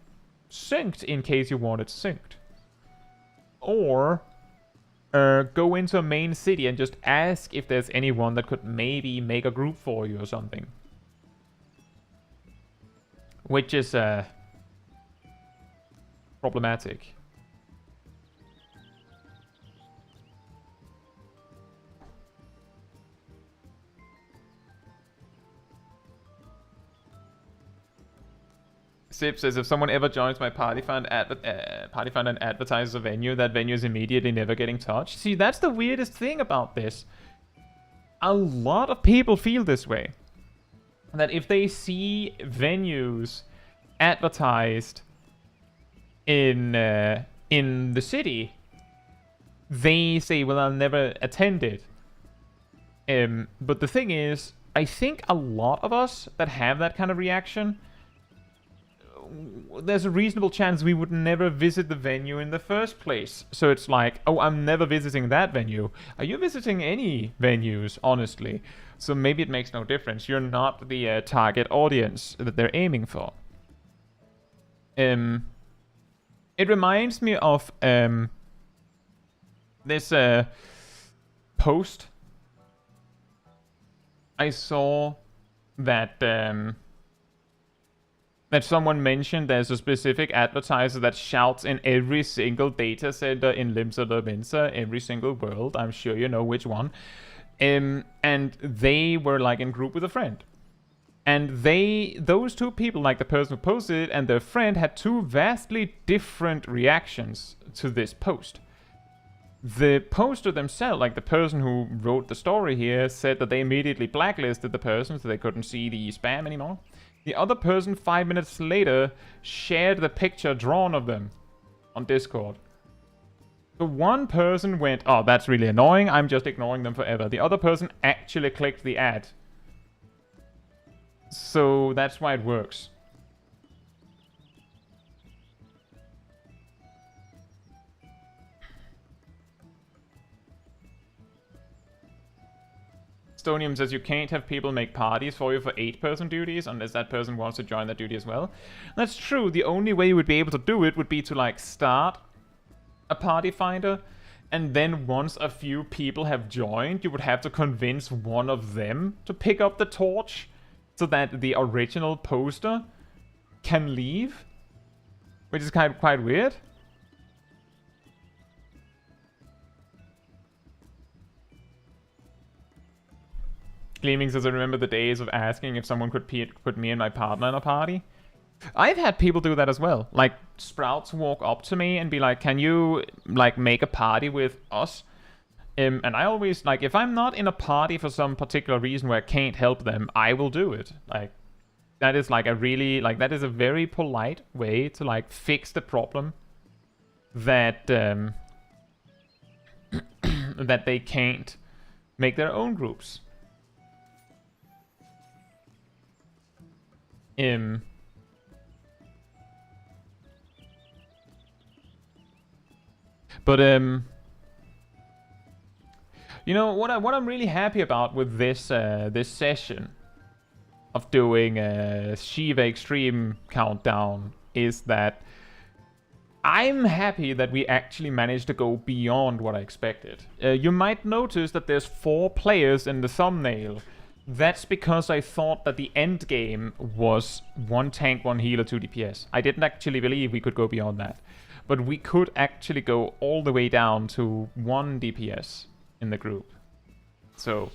Synced in case you want it synced. Or go into a main city and just ask if there's anyone that could maybe make a group for you or something. Which is problematic. Sip says, if someone ever joins my party fund and advertises a venue, that venue is immediately never getting touched. See, that's the weirdest thing about this. A lot of people feel this way. That if they see venues advertised in the city, they say, well, I'll never attend it. But the thing is, I think a lot of us that have that kind of reaction, there's a reasonable chance we would never visit the venue in the first place. So it's like, oh, I'm never visiting that venue. Are you visiting any venues, honestly? So maybe it makes no difference. You're not the target audience that they're aiming for. It reminds me of this post I saw that that someone mentioned there's a specific advertiser that shouts in every single data center in Limsa Lominsa, every single world. I'm sure you know which one. And they were like in group with a friend. And those two people, like the person who posted it and their friend, had two vastly different reactions to this post. The poster themselves, like the person who wrote the story here, said that they immediately blacklisted the person so they couldn't see the spam anymore. The other person, 5 minutes later, shared the picture drawn of them on Discord. The one person went, oh, that's really annoying, I'm just ignoring them forever. The other person actually clicked the ad. So that's why it works. Stonium says you can't have people make parties for you for 8-person duties unless that person wants to join that duty as well. That's true. The only way you would be able to do it would be to like start a party finder, and then once a few people have joined, you would have to convince one of them to pick up the torch so that the original poster can leave, which is quite weird. Gleaming says, I remember the days of asking if someone could put me and my partner in a party. I've had people do that as well. Like, Sprouts walk up to me and be like, can you, like, make a party with us? And I always, like, if I'm not in a party for some particular reason where I can't help them, I will do it. Like, that is, like, a really, like, that is a very polite way to, like, fix the problem that, that they can't make their own groups. But you know what I'm really happy about with this this session of doing Shiva Extreme Countdown is that I'm happy that we actually managed to go beyond what I expected. You might notice that there's 4 players in the thumbnail, That's because I thought that the end game was 1 tank, 1 healer, 2 DPS. I didn't actually believe we could go beyond that. But we could actually go all the way down to 1 DPS in the group. So...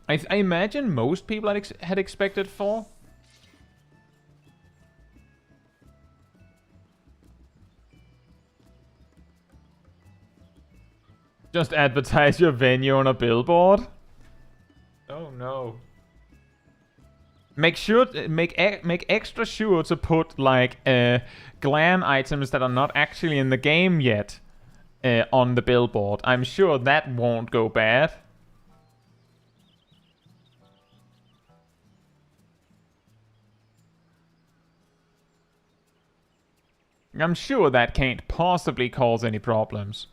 I imagine most people had expected 4. Just advertise your venue on a billboard? Oh no. Make sure, make extra sure to put like glam items that are not actually in the game yet on the billboard. I'm sure that won't go bad. I'm sure that can't possibly cause any problems.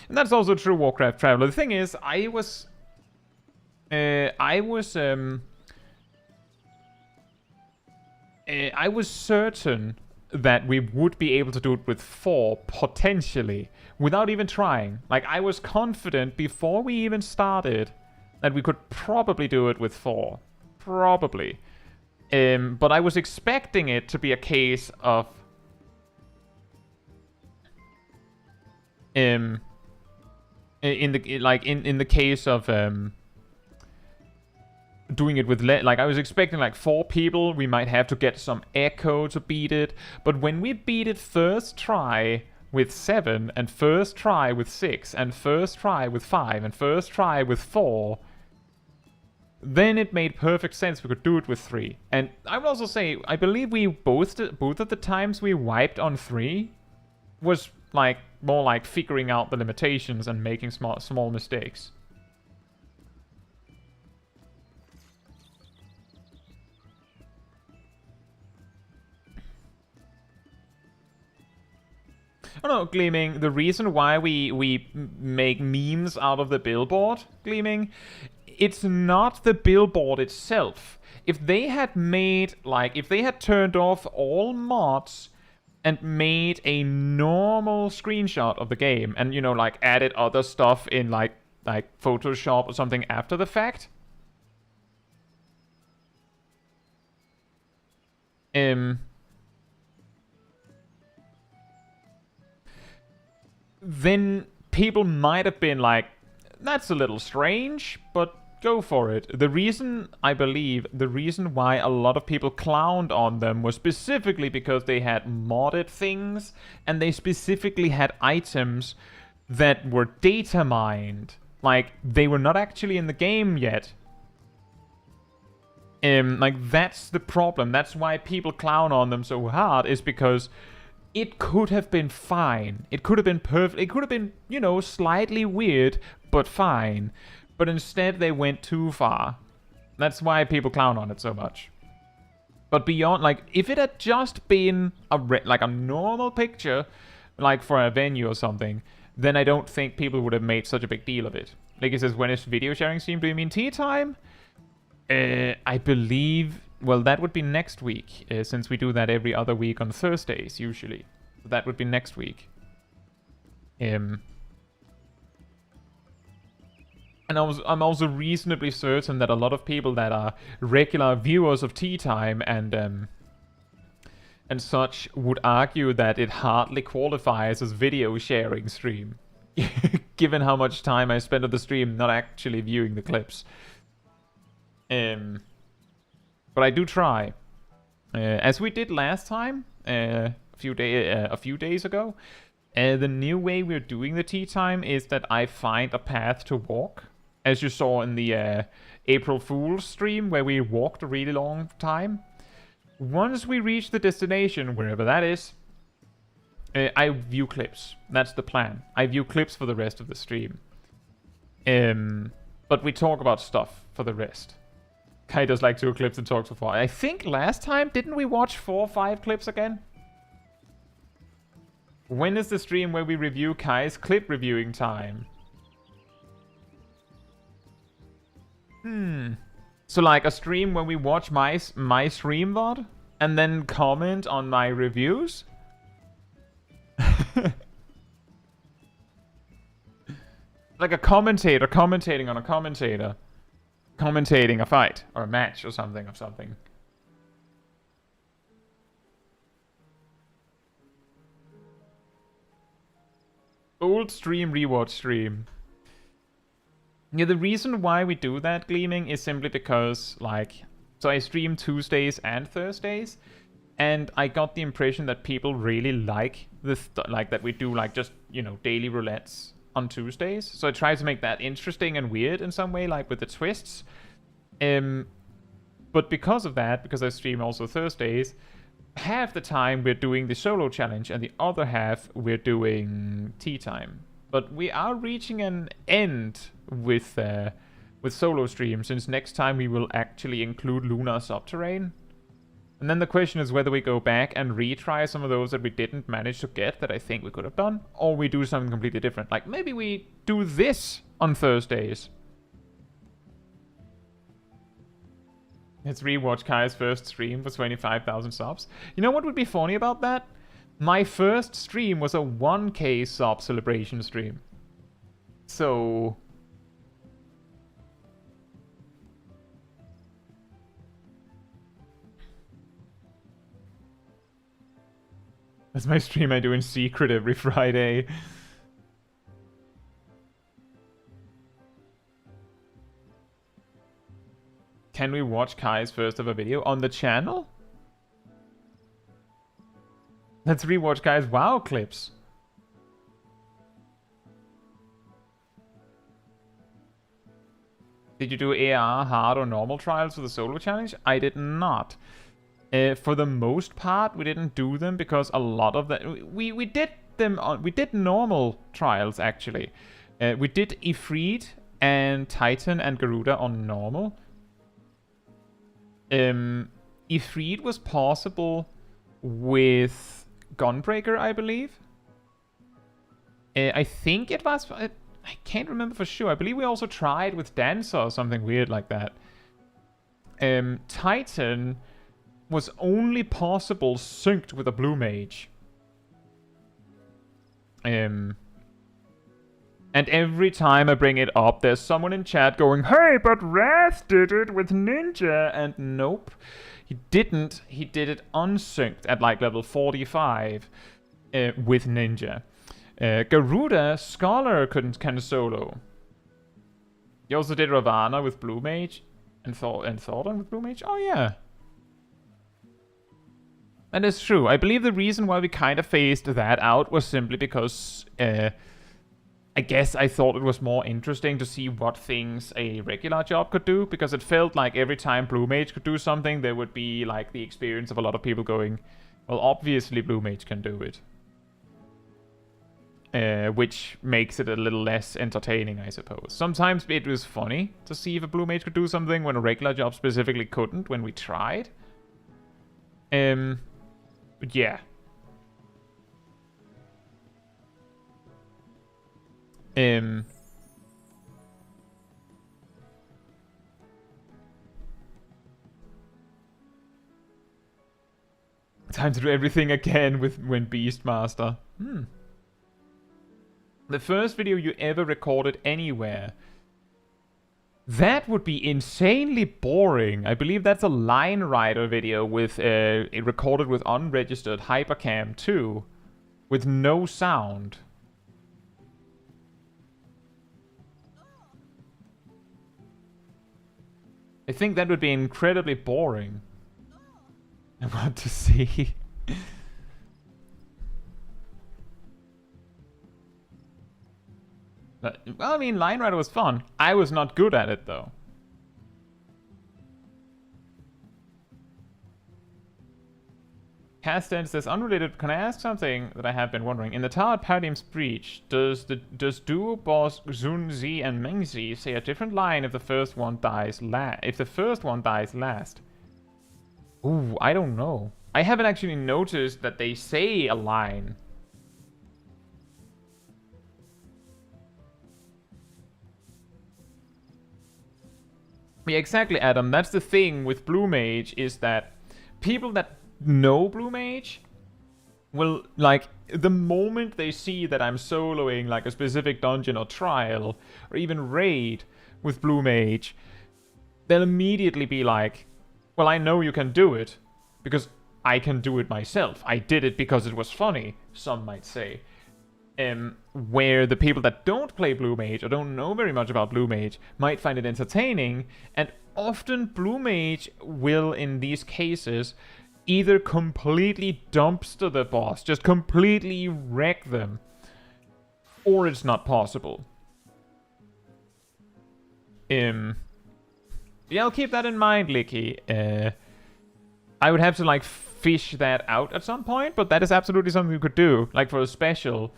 And that's also true, Warcraft Traveler. The thing is, I was certain that we would be able to do it with 4, potentially, without even trying. Like, I was confident before we even started that we could probably do it with 4. Probably. But I was expecting it to be a case of... in the case of doing it with like I was expecting like 4 people, we might have to get some echo to beat it, but when we beat it first try with 7 and first try with 6 and first try with 5 and first try with 4, then it made perfect sense we could do it with 3. And I would also say I believe we both of the times we wiped on 3 was like more like figuring out the limitations and making small mistakes. Oh no, Gleaming, the reason why we make memes out of the billboard, Gleaming, it's not the billboard itself. If they had made, like, if they had turned off all mods and made a normal screenshot of the game and, you know, like, added other stuff in, like Photoshop or something after the fact, then people might have been like, that's a little strange, but go for it. The reason, I believe, the reason why a lot of people clowned on them was specifically because they had modded things and they specifically had items that were data mined. Like, they were not actually in the game yet. Like, that's the problem. That's why people clown on them so hard, is because it could have been fine. It could have been perfect. It could have been, you know, slightly weird, but fine. But instead, they went too far. That's why people clown on it so much. But beyond, like, if it had just been like a normal picture, like for a venue or something, then I don't think people would have made such a big deal of it. Like it says, when is video sharing stream? Do you mean tea time? I believe... Well, that would be next week, since we do that every other week on Thursdays, usually. So that would be next week. And I'm also reasonably certain that a lot of people that are regular viewers of Tea Time and such would argue that it hardly qualifies as video sharing stream, given how much time I spend on the stream not actually viewing the clips. But I do try, as we did last time, a few days ago. The new way we're doing the tea time is that I find a path to walk, as you saw in the April Fool's stream where we walked a really long time. Once we reach the destination, wherever that is, I view clips. That's the plan. I view clips for the rest of the stream. But we talk about stuff for the rest. Kai does like 2 clips and talks for 4. I think last time, didn't we watch 4 or 5 clips again? When is the stream where we review Kai's clip reviewing time? So like a stream when we watch my stream VOD and then comment on my reviews? Like a commentator commentating on a commentator. Commentating a fight, or a match, or something, Old stream, rewatch stream. Yeah, the reason why we do that, Gleaming, is simply because, like... So I stream Tuesdays and Thursdays, and I got the impression that people really like this, like that we do like just, you know, daily roulettes on Tuesdays. So I try to make that interesting and weird in some way, like with the twists. But because of that, because I stream also Thursdays, half the time we're doing the solo challenge, and the other half we're doing tea time. But we are reaching an end with solo stream, since next time we will actually include Lunar Subterrane. And then the question is whether we go back and retry some of those that we didn't manage to get that I think we could have done, or we do something completely different. Like maybe we do this on Thursdays. Let's rewatch Kai's first stream for 25,000 subs. You know what would be funny about that? My first stream was a 1K sub celebration stream. So... That's my stream I do in secret every Friday. Can we watch Kai's first ever video on the channel? Let's rewatch Kai's WoW clips. Did you do AR, hard, or normal trials for the solo challenge? I did not. For the most part, we didn't do them because a lot of that we did them on. We did normal trials actually. We did Ifrit and Titan and Garuda on normal. Ifrit was possible with Gunbreaker, I believe. I think it was. I can't remember for sure. I believe we also tried with Dancer or something weird like that. Titan was only possible synced with a blue mage. And every time I bring it up, there's someone in chat going, "Hey, but Wrath did it with Ninja," and nope, he didn't. He did it unsynced at like level 45 with Ninja. Garuda, Scholar can solo. He also did Ravana with blue mage and Thordan with blue mage. Oh yeah. That is true. I believe the reason why we kind of phased that out was simply because I guess I thought it was more interesting to see what things a regular job could do, because it felt like every time Blue Mage could do something, there would be like the experience of a lot of people going, well, obviously Blue Mage can do it. Which makes it a little less entertaining, I suppose. Sometimes it was funny to see if a Blue Mage could do something when a regular job specifically couldn't when we tried. But yeah. Time to do everything again when Beastmaster. The first video you ever recorded anywhere. That would be insanely boring. I believe that's a Line Rider video with it recorded with unregistered Hypercam 2 with no sound. I think that would be incredibly boring. I want to see. But, well, I mean, Line Rider was fun. I was not good at it, though. Casten says, unrelated, can I ask something that I have been wondering? In the Tower Paradigm's Breach, does duo boss Xunzi and Mengzi say a different line if the first one dies last? Ooh, I don't know. I haven't actually noticed that they say a line. Yeah, exactly, Adam. That's the thing with Blue Mage, is that people that know Blue Mage will, like, the moment they see that I'm soloing like a specific dungeon or trial or even raid with Blue Mage, they'll immediately be like, well, I know you can do it because I can do it myself. I did it because it was funny, some might say. Where the people that don't play Blue Mage or don't know very much about Blue Mage might find it entertaining, and often Blue Mage will, in these cases, either completely dumpster the boss, just completely wreck them, or it's not possible. Yeah, I'll keep that in mind, Licky. I would have to, like, fish that out at some point, but that is absolutely something we could do, like for a special,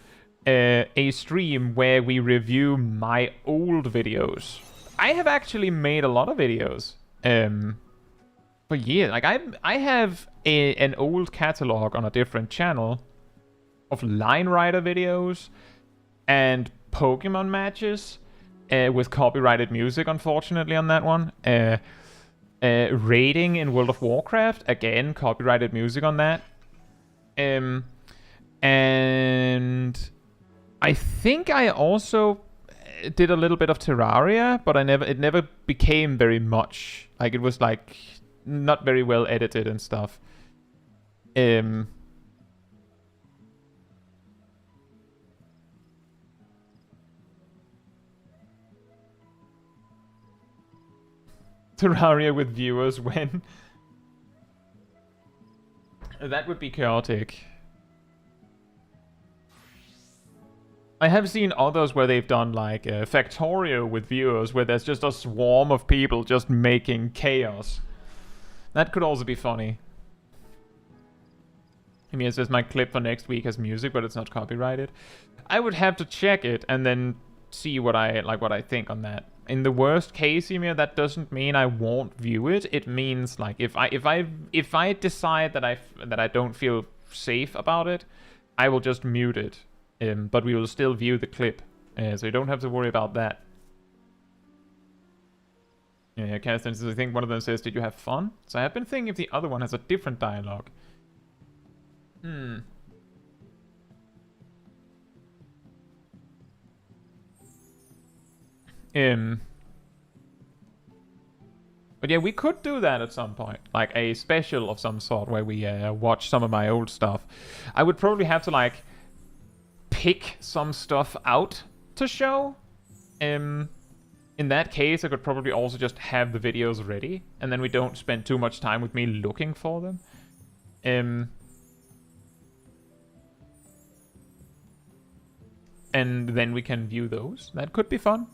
a stream where we review my old videos. I have actually made a lot of videos, for years. Like, I have an old catalog on a different channel of Line Rider videos and Pokemon matches, with copyrighted music, unfortunately, on that one. Raiding in World of Warcraft, again, copyrighted music on that. And I think I also did a little bit of Terraria, but it never became very much. Like, it was like not very well edited and stuff. Terraria with viewers when that would be chaotic. I have seen others where they've done like Factorio with viewers, where there's just a swarm of people just making chaos. That could also be funny. I mean, it says my clip for next week has music, but it's not copyrighted. I would have to check it and then see what I think on that. In the worst case, Emir, that doesn't mean I won't view it. It means like if I decide that I don't feel safe about it, I will just mute it. But we will still view the clip, so you don't have to worry about that. Yeah, Caetsu, I think one of them says, "Did you have fun?" So I have been thinking if the other one has a different dialogue. But yeah, we could do that at some point. Like a special of some sort where we watch some of my old stuff. I would probably have to like pick some stuff out to show. In that case, I could probably also just have the videos ready, and then we don't spend too much time with me looking for them. And then we can view those. That could be fun.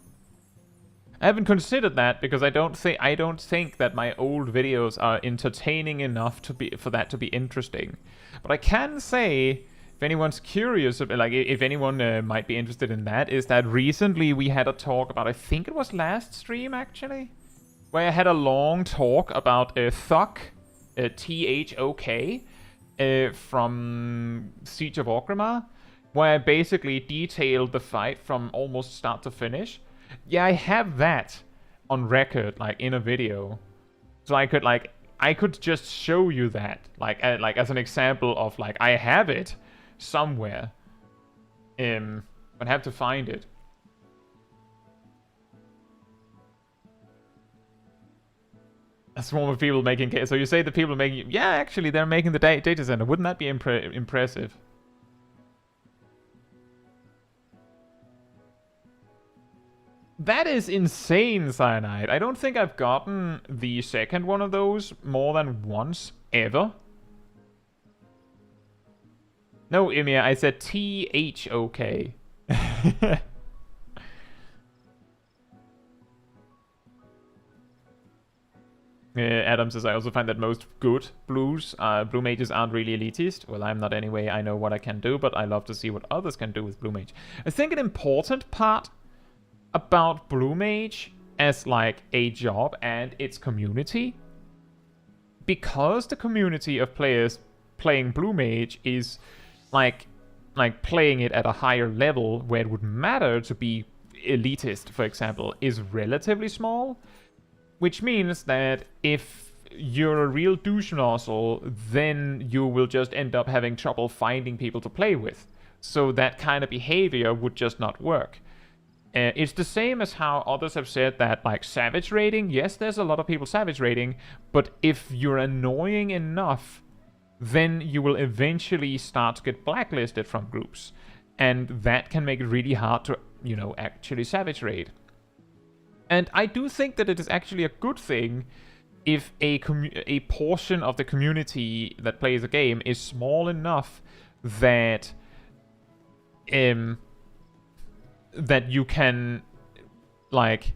I haven't considered that because I don't think that my old videos are entertaining enough for that to be interesting. But I can say, if anyone's curious, like if anyone might be interested in that, is that recently we had a talk about, I think it was last stream actually, where I had a long talk about Thok, Thok, from Siege of Orgrimmar, where I basically detailed the fight from almost start to finish. Yeah, I have that on record, like in a video, so I could just show you that, like as an example of like I have it somewhere, but I have to find it. A swarm of people making. So you say the people making? Yeah, actually, they're making the data center. Wouldn't that be impressive? That is insane, Cyanide. I don't think I've gotten the second one of those more than once, ever. No, Emir, I said Thok. Adam says, I also find that most good blue mages aren't really elitist. Well, I'm not anyway. I know what I can do, but I love to see what others can do with blue mage. I think an important part about blue mage as like a job and its community, because the community of players playing blue mage is like playing it at a higher level where it would matter to be elitist, for example, is relatively small, which means that if you're a real douche nozzle, then you will just end up having trouble finding people to play with. So that kind of behavior would just not work. It's the same as how others have said that, like, savage raiding. Yes, there's a lot of people savage raiding, but if you're annoying enough, then you will eventually start to get blacklisted from groups. And that can make it really hard to, you know, actually savage raid. And I do think that it is actually a good thing if a portion of the community that plays a game is small enough that that you can, like,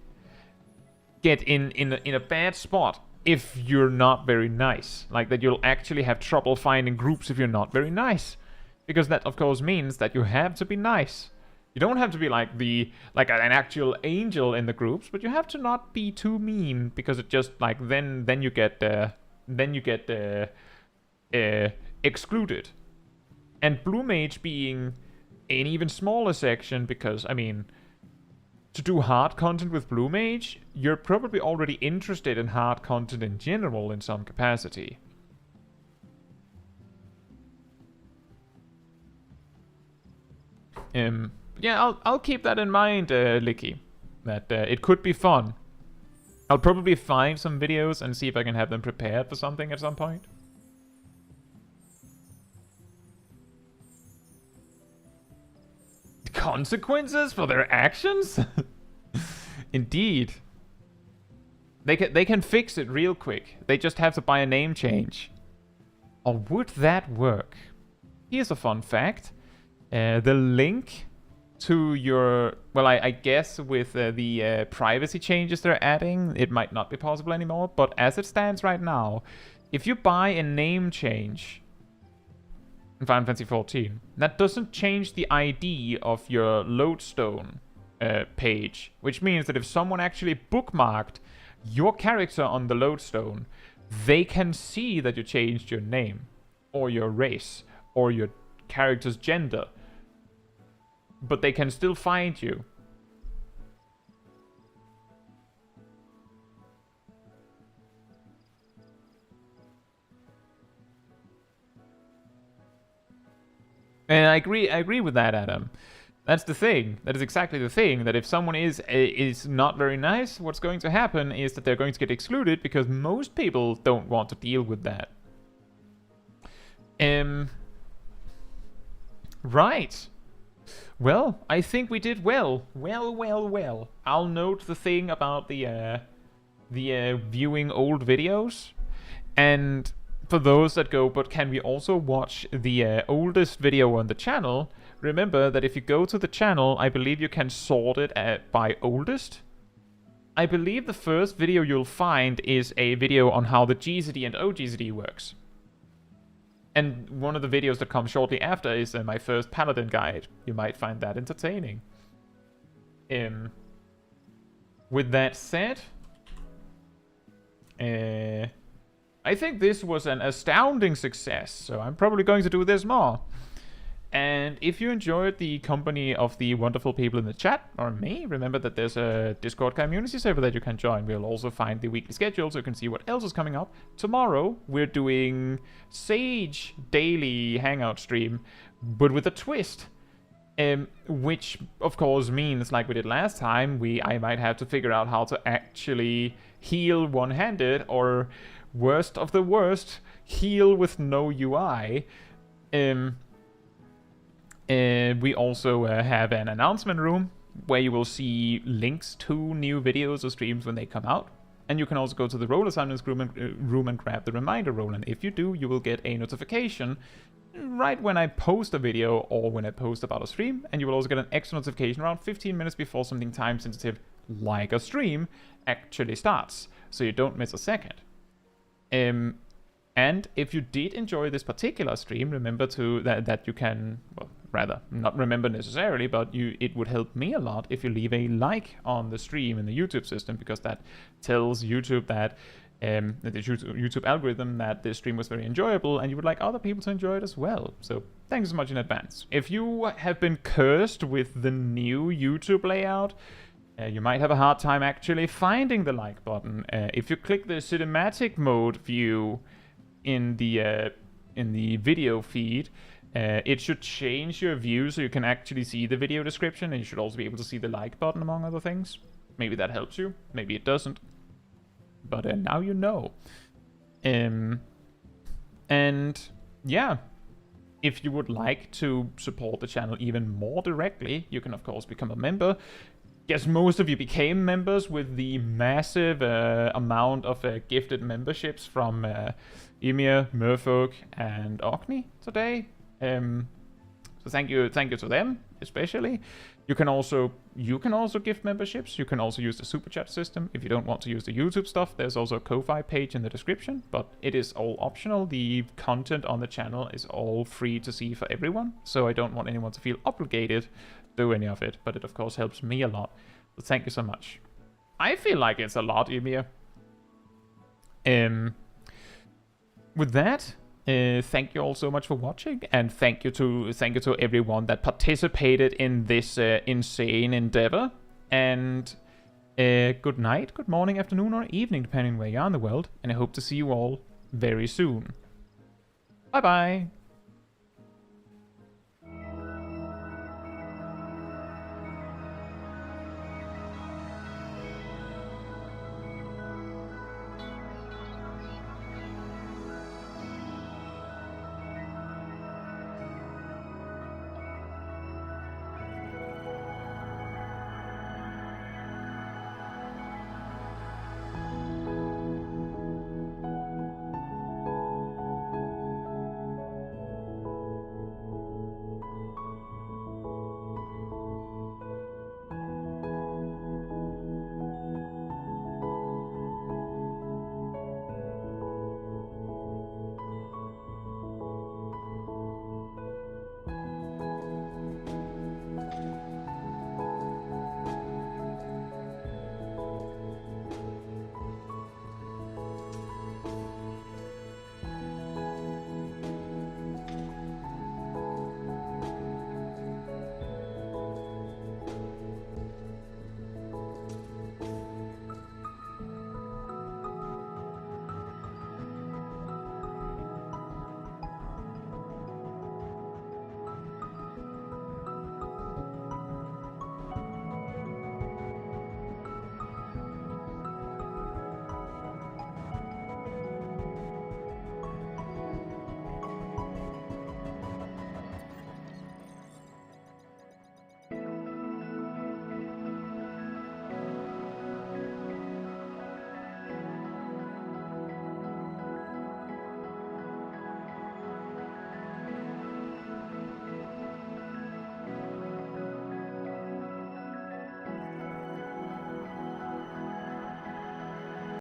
get in a bad spot if you're not very nice. Like, that you'll actually have trouble finding groups if you're not very nice. Because that, of course, means that you have to be nice. You don't have to be like an actual angel in the groups, but you have to not be too mean, because it just, like, then you get excluded. And Blue Mage being an even smaller section, because, I mean, to do hard content with Blue Mage, you're probably already interested in hard content in general in some capacity. Yeah, I'll keep that in mind, Licky, that it could be fun. I'll probably find some videos and see if I can have them prepared for something at some point. Consequences for their actions? Indeed. They can fix it real quick. They just have to buy a name change. Or would that work? Here's a fun fact. The link to your... Well, I guess with the privacy changes they're adding, it might not be possible anymore. But as it stands right now, if you buy a name change in Final Fantasy XIV, that doesn't change the ID of your lodestone page, which means that if someone actually bookmarked your character on the lodestone, they can see that you changed your name, or your race, or your character's gender, but they can still find you. And I agree with that, Adam. That's the thing. That is exactly the thing. That if someone is not very nice, what's going to happen is that they're going to get excluded, because most people don't want to deal with that. Right. Well, I think we did well. Well. I'll note the thing about the viewing old videos, and for those that go, but can we also watch the oldest video on the channel? Remember that if you go to the channel, I believe you can sort it by oldest. I believe the first video you'll find is a video on how the GZD and OGZD works. And one of the videos that comes shortly after is my first Paladin guide. You might find that entertaining. With that said, I think this was an astounding success, so I'm probably going to do this more. And if you enjoyed the company of the wonderful people in the chat, or me, remember that there's a Discord community server that you can join. We'll also find the weekly schedule so you can see what else is coming up. Tomorrow, we're doing Sage daily hangout stream, but with a twist. Which, of course, means, like we did last time, I might have to figure out how to actually heal one-handed, or worst of the worst, heal with no UI. We also have an announcement room where you will see links to new videos or streams when they come out. And you can also go to the role assignments room and grab the reminder role. And if you do, you will get a notification right when I post a video or when I post about a stream. And you will also get an extra notification around 15 minutes before something time sensitive, like a stream, actually starts. So you don't miss a second. And if you did enjoy this particular stream, remember that you can, well, rather, not remember necessarily, but it would help me a lot if you leave a like on the stream in the YouTube system, because that tells YouTube that, the YouTube algorithm, that this stream was very enjoyable and you would like other people to enjoy it as well. So thanks so much in advance. If you have been cursed with the new YouTube layout, You might have a hard time actually finding the like button. If you click the cinematic mode view in the video feed, it should change your view so you can actually see the video description, and you should also be able to see the like button, among other things. Maybe that helps you, maybe it doesn't. But now you know. And yeah, if you would like to support the channel even more directly, you can of course become a member. Guess most of you became members with the massive amount of gifted memberships from Emir, Merfolk, and Ogni today. So thank you to them especially. You can also gift memberships. You can also use the super chat system if you don't want to use the YouTube stuff. There's also a Ko-fi page in the description, but it is all optional. The content on the channel is all free to see for everyone, so I don't want anyone to feel obligated to do any of it, but it of course helps me a lot. So thank you so much. I feel like it's a lot, Emir. With that, thank you all so much for watching, and thank you to everyone that participated in this insane endeavor. And good night, good morning, afternoon, or evening, depending where you are in the world. And I hope to see you all very soon. Bye bye.